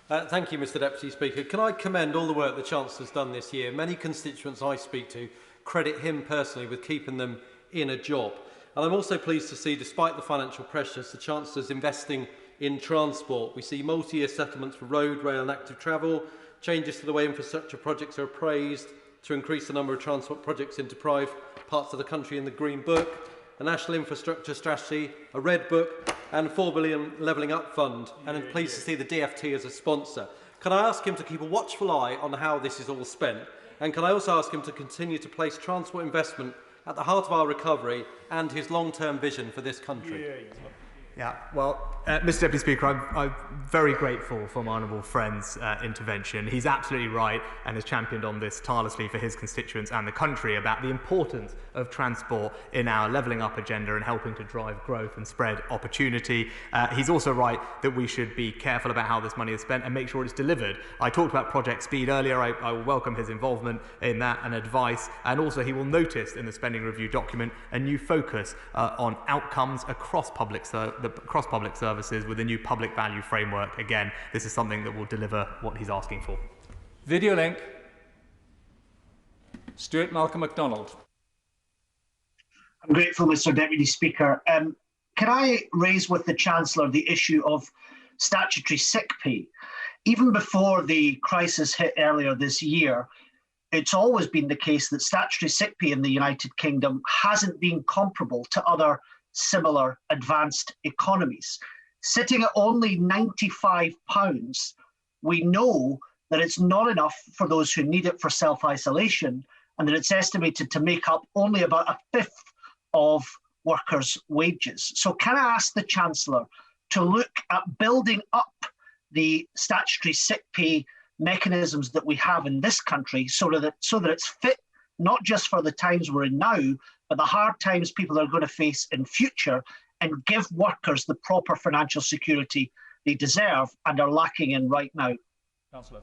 Thank you, Mr Deputy Speaker. Can I commend all the work the Chancellor's done this year? Many constituents I speak to credit him personally with keeping them in a job. And I'm also pleased to see, despite the financial pressures, the Chancellor's investing in transport. We see multi-year settlements for road, rail and active travel, changes to the way infrastructure projects are appraised to increase the number of transport projects in deprived parts of the country in the Green Book, a national infrastructure strategy, a Red Book and a £4 billion Levelling Up Fund. And I'm pleased to see the DFT as a sponsor. Can I ask him to keep a watchful eye on how this is all spent? And can I also ask him to continue to place transport investment at the heart of our recovery and his long-term vision for this country? Yeah, well, Mr Deputy Speaker, I'm very grateful for my honourable friend's intervention. He's absolutely right and has championed on this tirelessly for his constituents and the country about the importance of transport in our levelling up agenda and helping to drive growth and spread opportunity. He's also right that we should be careful about how this money is spent and make sure it's delivered. I talked about Project Speed earlier. I will welcome his involvement in that and advice, and also he will notice in the spending review document a new focus on outcomes across public services with a new public value framework. Again, this is something that will deliver what he's asking for. Video link. Stuart Malcolm MacDonald. I'm grateful, Mr Deputy Speaker. Can I raise with the Chancellor the issue of statutory sick pay? Even before the crisis hit earlier this year, it's always been the case that statutory sick pay in the United Kingdom hasn't been comparable to other similar advanced economies. Sitting at only £95, we know that it's not enough for those who need it for self-isolation, and that it's estimated to make up only about a fifth of workers' wages. So can I ask the Chancellor to look at building up the statutory sick pay mechanisms that we have in this country so that it's fit not just for the times we're in now, but the hard times people are going to face in future, and give workers the proper financial security they deserve and are lacking in right now? Councillor.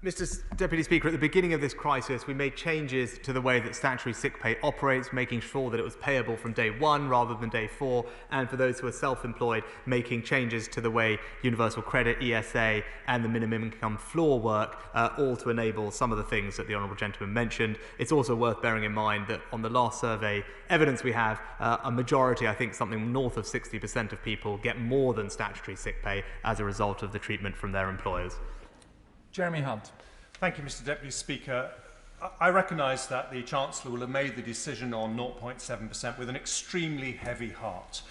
Mr. Deputy Speaker, at the beginning of this crisis, we made changes to the way that statutory sick pay operates, making sure that it was payable from day one rather than day 4, and for those who are self-employed, making changes to the way universal credit, ESA, and the minimum income floor work, all to enable some of the things that the Honourable Gentleman mentioned. It's also worth bearing in mind that on the last survey evidence we have, a majority, I think something north of 60% of people get more than statutory sick pay as a result of the treatment from their employers. Jeremy Hunt. Thank you, Mr. Deputy Speaker. I recognise that the Chancellor will have made the decision on 0.7% with an extremely heavy heart.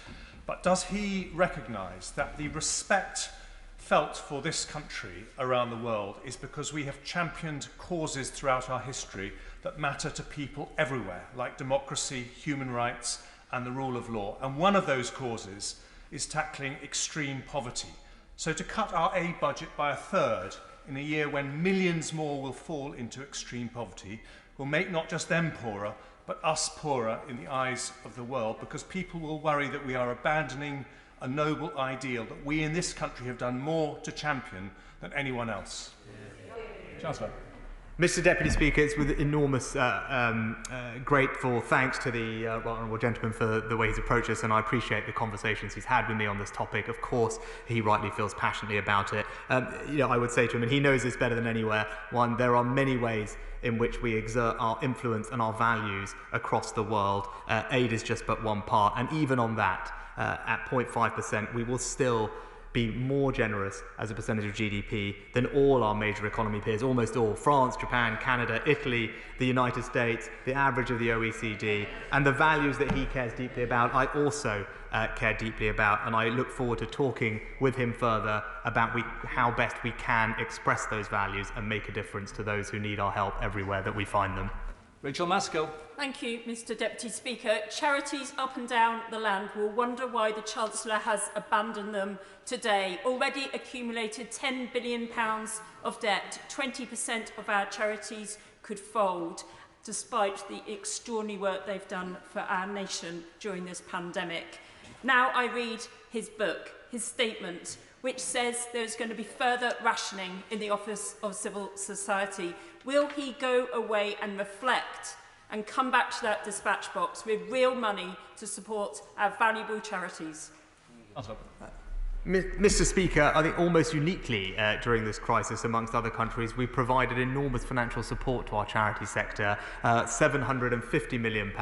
But does he recognise that the respect felt for this country around the world is because we have championed causes throughout our history that matter to people everywhere, like democracy, human rights, and the rule of law? And one of those causes is tackling extreme poverty. So to cut our aid budget by 1/3 in a year when millions more will fall into extreme poverty will make not just them poorer, but us poorer in the eyes of the world, because people will worry that we are abandoning a noble ideal that we in this country have done more to champion than anyone else. Chancellor. Mr. Deputy Speaker, it's with enormous grateful thanks to the Honourable Gentleman for the way he's approached this, and I appreciate the conversations he's had with me on this topic. Of course, he rightly feels passionately about it. I would say to him, and he knows this better than anywhere, one, there are many ways in which we exert our influence and our values across the world. Aid is just but one part, and even on that, at 0.5%, we will still be more generous as a percentage of GDP than all our major economy peers, almost all: France, Japan, Canada, Italy, the United States, the average of the OECD. And the values that he cares deeply about, I also care deeply about, and I look forward to talking with him further about how best we can express those values and make a difference to those who need our help everywhere that we find them. Rachel Maskell. Thank you, Mr. Deputy Speaker. Charities up and down the land will wonder why the Chancellor has abandoned them today. Already accumulated £10 billion of debt, 20% of our charities could fold, despite the extraordinary work they've done for our nation during this pandemic. Now I read his book, his statement, which says there's going to be further rationing in the Office of Civil Society. Will he go away and reflect and come back to that dispatch box with real money to support our valuable charities? Mr. Speaker, I think almost uniquely during this crisis, amongst other countries, we've provided enormous financial support to our charity sector, £750 million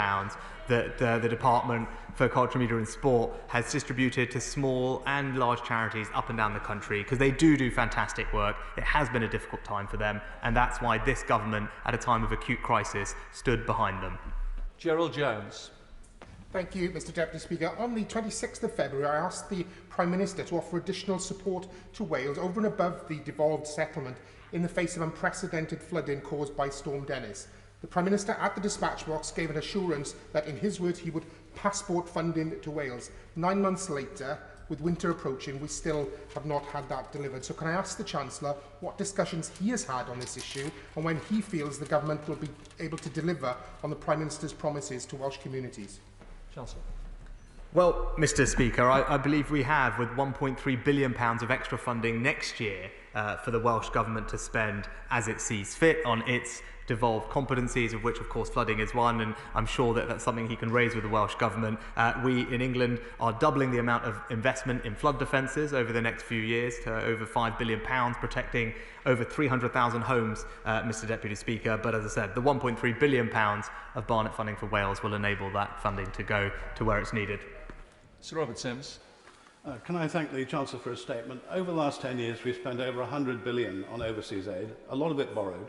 that the Department for Culture, Media and Sport has distributed to small and large charities up and down the country, because they do fantastic work. It has been a difficult time for them, and that's why this government, at a time of acute crisis, stood behind them. Gerald Jones. Thank you, Mr. Deputy Speaker. On the 26th of February, I asked the Prime Minister to offer additional support to Wales over and above the devolved settlement in the face of unprecedented flooding caused by Storm Dennis. The Prime Minister at the dispatch box gave an assurance that, in his words, he would passport funding to Wales. 9 months later, with winter approaching, we still have not had that delivered. So can I ask the Chancellor what discussions he has had on this issue, and when he feels the government will be able to deliver on the Prime Minister's promises to Welsh communities? Chancellor. Well, Mr. Speaker, I believe we have, with £1.3 billion of extra funding next year for the Welsh Government to spend as it sees fit on its devolved competencies, of which, of course, flooding is one, and I'm sure that that's something he can raise with the Welsh Government. We, in England, are doubling the amount of investment in flood defences over the next few years to over £5 billion, protecting over 300,000 homes, Mr. Deputy Speaker. But as I said, the £1.3 billion of Barnett funding for Wales will enable that funding to go to where it's needed. Sir Robert Sims. Can I thank the Chancellor for his statement? Over the last 10 years, we've spent over £100 billion on overseas aid, a lot of it borrowed.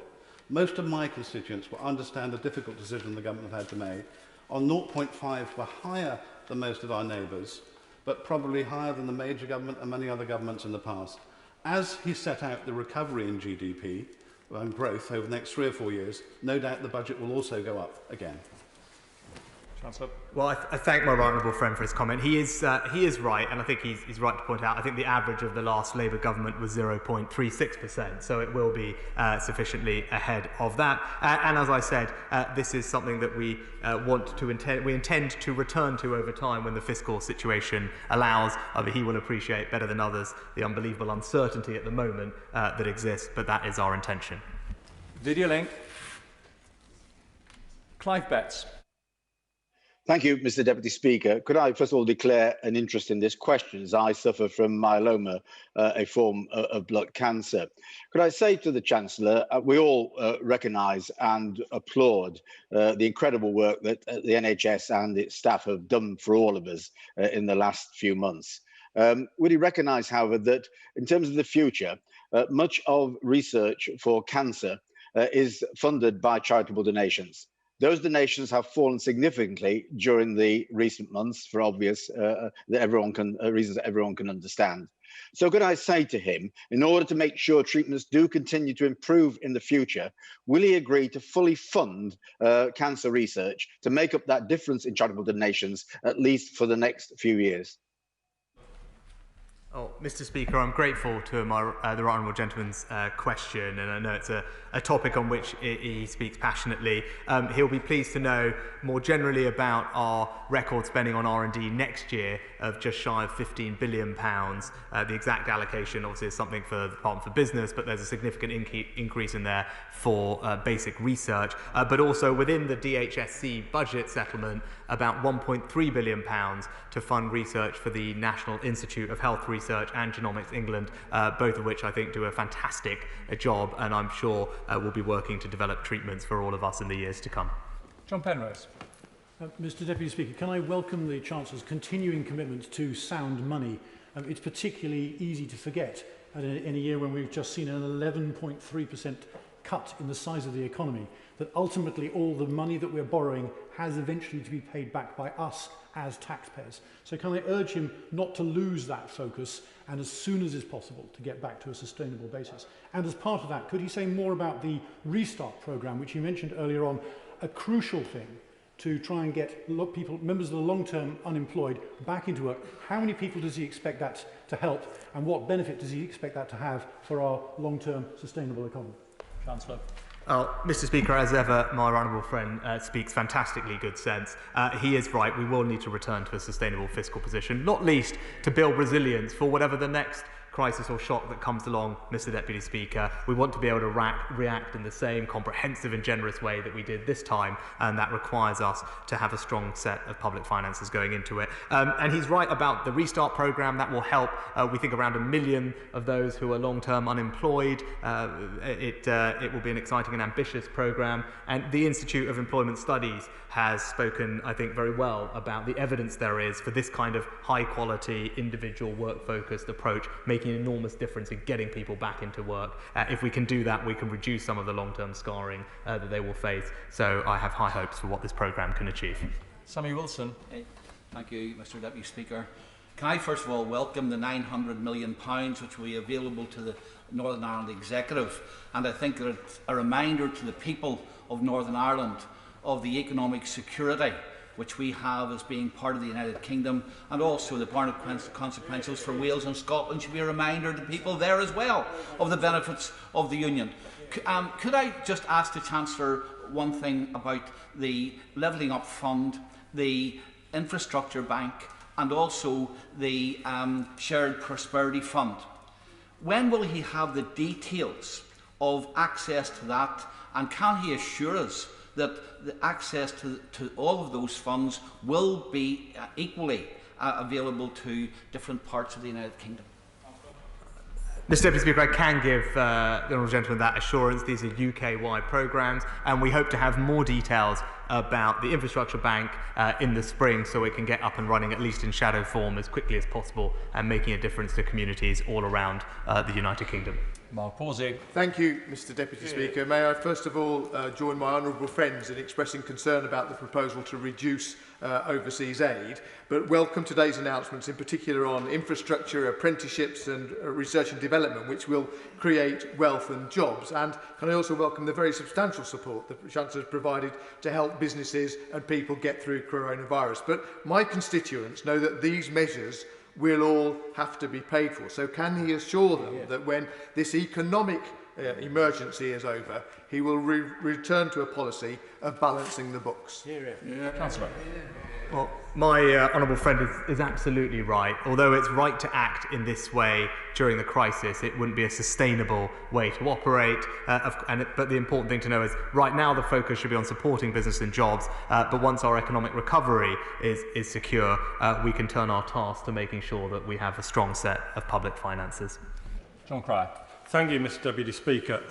Most of my constituents will understand the difficult decision the government have had to make. On 0.5, we're higher than most of our neighbours, but probably higher than the major government and many other governments in the past. As he set out the recovery in GDP and growth over the next 3 or 4 years, no doubt the budget will also go up again. Chancellor. Well, I thank my right honourable friend for his comment. He is right, and I think he's right to point out, I think the average of the last Labour government was 0.36%, so it will be sufficiently ahead of that. And as I said, this is something that we intend to return to over time when the fiscal situation allows. He will appreciate better than others the unbelievable uncertainty at the moment that exists, but that is our intention. Video link. Clive Betts. Thank you, Mr. Deputy Speaker. Could I first of all declare an interest in this question, as I suffer from myeloma, a form of blood cancer. Could I say to the Chancellor, we all recognise and applaud the incredible work that the NHS and its staff have done for all of us in the last few months. Would he recognise, however, that in terms of the future, much of research for cancer is funded by charitable donations? Those donations have fallen significantly during the recent months for obvious reasons that everyone can understand. So could I say to him, in order to make sure treatments do continue to improve in the future, will he agree to fully fund cancer research to make up that difference in charitable donations, at least for the next few years? Oh, Mr. Speaker, I'm grateful to the right honourable gentleman's question, and I know it's a topic on which he speaks passionately. He'll be pleased to know more generally about our record spending on R&D next year of just shy of £15 billion. The exact allocation obviously is something for the Department for Business, but there's a significant increase in there for basic research. But also within the DHSC budget settlement, about £1.3 billion to fund research for the National Institute of Health Research and Genomics England, both of which I think do a fantastic job, and I'm sure will be working to develop treatments for all of us in the years to come. John Penrose. Mr. Deputy Speaker, can I welcome the Chancellor's continuing commitment to sound money? It's particularly easy to forget in a year when we've just seen an 11.3% cut in the size of the economy, that ultimately all the money that we're borrowing has eventually to be paid back by us as taxpayers. So can I urge him not to lose that focus, and as soon as is possible to get back to a sustainable basis? And as part of that, could he say more about the Restart programme, which he mentioned earlier on, a crucial thing to try and get members of the long-term unemployed back into work? How many people does he expect that to help, and what benefit does he expect that to have for our long-term sustainable economy? Chancellor. Mr. Speaker, as ever, my honourable friend speaks fantastically good sense. He is right, we will need to return to a sustainable fiscal position, not least to build resilience for whatever the next crisis or shock that comes along, Mr. Deputy Speaker. We want to be able to react in the same comprehensive and generous way that we did this time, and that requires us to have a strong set of public finances going into it. And he's right about the Restart programme. That will help, we think, around 1 million of those who are long-term unemployed. It will be an exciting and ambitious programme, and the Institute of Employment Studies has spoken, I think, very well about the evidence there is for this kind of high-quality, individual, work-focused approach, making an enormous difference in getting people back into work. If we can do that, we can reduce some of the long-term scarring that they will face. So I have high hopes for what this programme can achieve. Sammy Wilson. Thank you, Mr. Deputy Speaker. Can I first of all welcome the £900 million which will be available to the Northern Ireland Executive, and I think that it's a reminder to the people of Northern Ireland of the economic security which we have as being part of the United Kingdom, and also the consequences for Wales and Scotland should be a reminder to people there as well of the benefits of the Union. Could I just ask the Chancellor one thing about the Levelling Up Fund, the Infrastructure Bank, and also the Shared Prosperity Fund? When will he have the details of access to that, and can he assure us that the access to all of those funds will be equally available to different parts of the United Kingdom? Mr. Deputy Speaker, I can give the honourable gentleman that assurance. These are UK-wide programmes, and we hope to have more details about the Infrastructure Bank in the spring, so it can get up and running, at least in shadow form, as quickly as possible, and making a difference to communities all around the United Kingdom. Mark Pawsey. Thank you, Mr. Deputy Speaker. May I first of all join my honourable friends in expressing concern about the proposal to reduce overseas aid, but welcome today's announcements, in particular on infrastructure, apprenticeships and research and development, which will create wealth and jobs. And can I also welcome the very substantial support that the Chancellor has provided to help businesses and people get through coronavirus. But my constituents know that these measures will all have to be paid for. So can he assure them that when this economic emergency is over, he will return to a policy of balancing the books? Chancellor. Well, my honourable friend is absolutely right. Although it's right to act in this way during the crisis, it wouldn't be a sustainable way to operate. But the important thing to know is right now the focus should be on supporting business and jobs. But once our economic recovery is secure, we can turn our task to making sure that we have a strong set of public finances. John Cryer. Thank you, Mr Deputy Speaker.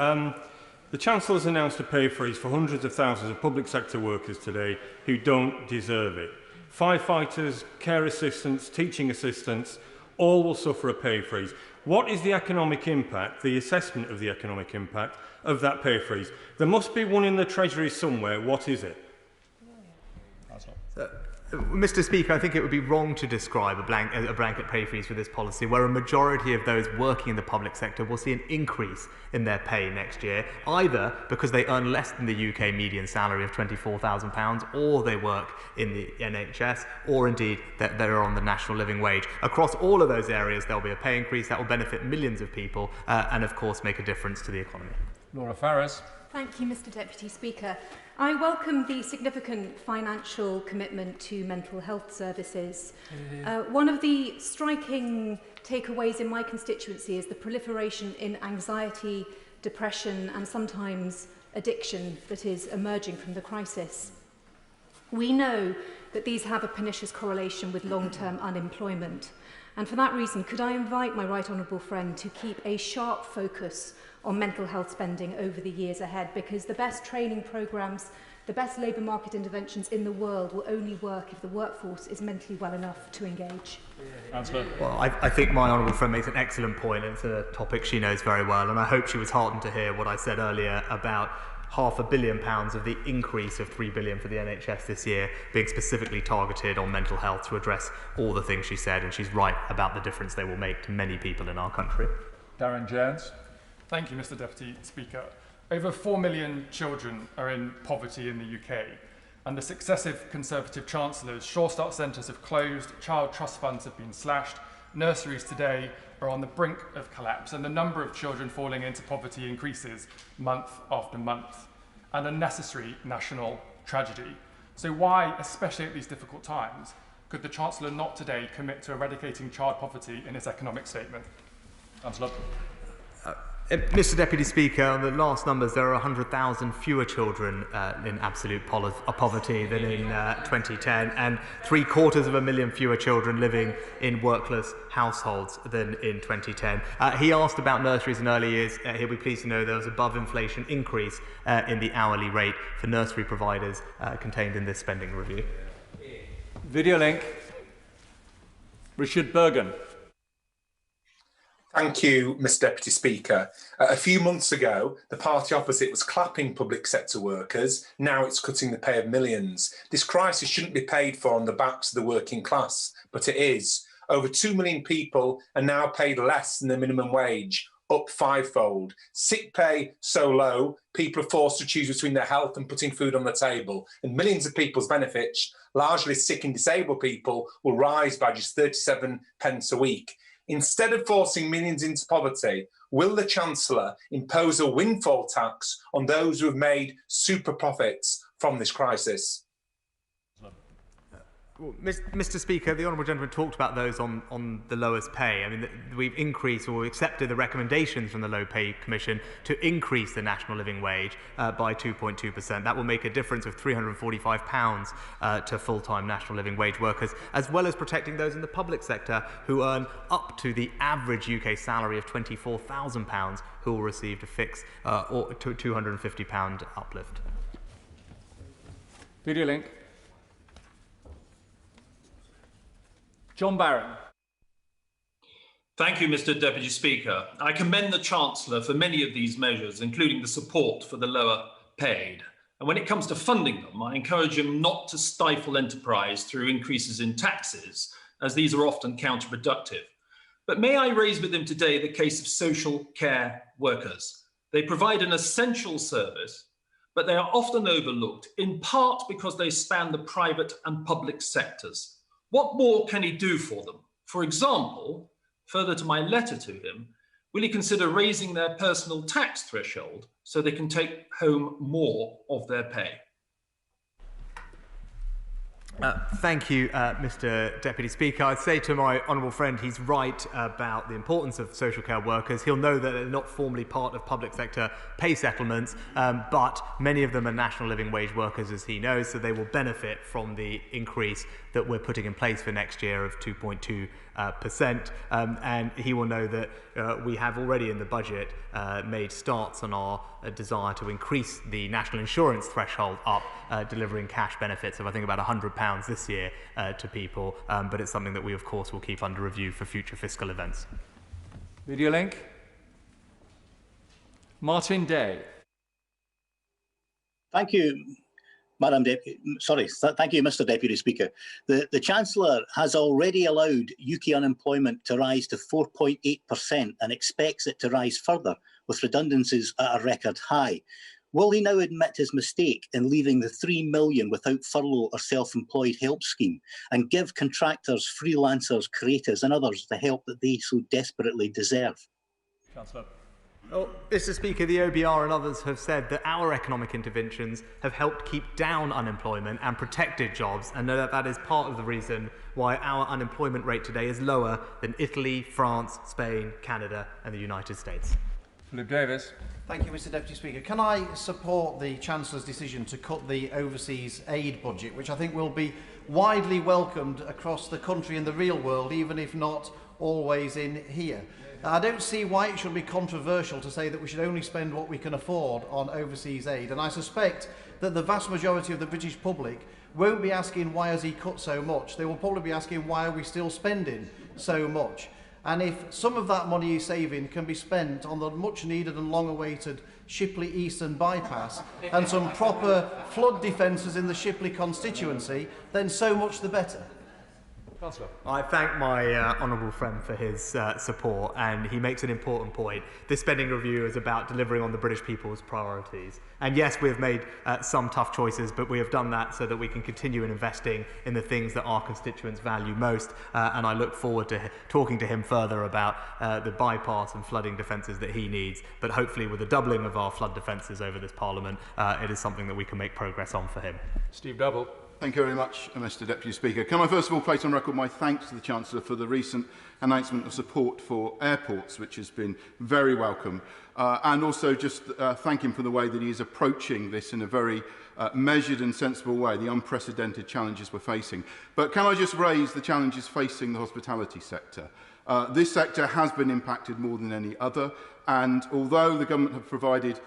The Chancellor has announced a pay freeze for hundreds of thousands of public sector workers today who don't deserve it. Firefighters, care assistants, teaching assistants, all will suffer a pay freeze. What is the economic impact, the assessment of the economic impact of that pay freeze? There must be one in the Treasury somewhere. What is it? Mr Speaker, I think it would be wrong to describe a blanket pay freeze for this policy, where a majority of those working in the public sector will see an increase in their pay next year, either because they earn less than the UK median salary of £24,000, or they work in the NHS, or indeed that they're on the national living wage. Across all of those areas, there'll be a pay increase that will benefit millions of people and, of course, make a difference to the economy. Laura Farris. Thank you, Mr Deputy Speaker. I welcome the significant financial commitment to mental health services. One of the striking takeaways in my constituency is the proliferation in anxiety, depression and sometimes addiction that is emerging from the crisis. We know that these have a pernicious correlation with long-term unemployment. And for that reason, could I invite my right honourable friend to keep a sharp focus on mental health spending over the years ahead, because the best training programmes, the best labour market interventions in the world will only work if the workforce is mentally well enough to engage. Well, I think my honourable friend makes an excellent point. It's a topic she knows very well, and I hope she was heartened to hear what I said earlier about £500 million of the increase of £3 billion for the NHS this year being specifically targeted on mental health to address all the things she said, and she's right about the difference they will make to many people in our country. Darren Jones. Thank you, Mr Deputy Speaker. Over 4 million children are in poverty in the UK, and the successive Conservative Chancellors' Sure Start centres have closed, child trust funds have been slashed, nurseries today are on the brink of collapse, and the number of children falling into poverty increases month after month, an unnecessary national tragedy. So why, especially at these difficult times, could the Chancellor not today commit to eradicating child poverty in his economic statement? Chancellor. Mr Deputy Speaker, on the last numbers, there are 100,000 fewer children in absolute poverty than in 2010, and 750,000 fewer children living in workless households than in 2010. He asked about nurseries in early years. He'll be pleased to know there was above inflation increase in the hourly rate for nursery providers contained in this spending review. Video link. Richard Bergen. Thank you, Mr Deputy Speaker. A few months ago, the party opposite was clapping public sector workers. Now it's cutting the pay of millions. This crisis shouldn't be paid for on the backs of the working class, but it is. Over 2 million people are now paid less than the minimum wage, up fivefold. Sick pay so low, people are forced to choose between their health and putting food on the table. And millions of people's benefits, largely sick and disabled people, will rise by just 37 pence a week. Instead of forcing millions into poverty, will the Chancellor impose a windfall tax on those who have made super profits from this crisis? Well, Mr Speaker, the Honourable Gentleman talked about those on the lowest pay. I mean, we've increased or accepted the recommendations from the Low Pay Commission to increase the national living wage by 2.2%. That will make a difference of £345 to full-time national living wage workers, as well as protecting those in the public sector who earn up to the average UK salary of £24,000, who will receive a fixed or £250 uplift. Video link. John Barron. Thank you, Mr Deputy Speaker. I commend the Chancellor for many of these measures, including the support for the lower paid. And when it comes to funding them, I encourage him not to stifle enterprise through increases in taxes, as these are often counterproductive. But may I raise with him today the case of social care workers? They provide an essential service, but they are often overlooked, in part because they span the private and public sectors. What more can he do for them? For example, further to my letter to him, will he consider raising their personal tax threshold so they can take home more of their pay? Thank you, Mr. Deputy Speaker. I'd say to my honourable friend, he's right about the importance of social care workers. He'll know that they're not formally part of public sector pay settlements, but many of them are national living wage workers, as he knows, so they will benefit from the increase that we're putting in place for next year of 2.2%. And he will know that we have already in the budget made starts on our desire to increase the national insurance threshold up, delivering cash benefits of I think about £100 this year to people, but it's something that we of course will keep under review for future fiscal events. Video link. Martin Day. Thank you, Madam Deputy. Thank you, Mr. Deputy Speaker. The Chancellor has already allowed UK unemployment to rise to 4.8% and expects it to rise further, with redundancies at a record high. Will he now admit his mistake in leaving the 3 million without furlough or self-employed help scheme and give contractors, freelancers, creators and others the help that they so desperately deserve? Chancellor. Well, Mr. Speaker, the OBR and others have said that our economic interventions have helped keep down unemployment and protected jobs, and that is part of the reason why our unemployment rate today is lower than Italy, France, Spain, Canada and the United States. Philip Davis. Thank you, Mr. Deputy Speaker. Can I support the Chancellor's decision to cut the overseas aid budget, which I think will be widely welcomed across the country and the real world, even if not always in here? I don't see why it should be controversial to say that we should only spend what we can afford on overseas aid, and I suspect that the vast majority of the British public won't be asking why has he cut so much. They will probably be asking why are we still spending so much. And if some of that money he's saving can be spent on the much needed and long awaited Shipley Eastern bypass and some proper flood defences in the Shipley constituency, then so much the better. Chancellor. I thank my honourable friend for his support, and he makes an important point. This spending review is about delivering on the British people's priorities. And yes, we have made some tough choices, but we have done that so that we can continue investing in the things that our constituents value most. And I look forward to talking to him further about the bypass and flooding defences that he needs. But hopefully with the doubling of our flood defences over this Parliament, it is something that we can make progress on for him. Steve Double. Thank you very much, Mr. Deputy Speaker. Can I first of all place on record my thanks to the Chancellor for the recent announcement of support for airports, which has been very welcome, and also just thank him for the way that he is approaching this in a very measured and sensible way, the unprecedented challenges we're facing. But can I just raise the challenges facing the hospitality sector? This sector has been impacted more than any other, and although the government have provided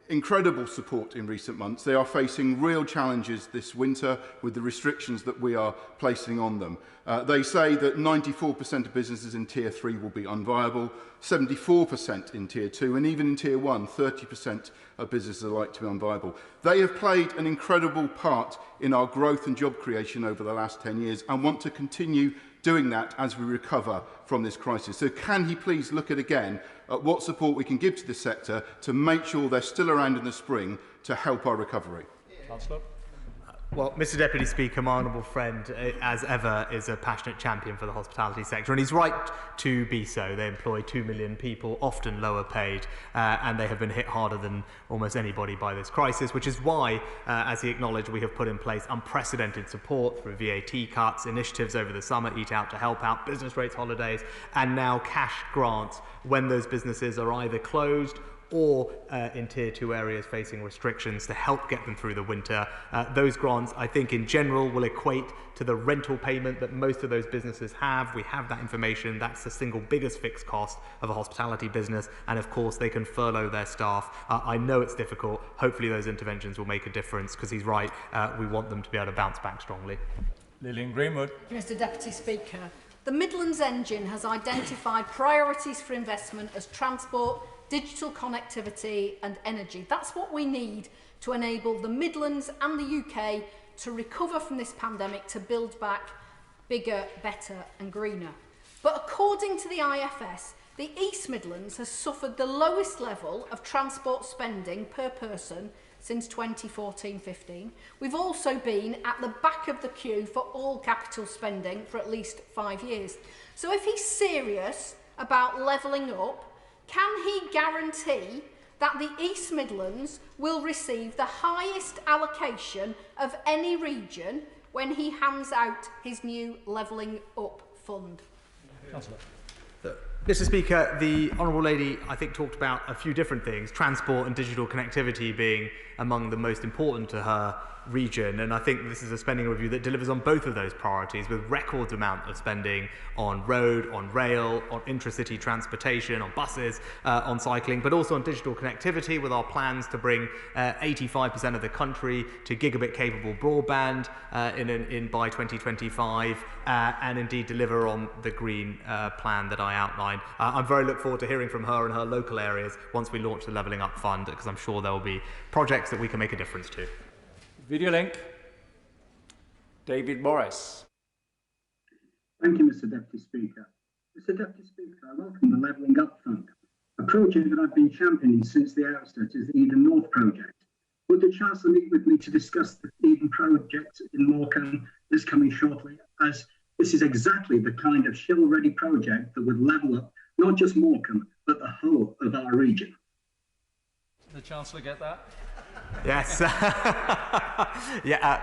incredible support in recent months, they are facing real challenges this winter with the restrictions that we are placing on them. They say that 94% of businesses in Tier 3 will be unviable, 74% in Tier 2, and even in Tier 1, 30% of businesses are likely to be unviable. They have played an incredible part in our growth and job creation over the last 10 years and want to continue doing that as we recover from this crisis. So can he please look again at what support we can give to this sector to make sure they're still around in the spring to help our recovery? Chancellor. Well, Mr. Deputy Speaker, my honourable friend, as ever, is a passionate champion for the hospitality sector, and he's right to be so. They employ 2 million people, often lower paid, and they have been hit harder than almost anybody by this crisis, which is why, as he acknowledged, we have put in place unprecedented support through VAT cuts, initiatives over the summer, Eat Out to help out, business rates holidays, and now cash grants when those businesses are either closed or in Tier 2 areas facing restrictions to help get them through the winter. Those grants, I think, in general will equate to the rental payment that most of those businesses have. We have that information. That's the single biggest fixed cost of a hospitality business. And of course, they can furlough their staff. I know it's difficult. Hopefully those interventions will make a difference, because he's right. We want them to be able to bounce back strongly. Lillian Greenwood. Mr. Deputy Speaker, the Midlands Engine has identified priorities for investment as transport, digital connectivity and energy. That's what we need to enable the Midlands and the UK to recover from this pandemic, to build back bigger, better and greener. But according to the IFS, the East Midlands has suffered the lowest level of transport spending per person since 2014-15. We've also been at the back of the queue for all capital spending for at least 5 years. So if he's serious about levelling up, can he guarantee that the East Midlands will receive the highest allocation of any region when he hands out his new Levelling Up Fund? Chancellor. Mr. Speaker, the Honourable Lady, I think, talked about a few different things, transport and digital connectivity being among the most important to her region, and I think this is a spending review that delivers on both of those priorities, with record amount of spending on road, on rail, on intracity transportation, on buses, on cycling, but also on digital connectivity, with our plans to bring 85% of the country to gigabit capable broadband by 2025, and indeed deliver on the green plan that I outlined. I'm very looking forward to hearing from her in her local areas once we launch the Levelling Up Fund, because I'm sure there will be projects that we can make a difference to. Video link. David Morris. Thank you, Mr. Deputy Speaker. Mr. Deputy Speaker, I welcome the Levelling Up Fund. A project that I've been championing since the outset is the Eden North project. Would the Chancellor meet with me to discuss the Eden project in Morecambe this coming shortly, as this is exactly the kind of shovel-ready project that would level up not just Morecambe, but the whole of our region? Did the Chancellor get that? Yes.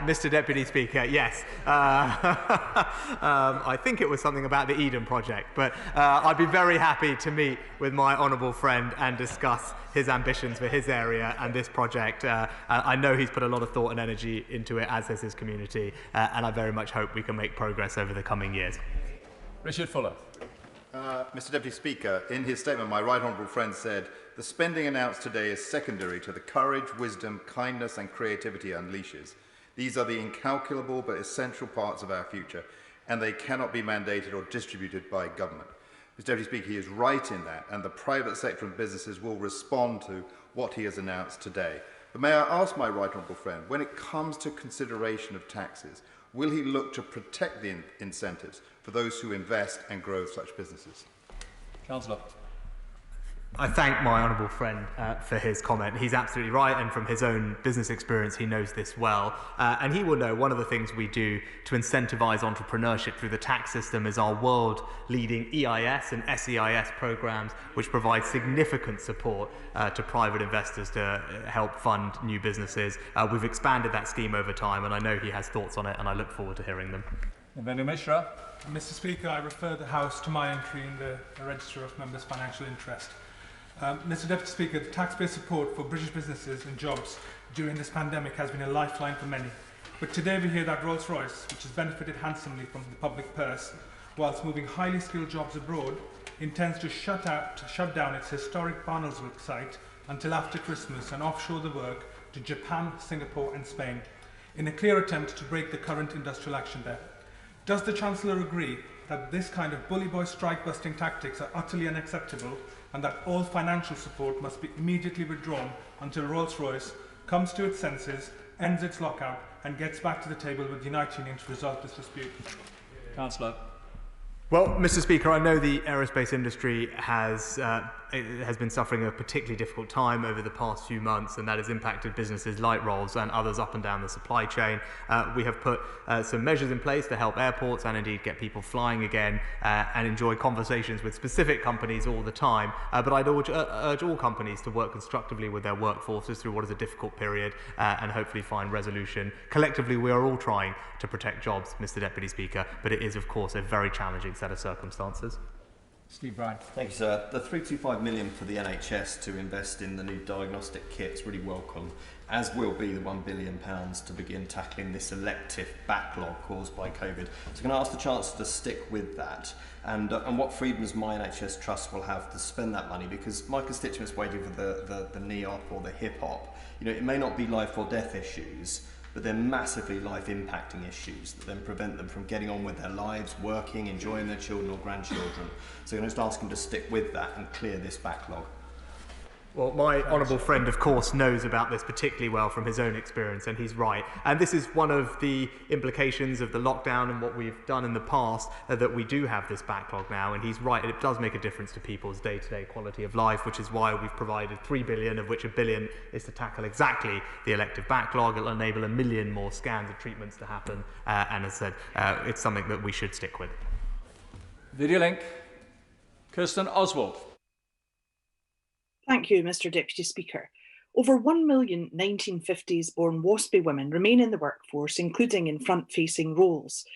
Mr. Deputy Speaker, yes. I think it was something about the Eden project, but I'd be very happy to meet with my honourable friend and discuss his ambitions for his area and this project. I know he's put a lot of thought and energy into it, as has his community, and I very much hope we can make progress over the coming years. Richard Fuller. Mr. Deputy Speaker, in his statement, my right honourable friend said, "The spending announced today is secondary to the courage, wisdom, kindness and creativity it unleashes. These are the incalculable but essential parts of our future, and they cannot be mandated or distributed by government." Mr. Deputy Speaker, he is right in that, and the private sector and businesses will respond to what he has announced today. But may I ask my right honourable friend, when it comes to consideration of taxes, will he look to protect the incentives for those who invest and grow such businesses? Chancellor. I thank my honourable friend for his comment. He's absolutely right, and from his own business experience, he knows this well. And he will know one of the things we do to incentivise entrepreneurship through the tax system is our world-leading EIS and SEIS programmes, which provide significant support to private investors to help fund new businesses. We've expanded that scheme over time, and I know he has thoughts on it, and I look forward to hearing them. Venu Mishra. Mr. Speaker, I refer the House to my entry in the Register of Members' Financial Interest. Mr. Deputy Speaker, the taxpayer support for British businesses and jobs during this pandemic has been a lifeline for many. But today we hear that Rolls-Royce, which has benefited handsomely from the public purse, whilst moving highly skilled jobs abroad, intends to shut down its historic Barnoldswick site until after Christmas and offshore the work to Japan, Singapore and Spain, in a clear attempt to break the current industrial action there. Does the Chancellor agree that this kind of bully boy strike-busting tactics are utterly unacceptable, and that all financial support must be immediately withdrawn until Rolls-Royce comes to its senses, ends its lockout and gets back to the table with the United Union to resolve this dispute? Chancellor. Well, Mr. Speaker, I know the aerospace industry has been suffering a particularly difficult time over the past few months, and that has impacted businesses like Rolls and others up and down the supply chain. We have put some measures in place to help airports and indeed get people flying again and enjoy conversations with specific companies all the time. But I'd urge all companies to work constructively with their workforces through what is a difficult period and hopefully find resolution. Collectively, we are all trying to protect jobs, Mr. Deputy Speaker, but it is, of course, a very challenging set of circumstances. Steve Bryan. Thank you, sir. The £325 million for the NHS to invest in the new diagnostic kits really welcome, as will be the £1 billion to begin tackling this elective backlog caused by COVID. So can I ask the Chancellor to stick with that, and what freedoms my NHS Trust will have to spend that money, because my constituents waiting for the NEOP or the hip-hop, you know, it may not be life or death issues, but they're massively life-impacting issues that then prevent them from getting on with their lives, working, enjoying their children or grandchildren. So I'm just asking to stick with that and clear this backlog. Well, my honourable friend, of course, knows about this particularly well from his own experience, and he's right. And this is one of the implications of the lockdown and what we've done in the past, that we do have this backlog now, and he's right, and it does make a difference to people's day-to-day quality of life, which is why we've provided $3 billion, of which $1 billion is to tackle exactly the elective backlog. It'll enable 1 million more scans and treatments to happen, and as I said, it's something that we should stick with. Video link. Kirsten Oswald. Thank you, Mr Deputy Speaker. Over 1 million 1950s-born WASPy women remain in the workforce, including in front-facing roles.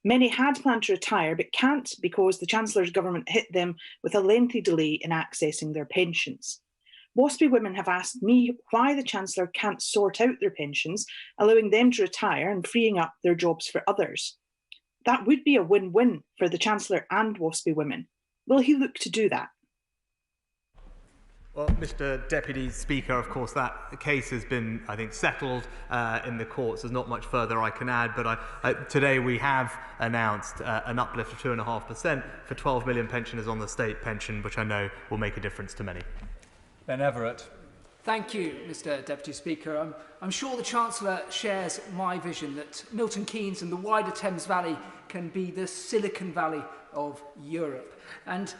Many had planned to retire but can't because the Chancellor's government hit them with a lengthy delay in accessing their pensions. WASPy women have asked me why the Chancellor can't sort out their pensions, allowing them to retire and freeing up their jobs for others. That would be a win-win for the Chancellor and WASPy women. Will he look to do that? Well, Mr Deputy Speaker, of course, that case has been, I think, settled in the courts. There's not much further I can add, but today we have announced an uplift of 2.5% for 12 million pensioners on the state pension, which I know will make a difference to many. Ben Everett. Thank you, Mr Deputy Speaker. I'm sure the Chancellor shares my vision that Milton Keynes and the wider Thames Valley can be the Silicon Valley of Europe. And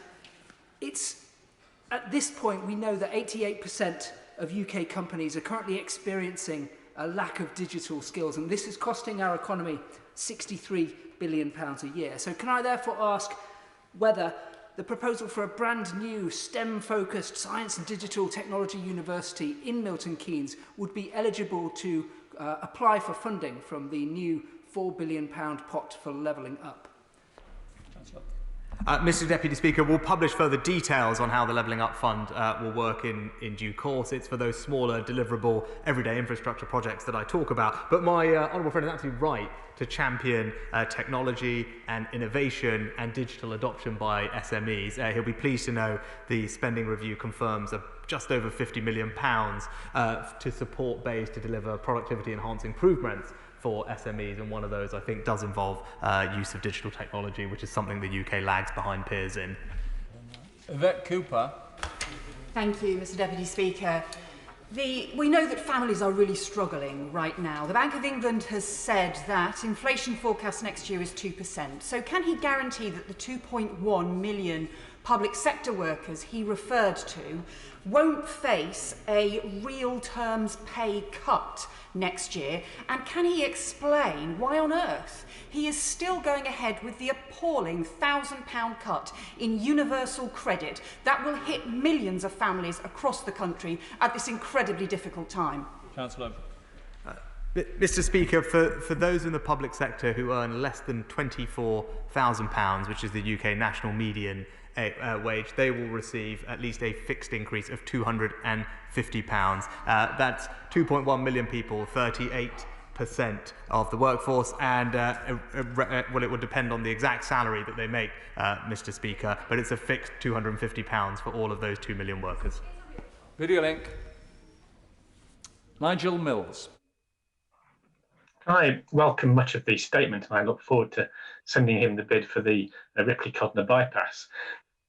it's at this point, we know that 88% of UK companies are currently experiencing a lack of digital skills, and this is costing our economy £63 billion a year. So can I therefore ask whether the proposal for a brand new STEM-focused science and digital technology university in Milton Keynes would be eligible to apply for funding from the new £4 billion pot for levelling up? Chancellor. Mr Deputy Speaker, we'll publish further details on how the Levelling Up Fund will work in due course. It's for those smaller, deliverable, everyday infrastructure projects that I talk about. But my honourable friend is absolutely right to champion technology and innovation and digital adoption by SMEs. He'll be pleased to know the spending review confirms just over £50 million to support BEIS to deliver productivity-enhancing improvements for SMEs, and one of those I think does involve use of digital technology, which is something the UK lags behind peers in. Yvette Cooper. Thank you, Mr Deputy Speaker. We know that families are really struggling right now. The Bank of England has said that inflation forecast next year is 2%. So can he guarantee that the 2.1 million public sector workers he referred to won't face a real terms pay cut next year? And can he explain why on earth he is still going ahead with the appalling £1,000 cut in universal credit that will hit millions of families across the country at this incredibly difficult time? Chancellor. Mr Speaker, for those in the public sector who earn less than £24,000, which is the UK national median wage, they will receive at least a fixed increase of £250. That's 2.1 million people, 38% of the workforce, and well, it would depend on the exact salary that they make, Mr Speaker, but it's a fixed £250 for all of those 2 million workers. Video link. Nigel Mills. I welcome much of the statement, and I look forward to sending him the bid for the Ripley-Codnor bypass.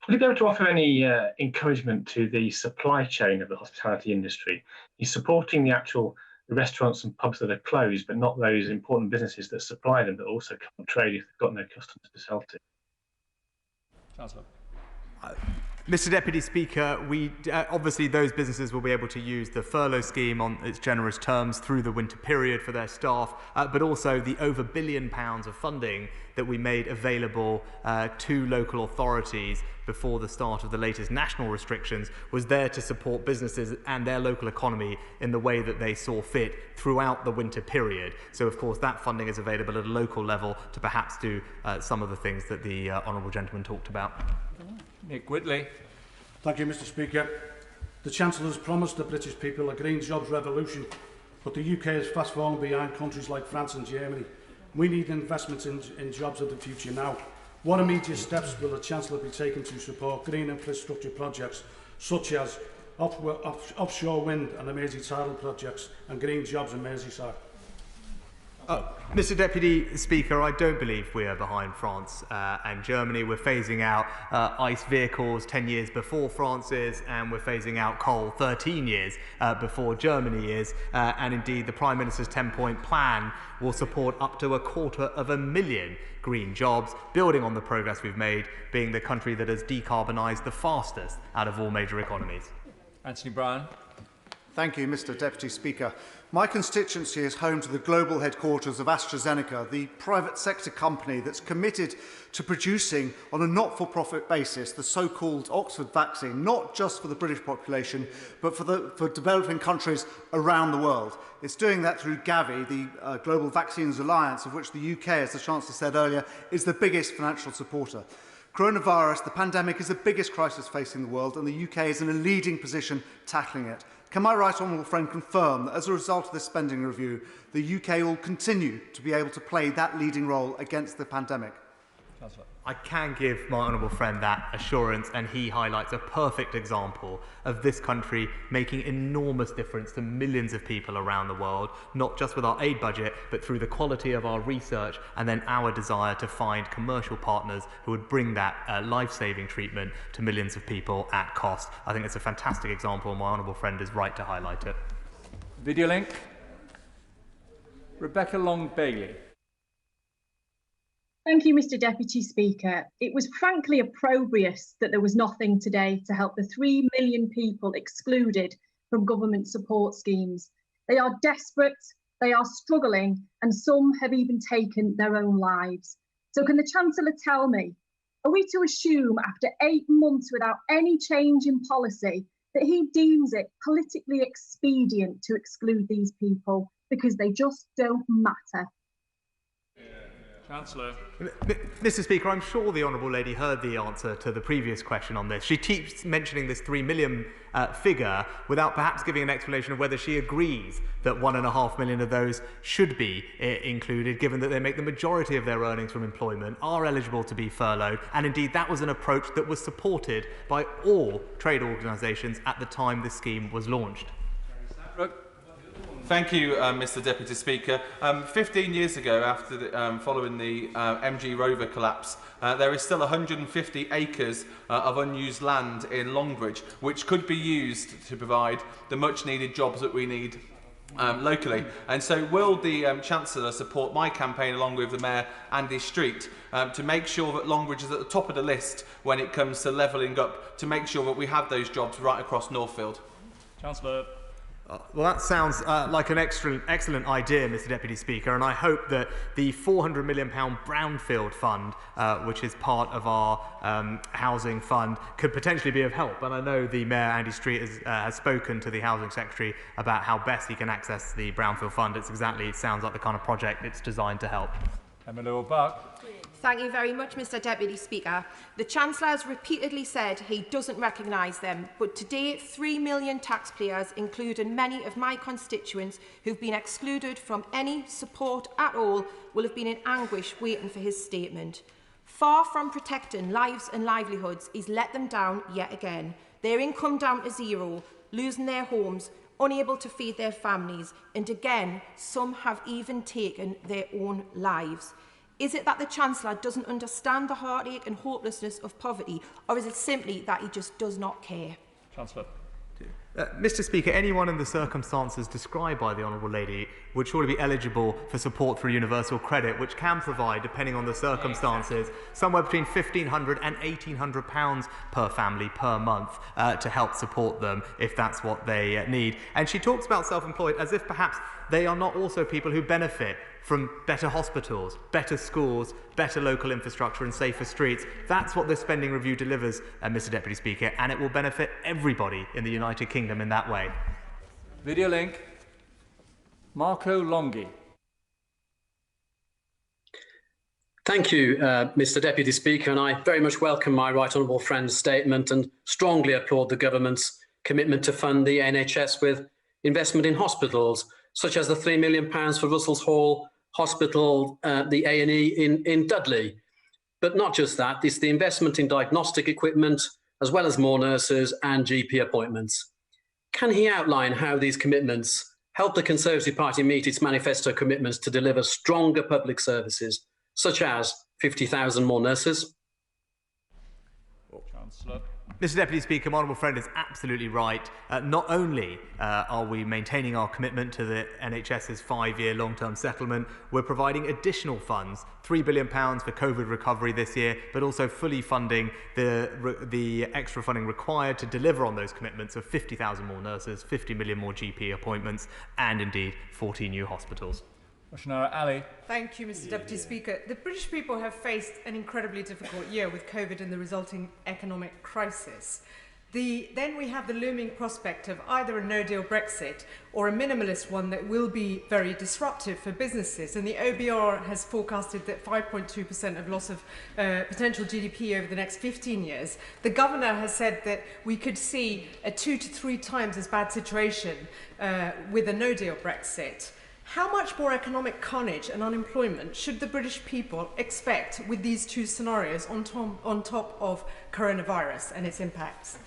Will you be able to offer any encouragement to the supply chain of the hospitality industry? He's supporting the actual restaurants and pubs that are closed, but not those important businesses that supply them that also can't trade if they've got no customers to sell to. Chancellor. Mr Deputy Speaker, obviously those businesses will be able to use the furlough scheme on its generous terms through the winter period for their staff, but also the over £1 billion of funding that we made available to local authorities before the start of the latest national restrictions was there to support businesses and their local economy in the way that they saw fit throughout the winter period. So of course that funding is available at a local level to perhaps do some of the things that the honourable gentleman talked about. Nick Whitley. Thank you, Mr Speaker. The Chancellor has promised the British people a green jobs revolution, but the UK is fast falling behind countries like France and Germany. We need investments in jobs of the future now. What immediate steps will the Chancellor be taking to support green infrastructure projects such as offshore wind and emerging tidal projects and green jobs in Merseyside? Mr. Deputy Speaker, I don't believe we are behind France and Germany. We're phasing out ICE vehicles 10 years before France is, and we're phasing out coal 13 years before Germany is. And indeed, the Prime Minister's 10-point plan will support up to 250,000 green jobs, building on the progress we've made, being the country that has decarbonised the fastest out of all major economies. Anthony Bryan. Thank you, Mr. Deputy Speaker. My constituency is home to the global headquarters of AstraZeneca, the private sector company that's committed to producing, on a not-for-profit basis, the so-called Oxford vaccine, not just for the British population, but for developing countries around the world. It's doing that through Gavi, the Global Vaccines Alliance, of which the UK, as the Chancellor said earlier, is the biggest financial supporter. Coronavirus, the pandemic, is the biggest crisis facing the world, and the UK is in a leading position tackling it. Can my right honourable friend confirm that as a result of this spending review, the UK will continue to be able to play that leading role against the pandemic? Chancellor. I can give my honourable friend that assurance, and he highlights a perfect example of this country making enormous difference to millions of people around the world, not just with our aid budget, but through the quality of our research and then our desire to find commercial partners who would bring that life-saving treatment to millions of people at cost. I think it's a fantastic example, and my honourable friend is right to highlight it. Video link. Rebecca Long-Bailey. Thank you, Mr. Deputy Speaker. It was frankly opprobrious that there was nothing today to help the 3 million people excluded from government support schemes. They are desperate, they are struggling, and some have even taken their own lives. So can the Chancellor tell me, are we to assume after 8 months without any change in policy that he deems it politically expedient to exclude these people because they just don't matter? Chancellor. Mr. Speaker, I'm sure the Honourable Lady heard the answer to the previous question on this. She keeps mentioning this 3 million figure without perhaps giving an explanation of whether she agrees that 1.5 million of those should be included, given that they make the majority of their earnings from employment, are eligible to be furloughed, and indeed that was an approach that was supported by all trade organisations at the time the scheme was launched. Thank you, Mr. Deputy Speaker. 15 years ago, after following the MG Rover collapse, there is still 150 acres of unused land in Longbridge, which could be used to provide the much-needed jobs that we need locally. And so will the Chancellor support my campaign, along with the Mayor, Andy Street, to make sure that Longbridge is at the top of the list when it comes to levelling up, to make sure that we have those jobs right across Northfield? Chancellor. Well, that sounds like an excellent idea, Mr. Deputy Speaker, and I hope that the £400 million Brownfield Fund, which is part of our housing fund, could potentially be of help. And I know the Mayor, Andy Street, has spoken to the Housing Secretary about how best he can access the Brownfield Fund. It sounds like the kind of project it's designed to help. Emily O'Buck. Thank you very much, Mr. Deputy Speaker. The Chancellor has repeatedly said he doesn't recognise them, but today 3 million taxpayers, including many of my constituents who've been excluded from any support at all, will have been in anguish waiting for his statement. Far from protecting lives and livelihoods, he's let them down yet again. Their income down to zero, losing their homes, unable to feed their families, and again, some have even taken their own lives. Is it that the Chancellor doesn't understand the heartache and hopelessness of poverty, or is it simply that he just does not care? Chancellor. Mr. Speaker, anyone in the circumstances described by the Honourable Lady would surely be eligible for support through universal credit, which can provide, depending on the circumstances, somewhere between £1,500 and £1,800 per family per month to help support them if that's what they need. And she talks about self-employed as if perhaps they are not also people who benefit from better hospitals, better schools, better local infrastructure and safer streets. That's what this spending review delivers, Mr. Deputy Speaker, and it will benefit everybody in the United Kingdom in that way. Video link. Marco Longhi. Thank you, Mr. Deputy Speaker, and I very much welcome my right honourable friend's statement and strongly applaud the government's commitment to fund the NHS with investment in hospitals, such as the £3 million for Russell's Hall Hospital, the A&E in Dudley. But not just that, it's the investment in diagnostic equipment, as well as more nurses and GP appointments. Can he outline how these commitments help the Conservative Party meet its manifesto commitments to deliver stronger public services, such as 50,000 more nurses? Chancellor. Mr Deputy Speaker, my honourable friend is absolutely right. Not only are we maintaining our commitment to the NHS's 5-year long-term settlement, we're providing additional funds, £3 billion for COVID recovery this year, but also fully funding the extra funding required to deliver on those commitments of 50,000 more nurses, 50 million more GP appointments, and indeed 40 new hospitals. Ali. Thank you, Mr Deputy Speaker. The British people have faced an incredibly difficult year with COVID and the resulting economic crisis. Then we have the looming prospect of either a no-deal Brexit or a minimalist one that will be very disruptive for businesses. And the OBR has forecasted that 5.2% of loss of potential GDP over the next 15 years. The governor has said that we could see a 2 to 3 times as bad situation with a no-deal Brexit. How much more economic carnage and unemployment should the British people expect with these two scenarios on top of coronavirus and its impacts?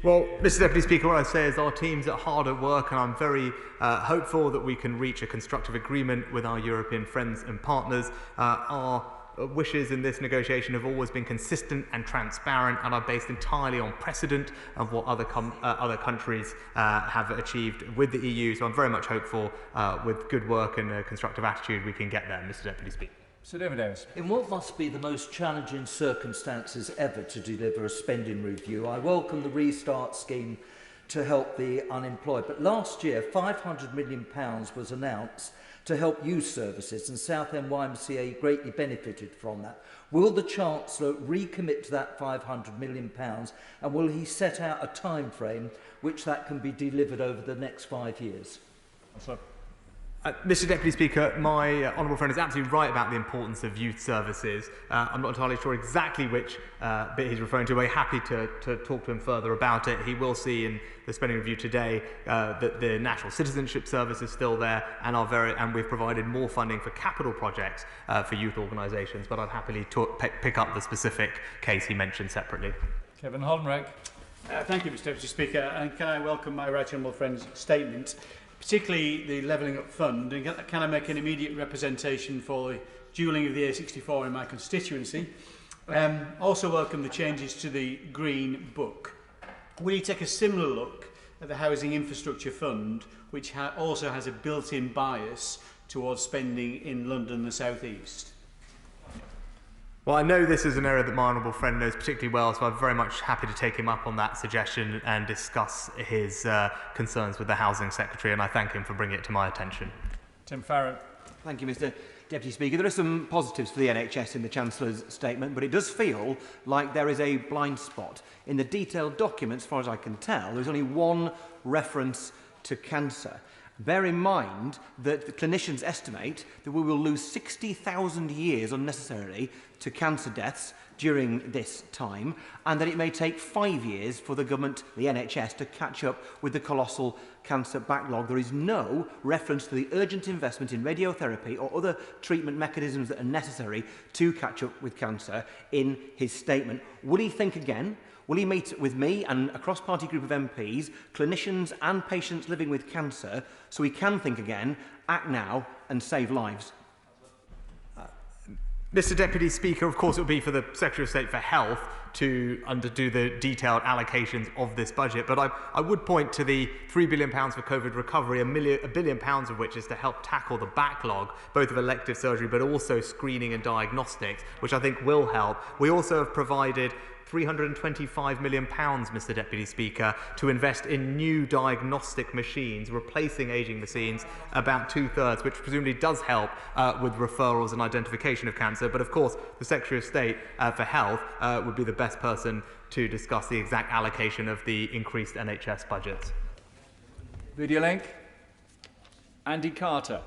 Well, Mr Deputy Speaker, what I say is our teams are hard at work, and I'm very hopeful that we can reach a constructive agreement with our European friends and partners. Our wishes in this negotiation have always been consistent and transparent, and are based entirely on precedent of what other countries have achieved with the EU. So I'm very much hopeful with good work and a constructive attitude we can get there, Mr Deputy Speaker. Sir David Davis. In what must be the most challenging circumstances ever to deliver a spending review, I welcome the Restart scheme to help the unemployed. But last year, £500 million was announced to help youth services, and Southend YMCA greatly benefited from that. Will the Chancellor recommit to that £500 million, and will he set out a time frame which that can be delivered over the next 5 years? Mr Deputy Speaker, my honourable friend is absolutely right about the importance of youth services. I'm not entirely sure exactly which bit he's referring to. We're happy to talk to him further about it. He will see in the spending review today that the National Citizenship Service is still there, and we've provided more funding for capital projects for youth organisations, but I'd happily pick up the specific case he mentioned separately. Kevin Holmreich. Thank you, Mr Deputy Speaker, and can I welcome my right honourable friend's statement, particularly the Levelling Up Fund, and can I make an immediate representation for the dualling of the A64 in my constituency. Also welcome the changes to the Green Book. Will you take a similar look at the Housing Infrastructure Fund, which also has a built-in bias towards spending in London and the South East? Well, I know this is an area that my honourable friend knows particularly well, so I'm very much happy to take him up on that suggestion and discuss his concerns with the Housing Secretary, and I thank him for bringing it to my attention. Tim Farron. Thank you, Mr Deputy Speaker. There are some positives for the NHS in the Chancellor's statement, but it does feel like there is a blind spot. In the detailed documents, as far as I can tell, there's only one reference to cancer. Bear in mind that the clinicians estimate that we will lose 60,000 years unnecessarily to cancer deaths during this time, and that it may take 5 years for the government, the NHS, to catch up with the colossal cancer backlog. There is no reference to the urgent investment in radiotherapy or other treatment mechanisms that are necessary to catch up with cancer in his statement. Will he think again? Will he meet with me and a cross-party group of MPs, clinicians and patients living with cancer, so we can think again, act now and save lives? Mr Deputy Speaker, of course it would be for the Secretary of State for Health to underdo the detailed allocations of this budget, but I would point to the £3 billion for COVID recovery, £1 billion of which is to help tackle the backlog, both of elective surgery but also screening and diagnostics, which I think will help. We also have provided £325 million, Mr Deputy Speaker, to invest in new diagnostic machines, replacing ageing machines, about 2/3, which presumably does help with referrals and identification of cancer. But of course, the Secretary of State for Health would be the best person to discuss the exact allocation of the increased NHS budget. Video link. Andy Carter.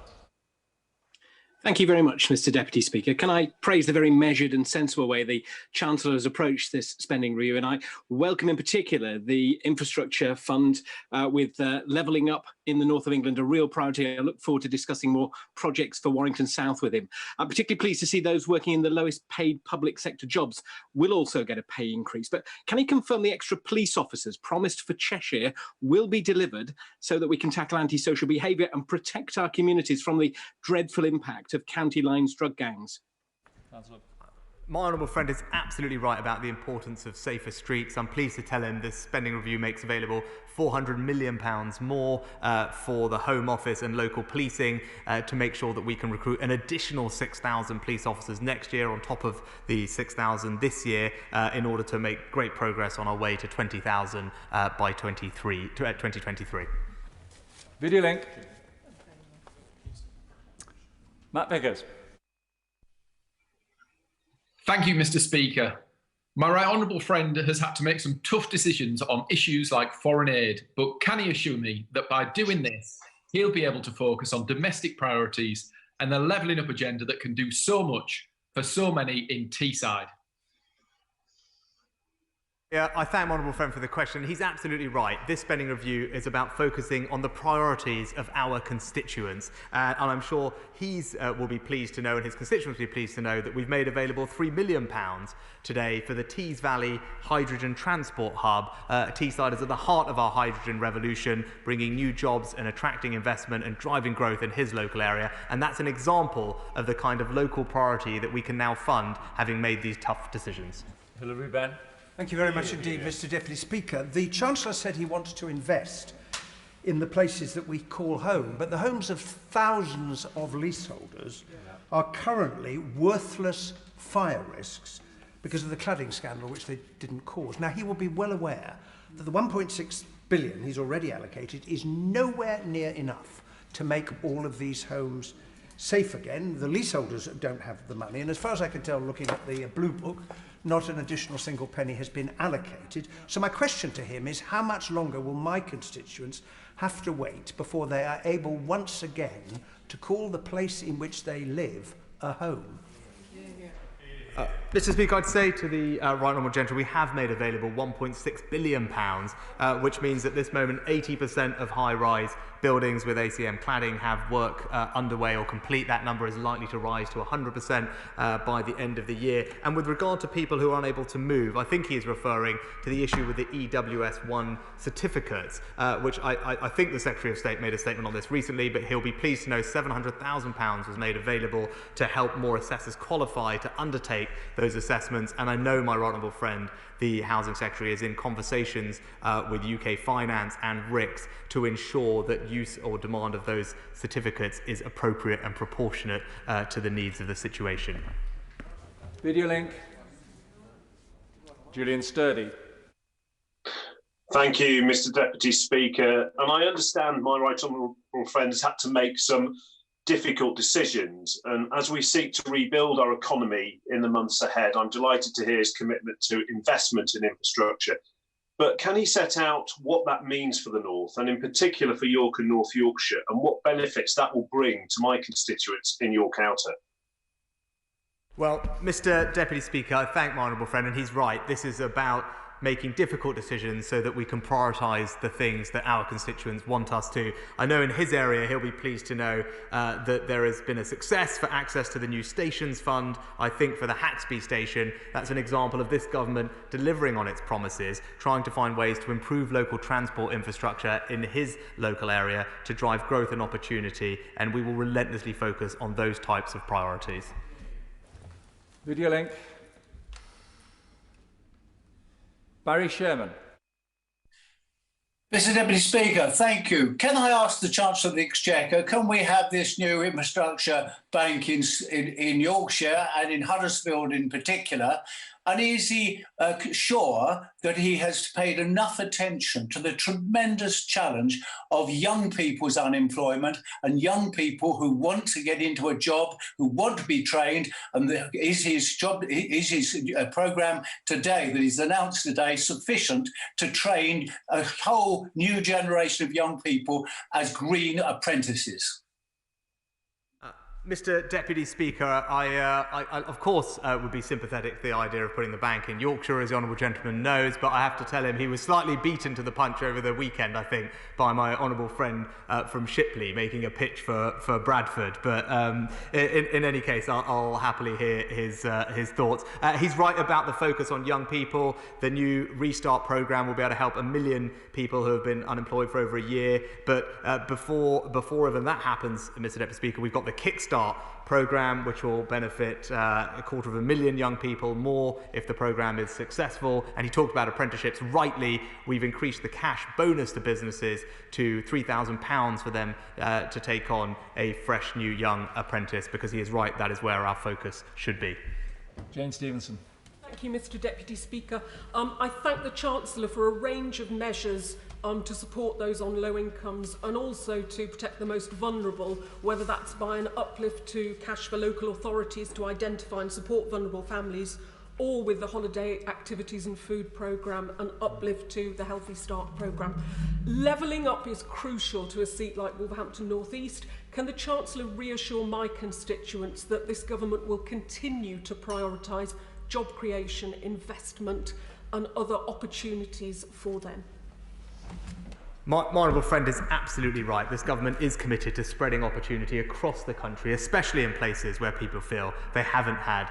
Thank you very much, Mr Deputy Speaker. Can I praise the very measured and sensible way the Chancellor has approached this spending review, and I welcome in particular the infrastructure fund with levelling up in the north of England a real priority. I look forward to discussing more projects for Warrington South with him. I'm particularly pleased to see those working in the lowest paid public sector jobs will also get a pay increase. But can he confirm the extra police officers promised for Cheshire will be delivered so that we can tackle antisocial behaviour and protect our communities from the dreadful impact of county lines drug gangs? Chancellor. My honourable friend is absolutely right about the importance of safer streets. I'm pleased to tell him this spending review makes available £400 million more for the Home Office and local policing to make sure that we can recruit an additional 6,000 police officers next year on top of the 6,000 this year in order to make great progress on our way to 20,000 by 2023. Video link. Matt Vickers. Thank you, Mr. Speaker. My right honourable friend has had to make some tough decisions on issues like foreign aid, but can he assure me that by doing this, he'll be able to focus on domestic priorities and the levelling up agenda that can do so much for so many in Teesside? Yeah, I thank my honourable friend for the question. He's absolutely right. This spending review is about focusing on the priorities of our constituents. And I'm sure he's will be pleased to know, and his constituents will be pleased to know, that we've made available £3 million today for the Tees Valley Hydrogen Transport Hub. Teesside is at the heart of our hydrogen revolution, bringing new jobs and attracting investment and driving growth in his local area. And that's an example of the kind of local priority that we can now fund, having made these tough decisions. Hilary Benn. Thank you very much indeed, Mr. Deputy Speaker. The Chancellor said he wanted to invest in the places that we call home, but the homes of thousands of leaseholders are currently worthless fire risks because of the cladding scandal, which they didn't cause. Now, he will be well aware that the 1.6 billion he's already allocated is nowhere near enough to make all of these homes safe again. The leaseholders don't have the money, and as far as I can tell, looking at the Blue Book, not an additional single penny has been allocated. So my question to him is, how much longer will my constituents have to wait before they are able once again to call the place in which they live a home? Mr. Speaker, I'd say to the right honourable gentleman, we have made available £1.6 billion, which means at this moment 80% of high-rise buildings with ACM cladding have work underway or complete. That number is likely to rise to 100% by the end of the year. And with regard to people who are unable to move, I think he is referring to the issue with the EWS1 certificates, which I think the Secretary of State made a statement on this recently, but he'll be pleased to know £700,000 was made available to help more assessors qualify to undertake those assessments. And I know my right honourable friend, the Housing Secretary, is in conversations with UK Finance and RICS to ensure that use or demand of those certificates is appropriate and proportionate to the needs of the situation. Video link. Julian Sturdy. Thank you, Mr. Deputy Speaker. And I understand my right honourable friend has had to make some difficult decisions. And as we seek to rebuild our economy in the months ahead, I'm delighted to hear his commitment to investment in infrastructure. But can he set out what that means for the North, and in particular for York and North Yorkshire, and what benefits that will bring to my constituents in York Outer? Well, Mr. Deputy Speaker, I thank my honourable friend, and he's right. This is about making difficult decisions so that we can prioritise the things that our constituents want us to. I know in his area he'll be pleased to know that there has been a success for access to the new stations fund. I think for the Haxby station, that's an example of this government delivering on its promises, trying to find ways to improve local transport infrastructure in his local area to drive growth and opportunity, and we will relentlessly focus on those types of priorities. Video link. Barry Sherman. Mr. Deputy Speaker, thank you. Can I ask the Chancellor of the Exchequer, can we have this new infrastructure bank in Yorkshire and in Huddersfield in particular? And is he sure that he has paid enough attention to the tremendous challenge of young people's unemployment and young people who want to get into a job, who want to be trained? And is his programme today, that he's announced today, sufficient to train a whole new generation of young people as green apprentices? Mr. Deputy Speaker, I of course would be sympathetic to the idea of putting the bank in Yorkshire, as the honourable gentleman knows, but I have to tell him he was slightly beaten to the punch over the weekend, I think, by my honourable friend from Shipley making a pitch for Bradford. But in any case, I'll happily hear his thoughts. He's right about the focus on young people. The new Restart programme will be able to help 1 million people who have been unemployed for over a year. But before even that happens, Mr. Deputy Speaker, we've got the Kickstart programme, which will benefit 250,000 young people more if the programme is successful. And he talked about apprenticeships. Rightly, we've increased the cash bonus to businesses to £3,000 for them to take on a fresh new young apprentice, because he is right, that is where our focus should be. Jane Stevenson. Thank you, Mr. Deputy Speaker. I thank the Chancellor for a range of measures to support those on low incomes and also to protect the most vulnerable, whether that's by an uplift to cash for local authorities to identify and support vulnerable families, or with the holiday activities and food programme, an uplift to the Healthy Start programme. Levelling up is crucial to a seat like Wolverhampton North East. Can the Chancellor reassure my constituents that this government will continue to prioritise job creation, investment and other opportunities for them? My honourable friend is absolutely right. This government is committed to spreading opportunity across the country, especially in places where people feel they haven't had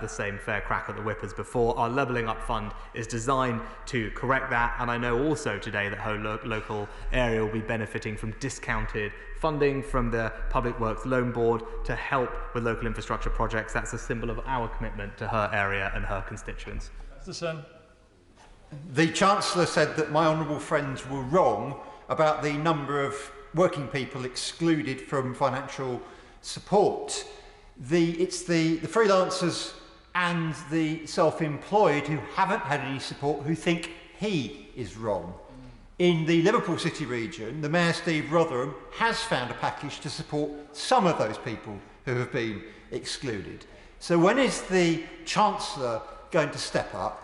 the same fair crack at the whip as before. Our Levelling Up Fund is designed to correct that, and I know also today that her local area will be benefiting from discounted funding from the Public Works Loan Board to help with local infrastructure projects. That's a symbol of our commitment to her area and her constituents. Mr. Sun. The Chancellor said that my honourable friends were wrong about the number of working people excluded from financial support. It's the freelancers and the self-employed who haven't had any support who think he is wrong. In the Liverpool City region, the Mayor Steve Rotherham has found a package to support some of those people who have been excluded. So when is the Chancellor going to step up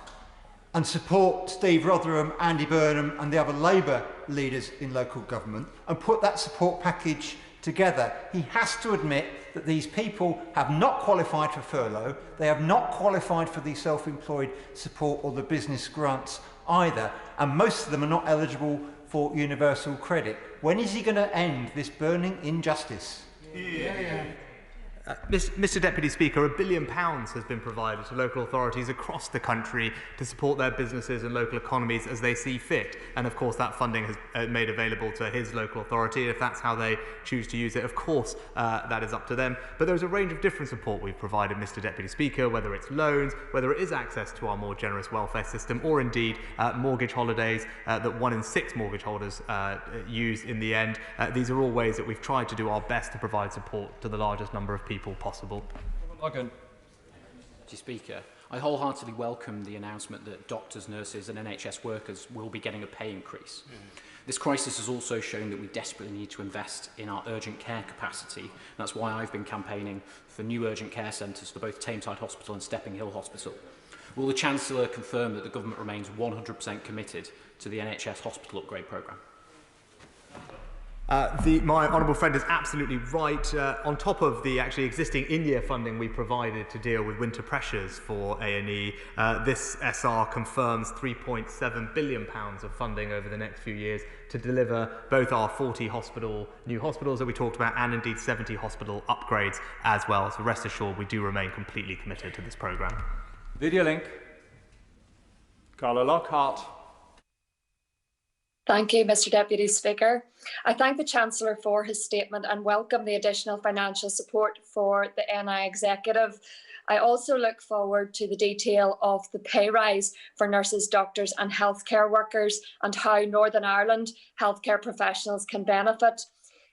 and support Steve Rotherham, Andy Burnham and the other Labour leaders in local government and put that support package together? He has to admit that these people have not qualified for furlough, they have not qualified for the self-employed support or the business grants either, and most of them are not eligible for universal credit. When is he going to end this burning injustice? Mr. Deputy Speaker, £1 billion has been provided to local authorities across the country to support their businesses and local economies as they see fit. And of course that funding has made available to his local authority. If that's how they choose to use it, of course that is up to them. But there's a range of different support we've provided, Mr. Deputy Speaker, whether it's loans, whether it is access to our more generous welfare system, or indeed mortgage holidays that 1 in 6 mortgage holders use in the end. These are all ways that we've tried to do our best to provide support to the largest number of people possible. Logan. Mr. Speaker, I wholeheartedly welcome the announcement that doctors, nurses and NHS workers will be getting a pay increase. This crisis has also shown that we desperately need to invest in our urgent care capacity. That's why I've been campaigning for new urgent care centres for both Tameside Hospital and Stepping Hill Hospital. Will the Chancellor confirm that the government remains 100% committed to the NHS hospital upgrade programme? My honourable friend is absolutely right. On top of the actually existing in-year funding we provided to deal with winter pressures for A&E, this SR confirms £3.7 billion of funding over the next few years to deliver both our 40 new hospitals that we talked about and indeed 70 hospital upgrades as well. So rest assured we do remain completely committed to this programme. Video link. Carla Lockhart. Thank you, Mr. Deputy Speaker. I thank the Chancellor for his statement and welcome the additional financial support for the NI Executive. I also look forward to the detail of the pay rise for nurses, doctors and healthcare workers and how Northern Ireland healthcare professionals can benefit.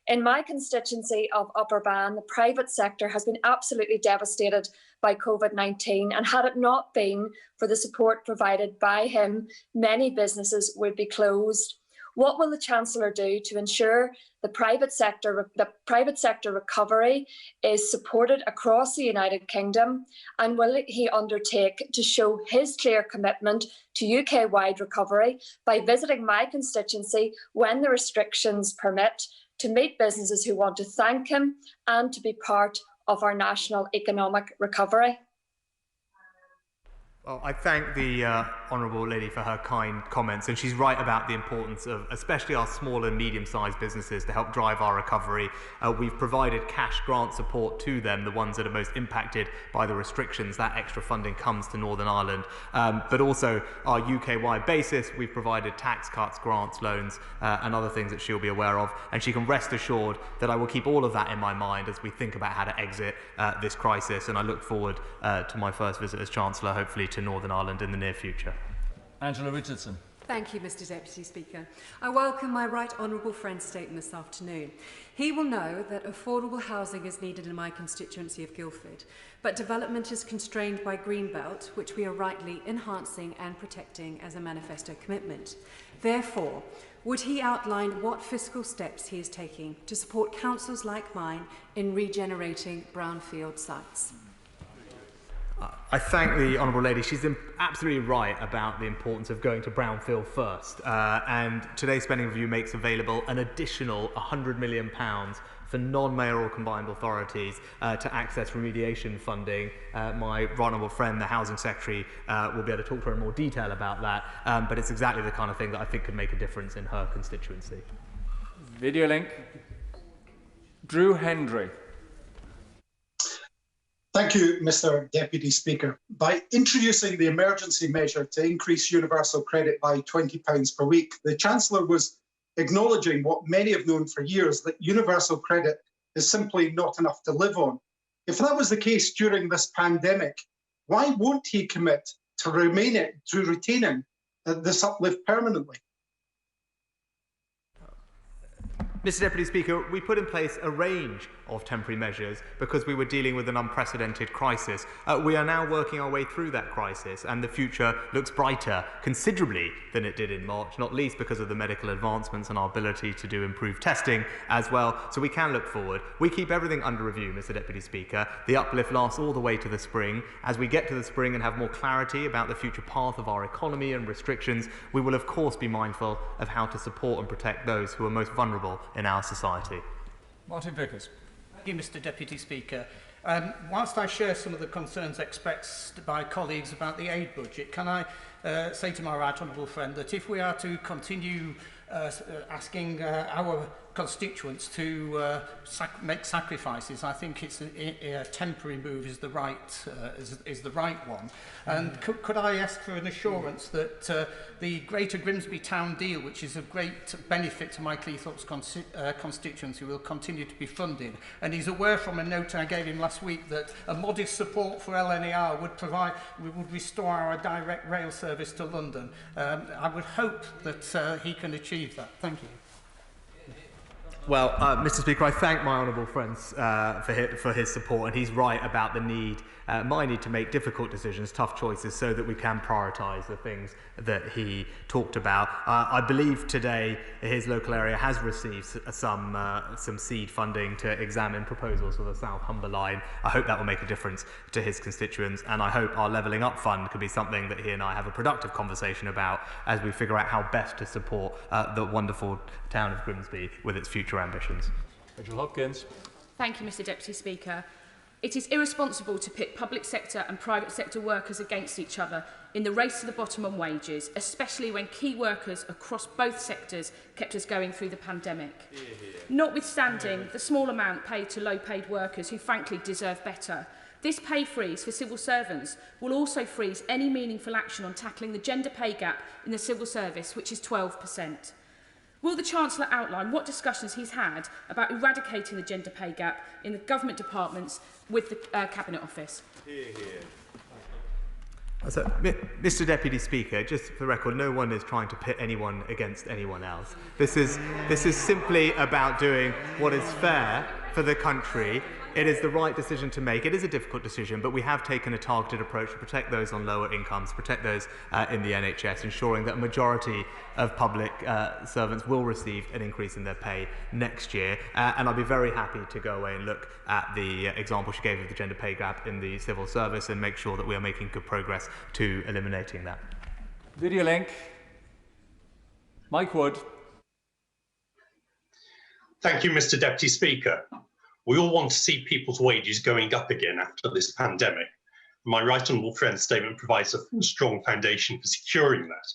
In my constituency of Upper Bann, the private sector has been absolutely devastated by COVID-19, and had it not been for the support provided by him, many businesses would be closed. What will the Chancellor do to ensure the private sector recovery is supported across the United Kingdom, and will he undertake to show his clear commitment to UK-wide recovery by visiting my constituency when the restrictions permit, to meet businesses who want to thank him and to be part of our national economic recovery? Well, I thank the Honourable Lady for her kind comments, and she's right about the importance of especially our small and medium-sized businesses to help drive our recovery. We've provided cash grant support to them, the ones that are most impacted by the restrictions. That extra funding comes to Northern Ireland. But also, our UK-wide basis, we've provided tax cuts, grants, loans, and other things that she'll be aware of. And she can rest assured that I will keep all of that in my mind as we think about how to exit this crisis. And I look forward to my first visit as Chancellor, hopefully to Northern Ireland in the near future. Angela Richardson. Thank you, Mr Deputy Speaker. I welcome my right honourable friend's statement this afternoon. He will know that affordable housing is needed in my constituency of Guildford, but development is constrained by Greenbelt, which we are rightly enhancing and protecting as a manifesto commitment. Therefore, would he outline what fiscal steps he is taking to support councils like mine in regenerating brownfield sites? I thank the Honourable Lady. She's absolutely right about the importance of going to brownfield first. And today's spending review makes available an additional £100 million for non-mayoral combined authorities to access remediation funding. My right honourable friend, the Housing Secretary, will be able to talk to her in more detail about that. But it's exactly the kind of thing that I think could make a difference in her constituency. Video link. Drew Hendry. Thank you, Mr Deputy Speaker. By introducing the emergency measure to increase universal credit by £20 per week, the Chancellor was acknowledging what many have known for years, that universal credit is simply not enough to live on. If that was the case during this pandemic, why won't he commit to retaining this uplift permanently? Mr Deputy Speaker, we put in place a range of temporary measures because we were dealing with an unprecedented crisis. We are now working our way through that crisis, and the future looks brighter considerably than it did in March, not least because of the medical advancements and our ability to do improved testing as well, so we can look forward. We keep everything under review, Mr Deputy Speaker. The uplift lasts all the way to the spring. As we get to the spring and have more clarity about the future path of our economy and restrictions, we will of course be mindful of how to support and protect those who are most vulnerable in our society. Martin Vickers. Thank you, Mr Deputy Speaker. Whilst I share some of the concerns expressed by colleagues about the aid budget, can I say to my right honourable friend that if we are to continue asking our constituents to make sacrifices, I think it's a temporary move is the right one. And could I ask for an assurance that the Greater Grimsby Town deal, which is of great benefit to my Cleethorpes constituency, will continue to be funded? And he's aware from a note I gave him last week that a modest support for LNER would restore our direct rail service to London. I would hope that he can achieve that. Thank you. Well, Mr Speaker, I thank my honourable friends for his support, and he's right about the need, my need to make difficult decisions, tough choices, so that we can prioritise the things that he talked about. I believe today his local area has received some seed funding to examine proposals for the South Humber line. I hope that will make a difference to his constituents, and I hope our Levelling Up Fund could be something that he and I have a productive conversation about as we figure out how best to support the wonderful town of Grimsby with its future ambitions. Rachel Hopkins. Thank you, Mr Deputy Speaker. It is irresponsible to pit public sector and private sector workers against each other in the race to the bottom on wages, especially when key workers across both sectors kept us going through the pandemic. Notwithstanding the small amount paid to low-paid workers who frankly deserve better, this pay freeze for civil servants will also freeze any meaningful action on tackling the gender pay gap in the civil service, which is 12%. Will the Chancellor outline what discussions he's had about eradicating the gender pay gap in the government departments with the Cabinet Office? So, Mr Deputy Speaker, just for the record, no one is trying to pit anyone against anyone else. This is simply about doing what is fair for the country. It is the right decision to make. It is a difficult decision, but we have taken a targeted approach to protect those on lower incomes, protect those in the NHS, ensuring that a majority of public servants will receive an increase in their pay next year. And I'll be very happy to go away and look at the example she gave of the gender pay gap in the civil service and make sure that we are making good progress to eliminating that. Video link. Mike Wood. Thank you, Mr Deputy Speaker. We all want to see people's wages going up again after this pandemic. My right honourable friend's statement provides a strong foundation for securing that.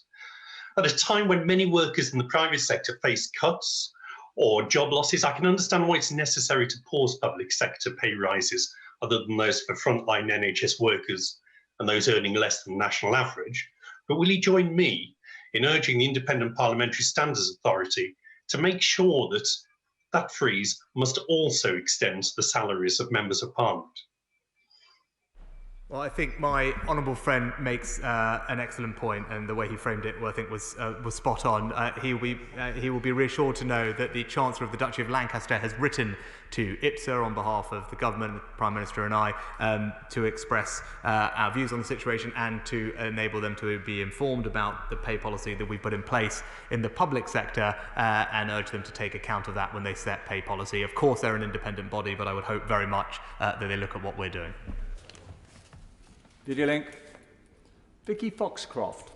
At a time when many workers in the private sector face cuts or job losses, I can understand why it's necessary to pause public sector pay rises other than those for frontline NHS workers and those earning less than the national average. But will he join me in urging the Independent Parliamentary Standards Authority to make sure that that freeze must also extend to the salaries of members of Parliament? Well, I think my honourable friend makes an excellent point, and the way he framed it, I think, was spot on. He will be reassured to know that the Chancellor of the Duchy of Lancaster has written to IPSA on behalf of the government, the Prime Minister and I, to express our views on the situation and to enable them to be informed about the pay policy that we put in place in the public sector, and urge them to take account of that when they set pay policy. Of course, they're an independent body, but I would hope very much that they look at what we're doing. Video link. Vicky Foxcroft.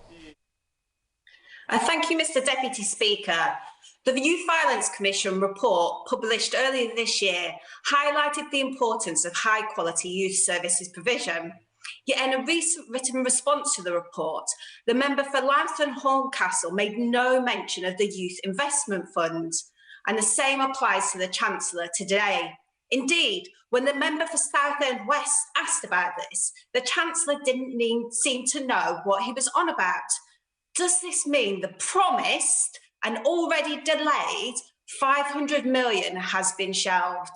Thank you, Mr. Deputy Speaker. The Youth Violence Commission report published earlier this year highlighted the importance of high-quality youth services provision. Yet in a recent written response to the report, the member for Loughton Horncastle made no mention of the Youth Investment Fund, and the same applies to the Chancellor today. Indeed, when the member for Southend West asked about this, the Chancellor didn't seem to know what he was on about. Does this mean the promised and already delayed 500 million has been shelved?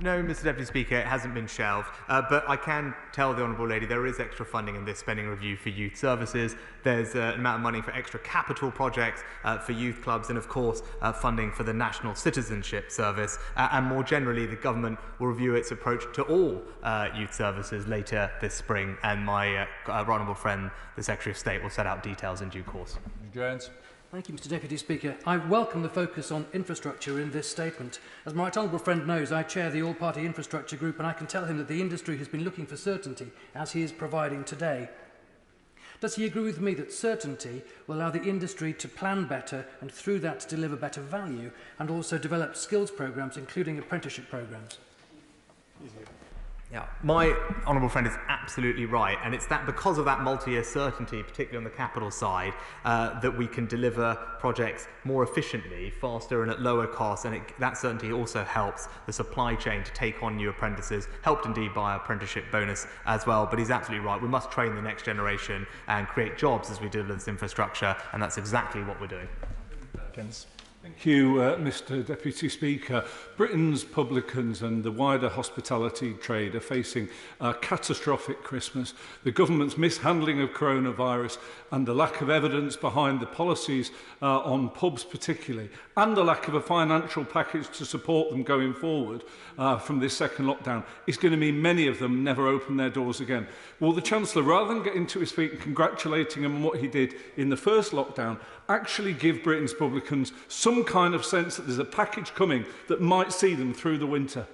No, Mr. Deputy Speaker, it hasn't been shelved, but I can tell the Honourable Lady there is extra funding in this spending review for youth services. There's an amount of money for extra capital projects for youth clubs, and of course funding for the National Citizenship Service, and more generally the government will review its approach to all youth services later this spring, and my right honourable friend, the Secretary of State, will set out details in due course. Jones. Thank you, Mr. Deputy Speaker. I welcome the focus on infrastructure in this statement. As my right honourable friend knows, I chair the all-party infrastructure group, and I can tell him that the industry has been looking for certainty, as he is providing today. Does he agree with me that certainty will allow the industry to plan better and through that to deliver better value, and also develop skills programmes, including apprenticeship programmes? Yeah, my honourable friend is absolutely right, and it's that because of that multi-year certainty, particularly on the capital side, that we can deliver projects more efficiently, faster and at lower costs, and that certainty also helps the supply chain to take on new apprentices, helped indeed by our apprenticeship bonus as well. But he's absolutely right, we must train the next generation and create jobs as we deliver this infrastructure, and that's exactly what we're doing. Thank you, Mr. Deputy Speaker. Britain's publicans and the wider hospitality trade are facing a catastrophic Christmas. The government's mishandling of coronavirus and the lack of evidence behind the policies on pubs particularly, and the lack of a financial package to support them going forward from this second lockdown, is going to mean many of them never open their doors again. Will the Chancellor, rather than getting to his feet and congratulating him on what he did in the first lockdown, actually give Britain's publicans some kind of sense that there's a package coming that might see them through the winter?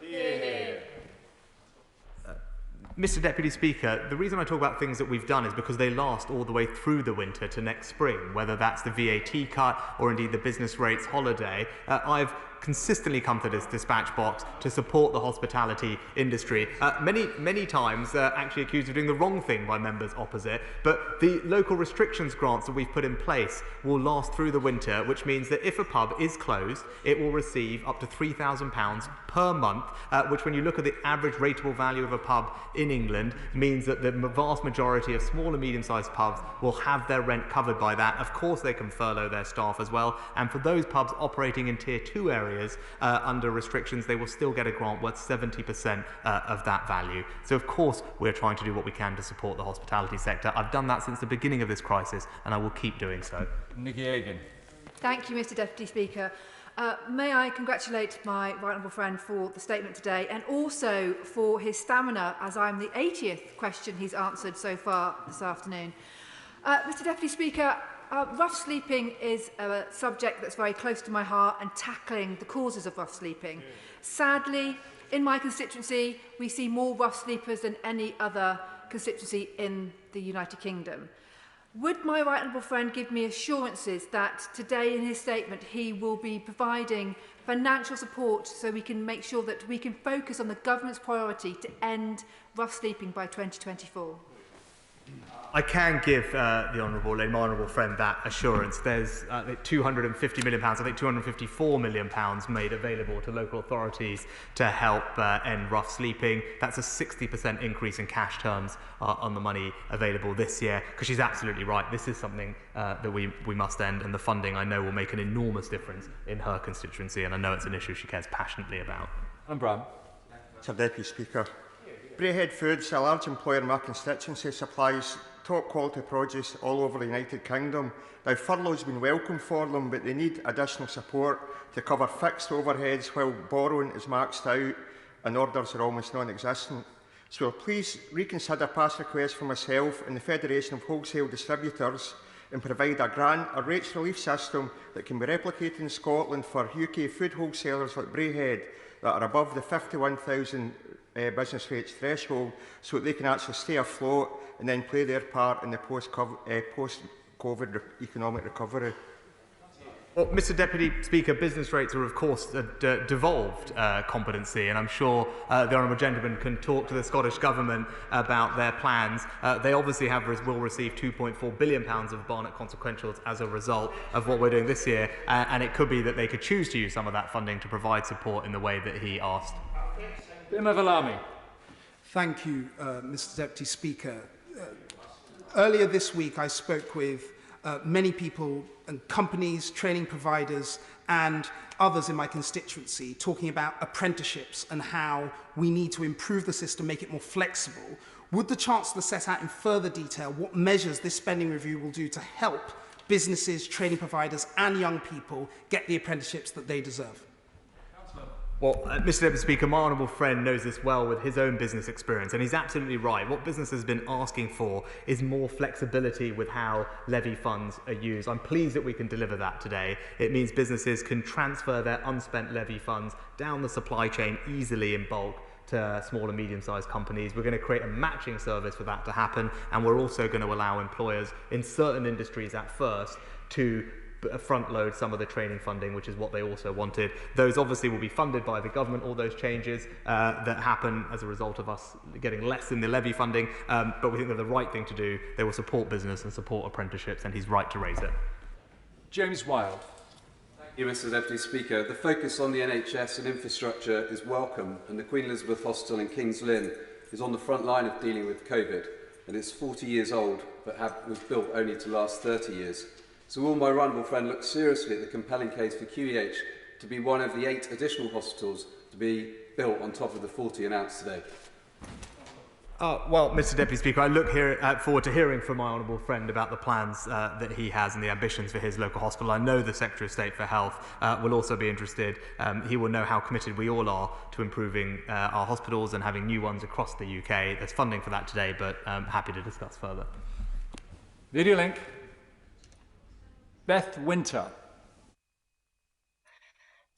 Mr. Deputy Speaker, the reason I talk about things that we've done is because they last all the way through the winter to next spring, whether that's the VAT cut or indeed the business rates holiday. I've consistently come to this dispatch box to support the hospitality industry, many times actually accused of doing the wrong thing by members opposite, but the local restrictions grants that we've put in place will last through the winter, which means that if a pub is closed, it will receive up to £3,000 per month, which when you look at the average rateable value of a pub in England means that the vast majority of small and medium-sized pubs will have their rent covered by that. Of course they can furlough their staff as well, and for those pubs operating in Tier 2 areas under restrictions, they will still get a grant worth 70% of that value. So of course we're trying to do what we can to support the hospitality sector. I've done that since the beginning of this crisis, and I will keep doing so. Nikki Hagan. Thank you, Mr. Deputy Speaker. May I congratulate my right honourable friend for the statement today, and also for his stamina, as I'm the 80th question he's answered so far this afternoon. Mr. Deputy Speaker, rough sleeping is a subject that's very close to my heart, and tackling the causes of rough sleeping. Sadly, in my constituency, we see more rough sleepers than any other constituency in the United Kingdom. Would my right honourable friend give me assurances that today in his statement he will be providing financial support so we can make sure that we can focus on the government's priority to end rough sleeping by 2024? I can give the honourable friend that assurance. There's £250 million, I think £254 million made available to local authorities to help end rough sleeping. That's a 60% increase in cash terms on the money available this year, because she's absolutely right. This is something that we must end, and the funding, I know, will make an enormous difference in her constituency, and I know it's an issue she cares passionately about. And Bram. Mr Deputy Speaker. Braehead Foods, a large employer in my constituency, supplies top quality produce all over the United Kingdom. Now, furlough has been welcome for them, but they need additional support to cover fixed overheads while borrowing is maxed out and orders are almost non-existent. So please reconsider past requests from myself and the Federation of Wholesale Distributors and provide a grant or rates relief system that can be replicated in Scotland for UK food wholesalers like Braehead that are above the 51,000 business rates threshold, so that they can actually stay afloat and then play their part in the post-COVID economic recovery. Well, Mr Deputy Speaker, business rates are of course a devolved competency, and I'm sure the Honourable Gentleman can talk to the Scottish Government about their plans. They obviously will receive £2.4 billion of Barnett consequentials as a result of what we're doing this year, and it could be that they could choose to use some of that funding to provide support in the way that he asked. Thank you, Mr Deputy Speaker. Earlier this week I spoke with many people and companies, training providers and others in my constituency talking about apprenticeships and how we need to improve the system, make it more flexible. Would the Chancellor set out in further detail what measures this spending review will do to help businesses, training providers and young people get the apprenticeships that they deserve? Well, Mr Deputy Speaker, my honourable friend knows this well with his own business experience, and he's absolutely right. What business has been asking for is more flexibility with how levy funds are used. I'm pleased that we can deliver that today. It means businesses can transfer their unspent levy funds down the supply chain easily in bulk to small and medium-sized companies. We're going to create a matching service for that to happen, and we're also going to allow employers in certain industries at first to front load some of the training funding, which is what they also wanted. Those obviously will be funded by the government, all those changes that happen as a result of us getting less in the levy funding, but we think they're the right thing to do. They will support business and support apprenticeships, and he's right to raise it. James Wilde. Thank you, Mr Deputy Speaker. The focus on the NHS and infrastructure is welcome, and the Queen Elizabeth Hospital in King's Lynn is on the front line of dealing with COVID, and it's 40 years old, but was built only to last 30 years. So will my honourable friend look seriously at the compelling case for QEH to be one of the 8 additional hospitals to be built on top of the 40 announced today? Well, Mr Deputy Speaker, I look forward to hearing from my honourable friend about the plans that he has and the ambitions for his local hospital. I know the Secretary of State for Health will also be interested. He will know how committed we all are to improving our hospitals and having new ones across the UK. There's funding for that today, but I'm happy to discuss further. Video link. Beth Winter.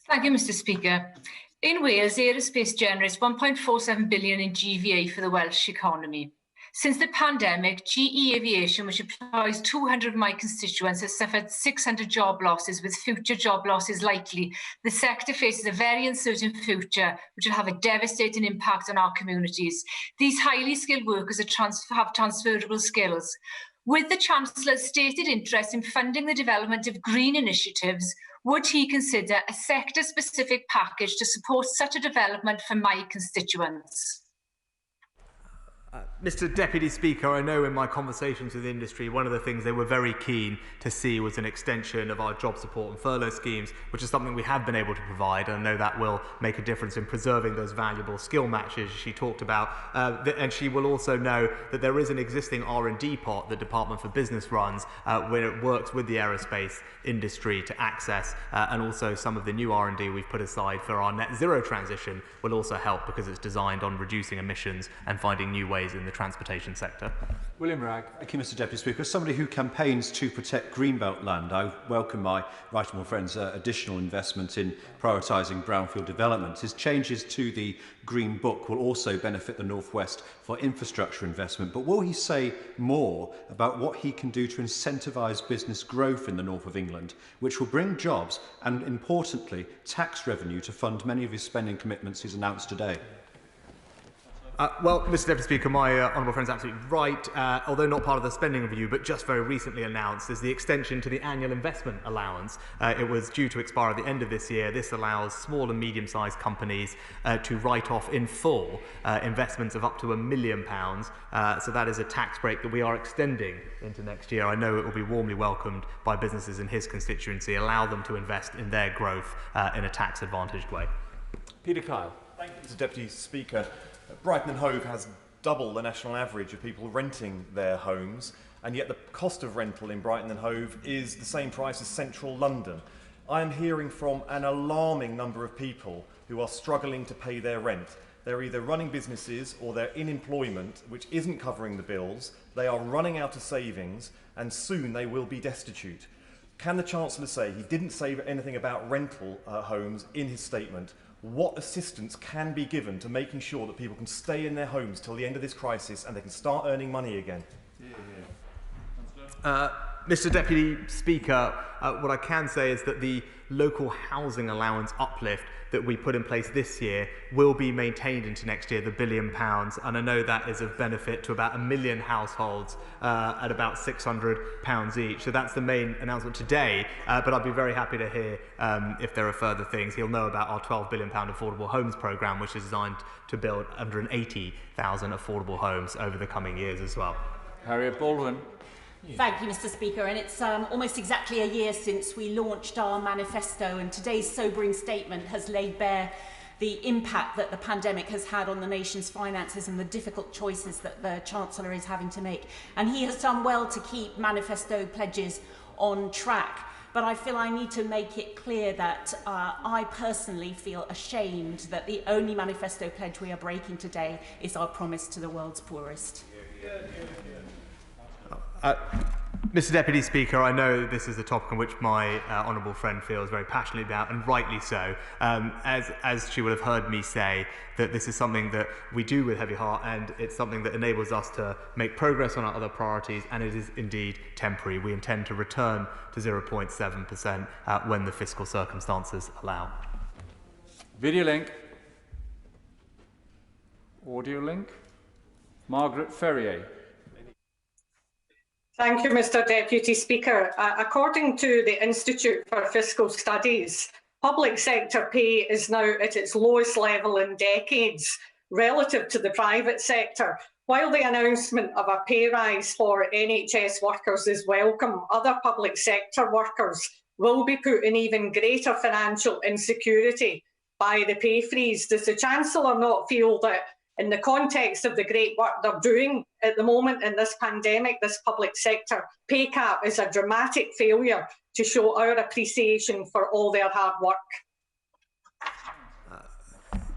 Thank you, Mr Speaker. In Wales, Aerospace generates 1.47 billion in GVA for the Welsh economy. Since the pandemic, GE Aviation, which employs 200 of my constituents, has suffered 600 job losses, with future job losses likely. The sector faces a very uncertain future, which will have a devastating impact on our communities. These highly skilled workers have transferable skills. With the Chancellor's stated interest in funding the development of green initiatives, would he consider a sector-specific package to support such a development for my constituents? Mr Deputy Speaker, I know in my conversations with industry, one of the things they were very keen to see was an extension of our job support and furlough schemes, which is something we have been able to provide, and I know that will make a difference in preserving those valuable skill matches she talked about. And she will also know that there is an existing R&D pot that Department for Business runs where it works with the aerospace industry to access, and also some of the new R&D we've put aside for our net zero transition will also help, because it's designed on reducing emissions and finding new ways in the transportation sector. William Ragg. Thank you, Mr Deputy Speaker. As somebody who campaigns to protect Greenbelt land, I welcome my right honourable friend's additional investment in prioritising brownfield development. His changes to the Green Book will also benefit the North West for infrastructure investment, but will he say more about what he can do to incentivise business growth in the north of England, which will bring jobs and, importantly, tax revenue to fund many of his spending commitments he's announced today? Well, Mr Deputy Speaker, my honourable friend is absolutely right. Although not part of the spending review, but just very recently announced, is the extension to the annual investment allowance. It was due to expire at the end of this year. This allows small and medium-sized companies to write off in full investments of up to £1 million. So that is a tax break that we are extending into next year. I know it will be warmly welcomed by businesses in his constituency. Allow them to invest in their growth in a tax-advantaged way. Peter Kyle. Thank you, Mr Deputy Speaker. Brighton and Hove has double the national average of people renting their homes, and yet the cost of rental in Brighton and Hove is the same price as central London. I am hearing from an alarming number of people who are struggling to pay their rent. They're either running businesses or they're in employment, which isn't covering the bills. They are running out of savings, and soon they will be destitute. Can the Chancellor say, he didn't say anything about rental homes in his statement, what assistance can be given to making sure that people can stay in their homes till the end of this crisis and they can start earning money again? Mr Deputy Speaker, what I can say is that the local housing allowance uplift that we put in place this year will be maintained into next year, the £1 billion, and I know that is of benefit to about 1 million households at about £600 each. So that's the main announcement today, but I'd be very happy to hear if there are further things. He'll know about our £12 billion affordable homes programme, which is designed to build 180,000 affordable homes over the coming years as well. Harriet Baldwin. Thank you, Mr Speaker. And it's almost exactly a year since we launched our manifesto, and today's sobering statement has laid bare the impact that the pandemic has had on the nation's finances and the difficult choices that the Chancellor is having to make. And he has done well to keep manifesto pledges on track. But I feel I need to make it clear that I personally feel ashamed that the only manifesto pledge we are breaking today is our promise to the world's poorest. Mr Deputy Speaker, I know this is a topic on which my honourable friend feels very passionately about, and rightly so. As she will have heard me say, that this is something that we do with heavy heart, and it's something that enables us to make progress on our other priorities, and it is indeed temporary. We intend to return to 0.7% when the fiscal circumstances allow. Video link. Audio link. Margaret Ferrier. Thank you, Mr Deputy Speaker. According to the Institute for Fiscal Studies, public sector pay is now at its lowest level in decades relative to the private sector. While the announcement of a pay rise for NHS workers is welcome, other public sector workers will be put in even greater financial insecurity by the pay freeze. Does the Chancellor not feel that in the context of the great work they're doing at the moment in this pandemic, this public sector pay cap is a dramatic failure to show our appreciation for all their hard work?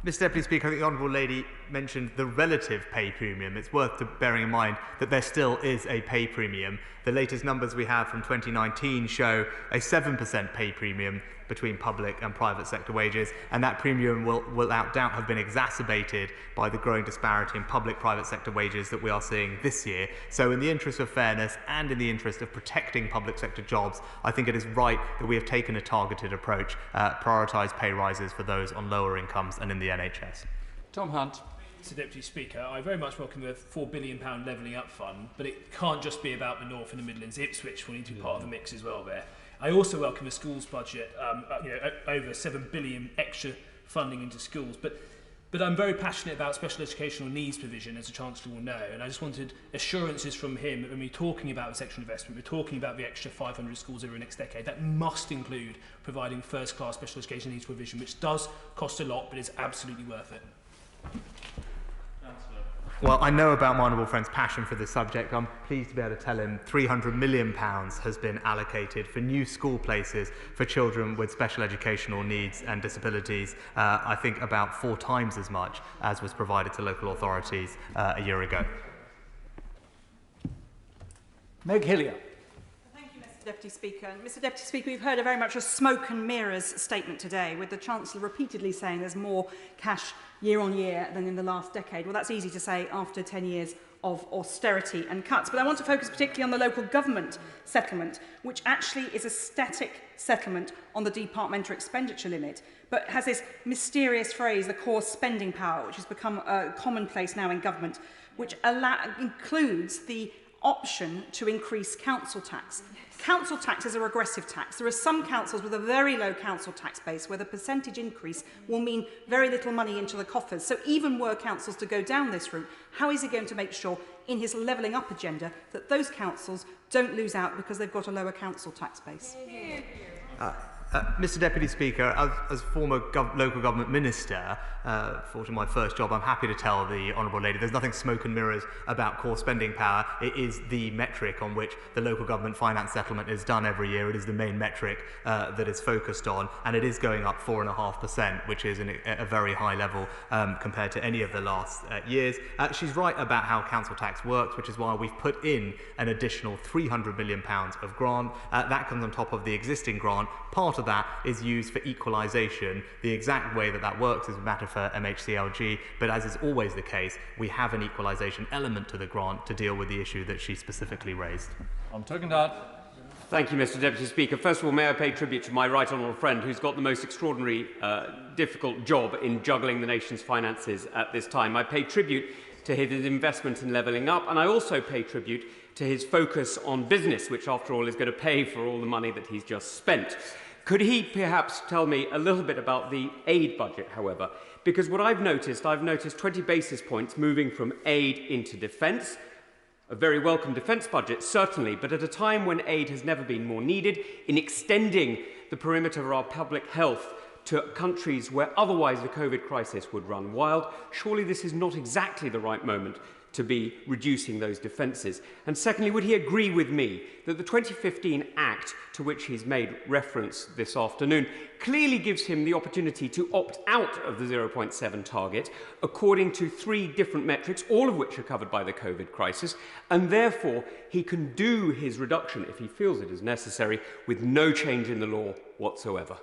Mr Deputy Speaker, the Honourable Lady mentioned the relative pay premium. It's worth bearing in mind that there still is a pay premium. The latest numbers we have from 2019 show a 7% pay premium between public and private sector wages, and that premium will without doubt have been exacerbated by the growing disparity in public-private sector wages that we are seeing this year. So in the interest of fairness and in the interest of protecting public sector jobs, I think it is right that we have taken a targeted approach, prioritise pay rises for those on lower incomes and in the NHS. Tom Hunt. Mr Deputy Speaker, I very much welcome the £4 billion levelling up fund, but it can't just be about the North and the Midlands. Ipswich will need to be part of the mix as well there. I also welcome the schools budget, over £7 billion extra funding into schools, but I'm very passionate about special educational needs provision, as the Chancellor will know, and I just wanted assurances from him that when we're talking about this extra investment, we're talking about the extra 500 schools over the next decade, that must include providing first-class special educational needs provision, which does cost a lot, but is absolutely worth it. Well, I know about my honourable friend's passion for this subject. I'm pleased to be able to tell him £300 million has been allocated for new school places for children with special educational needs and disabilities. I think about 4 times as much as was provided to local authorities a year ago. Meg Hillier. Deputy Speaker. Mr Deputy Speaker, we've heard a very much a smoke and mirrors statement today, with the Chancellor repeatedly saying there's more cash year on year than in the last decade. Well, that's easy to say after 10 years of austerity and cuts. But I want to focus particularly on the local government settlement, which actually is a static settlement on the departmental expenditure limit, but has this mysterious phrase, the core spending power, which has become commonplace now in government, which includes the option to increase council tax. Council tax is a regressive tax. There are some councils with a very low council tax base where the percentage increase will mean very little money into the coffers. So even were councils to go down this route, how is he going to make sure in his levelling up agenda that those councils don't lose out because they've got a lower council tax base? Mr Deputy Speaker, as former local government minister, for my first job, I'm happy to tell the Honourable Lady there's nothing smoke and mirrors about core spending power. It is the metric on which the local government finance settlement is done every year. It is the main metric that is focused on, and it is going up 4.5%, which is a very high level compared to any of the last years. She's right about how council tax works, which is why we've put in an additional £300 million of grant. That comes on top of the existing grant. Part of that is used for equalisation. The exact way that that works is a matter for MHCLG, but as is always the case, we have an equalisation element to the grant to deal with the issue that she specifically raised. I'm talking that. Thank you, Mr Deputy Speaker. First of all, may I pay tribute to my right honourable friend who's got the most extraordinary, difficult job in juggling the nation's finances at this time. I pay tribute to his investment in levelling up, and I also pay tribute to his focus on business, which after all is going to pay for all the money that he's just spent. Could he perhaps tell me a little bit about the aid budget, however? Because what I've noticed 20 basis points moving from aid into defence. A very welcome defence budget, certainly, but at a time when aid has never been more needed, in extending the perimeter of our public health to countries where otherwise the COVID crisis would run wild, surely this is not exactly the right moment to be reducing those defences. And secondly, would he agree with me that the 2015 Act, to which he's made reference this afternoon, clearly gives him the opportunity to opt out of the 0.7 target according to 3 different metrics, all of which are covered by the COVID crisis, and therefore he can do his reduction, if he feels it is necessary, with no change in the law whatsoever?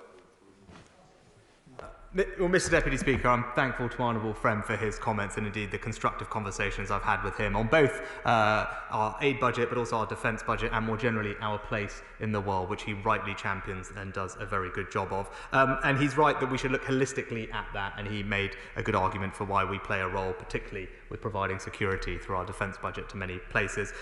Well, Mr Deputy Speaker, I'm thankful to my honourable friend for his comments and indeed the constructive conversations I've had with him on both our aid budget but also our defence budget and more generally our place in the world, which he rightly champions and does a very good job of. And he's right that we should look holistically at that, and he made a good argument for why we play a role, particularly with providing security through our defence budget to many places.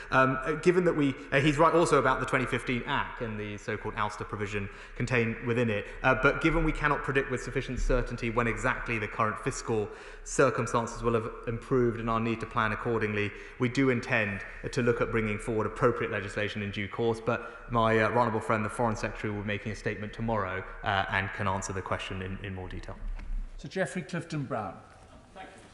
Given that he's right also about the 2015 Act and the so-called ouster provision contained within it, but given we cannot predict with sufficient certainty when exactly the current fiscal circumstances will have improved and our need to plan accordingly, we do intend to look at bringing forward appropriate legislation in due course, but my honourable friend, the Foreign Secretary, will be making a statement tomorrow and can answer the question in more detail. Sir Geoffrey Clifton-Brown.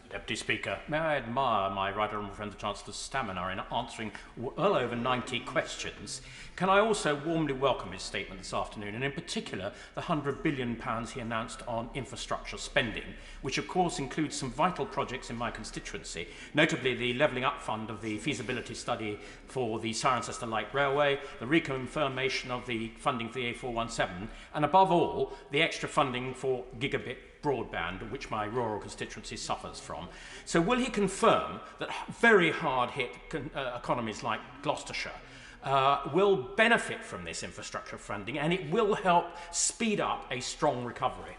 Deputy Speaker, may I admire my right honourable friend the Chancellor's stamina in answering well over 90 questions. Can I also warmly welcome his statement this afternoon, and in particular the £100 billion he announced on infrastructure spending, which of course includes some vital projects in my constituency, notably the levelling up fund of the feasibility study for the Cirencester Light Railway, the reconfirmation of the funding for the A417, and above all, the extra funding for gigabit broadband, which my rural constituency suffers from. So will he confirm that very hard-hit economies like Gloucestershire will benefit from this infrastructure funding, and it will help speed up a strong recovery?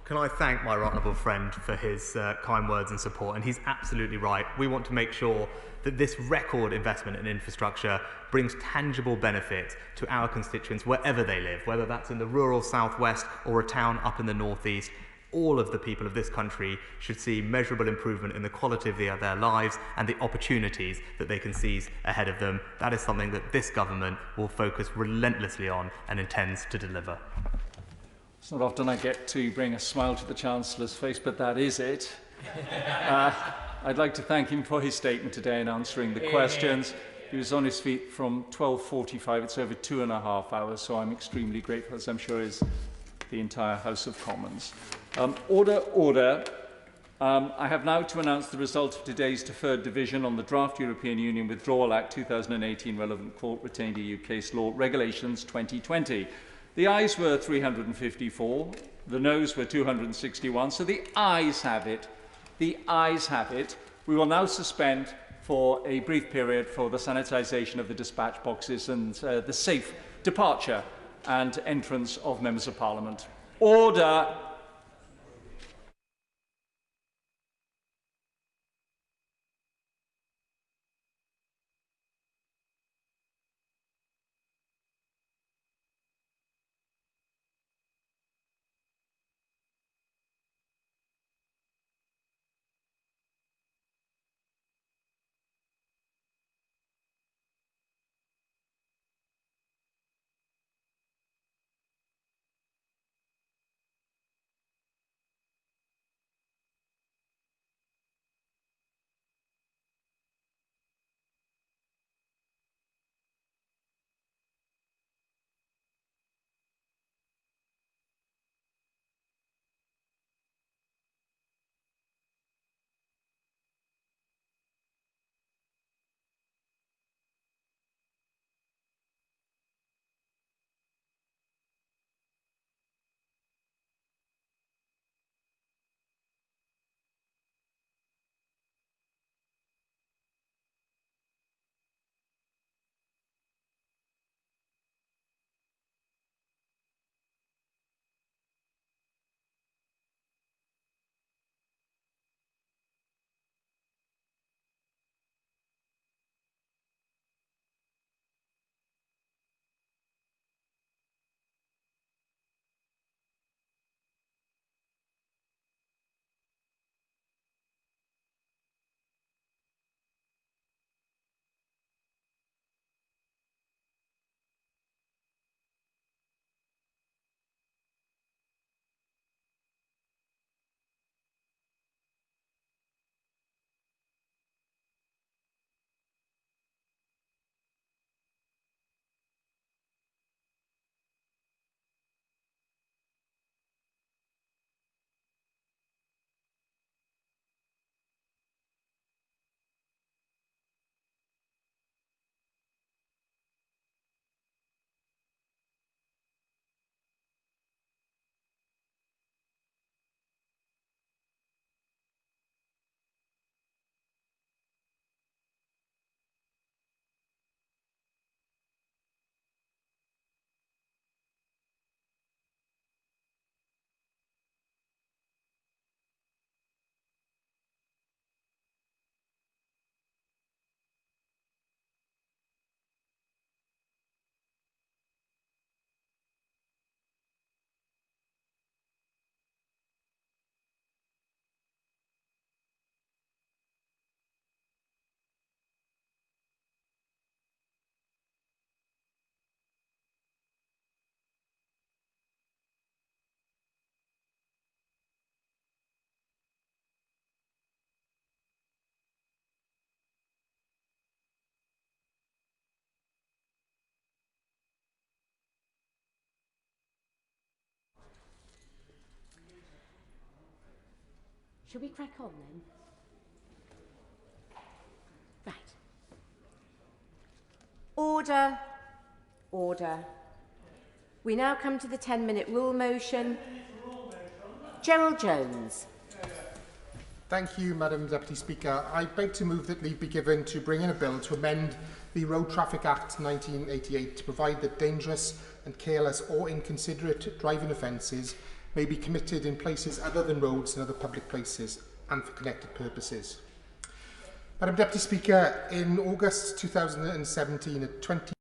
Can I thank my right honourable friend for his kind words and support? And he's absolutely right. We want to make sure that this record investment in infrastructure brings tangible benefit to our constituents wherever they live, whether that's in the rural southwest or a town up in the northeast. All of the people of this country should see measurable improvement in the quality of their lives and the opportunities that they can seize ahead of them. That is something that this government will focus relentlessly on and intends to deliver. It's not often I get to bring a smile to the Chancellor's face, but that is it. I'd like to thank him for his statement today and answering the questions. He was on his feet from 12:45. It's over 2.5 hours, so I'm extremely grateful, as I'm sure is the entire House of Commons. Order. I have now to announce the result of today's deferred division on the Draft European Union Withdrawal Act 2018 relevant court retained EU case law regulations 2020. The ayes were 354, the noes were 261, so the ayes have it. The ayes have it. We will now suspend for a brief period for the sanitisation of the dispatch boxes and the safe departure and entrance of members of Parliament. Order! Shall we crack on then? Right. Order. Order. We now come to the 10-minute rule motion. Gerald Jones. Thank you, Madam Deputy Speaker. I beg to move that leave be given to bring in a bill to amend the Road Traffic Act 1988 to provide that dangerous and careless or inconsiderate driving offences may be committed in places other than roads and other public places and for connected purposes. Madam Deputy Speaker, in August 2017, at 20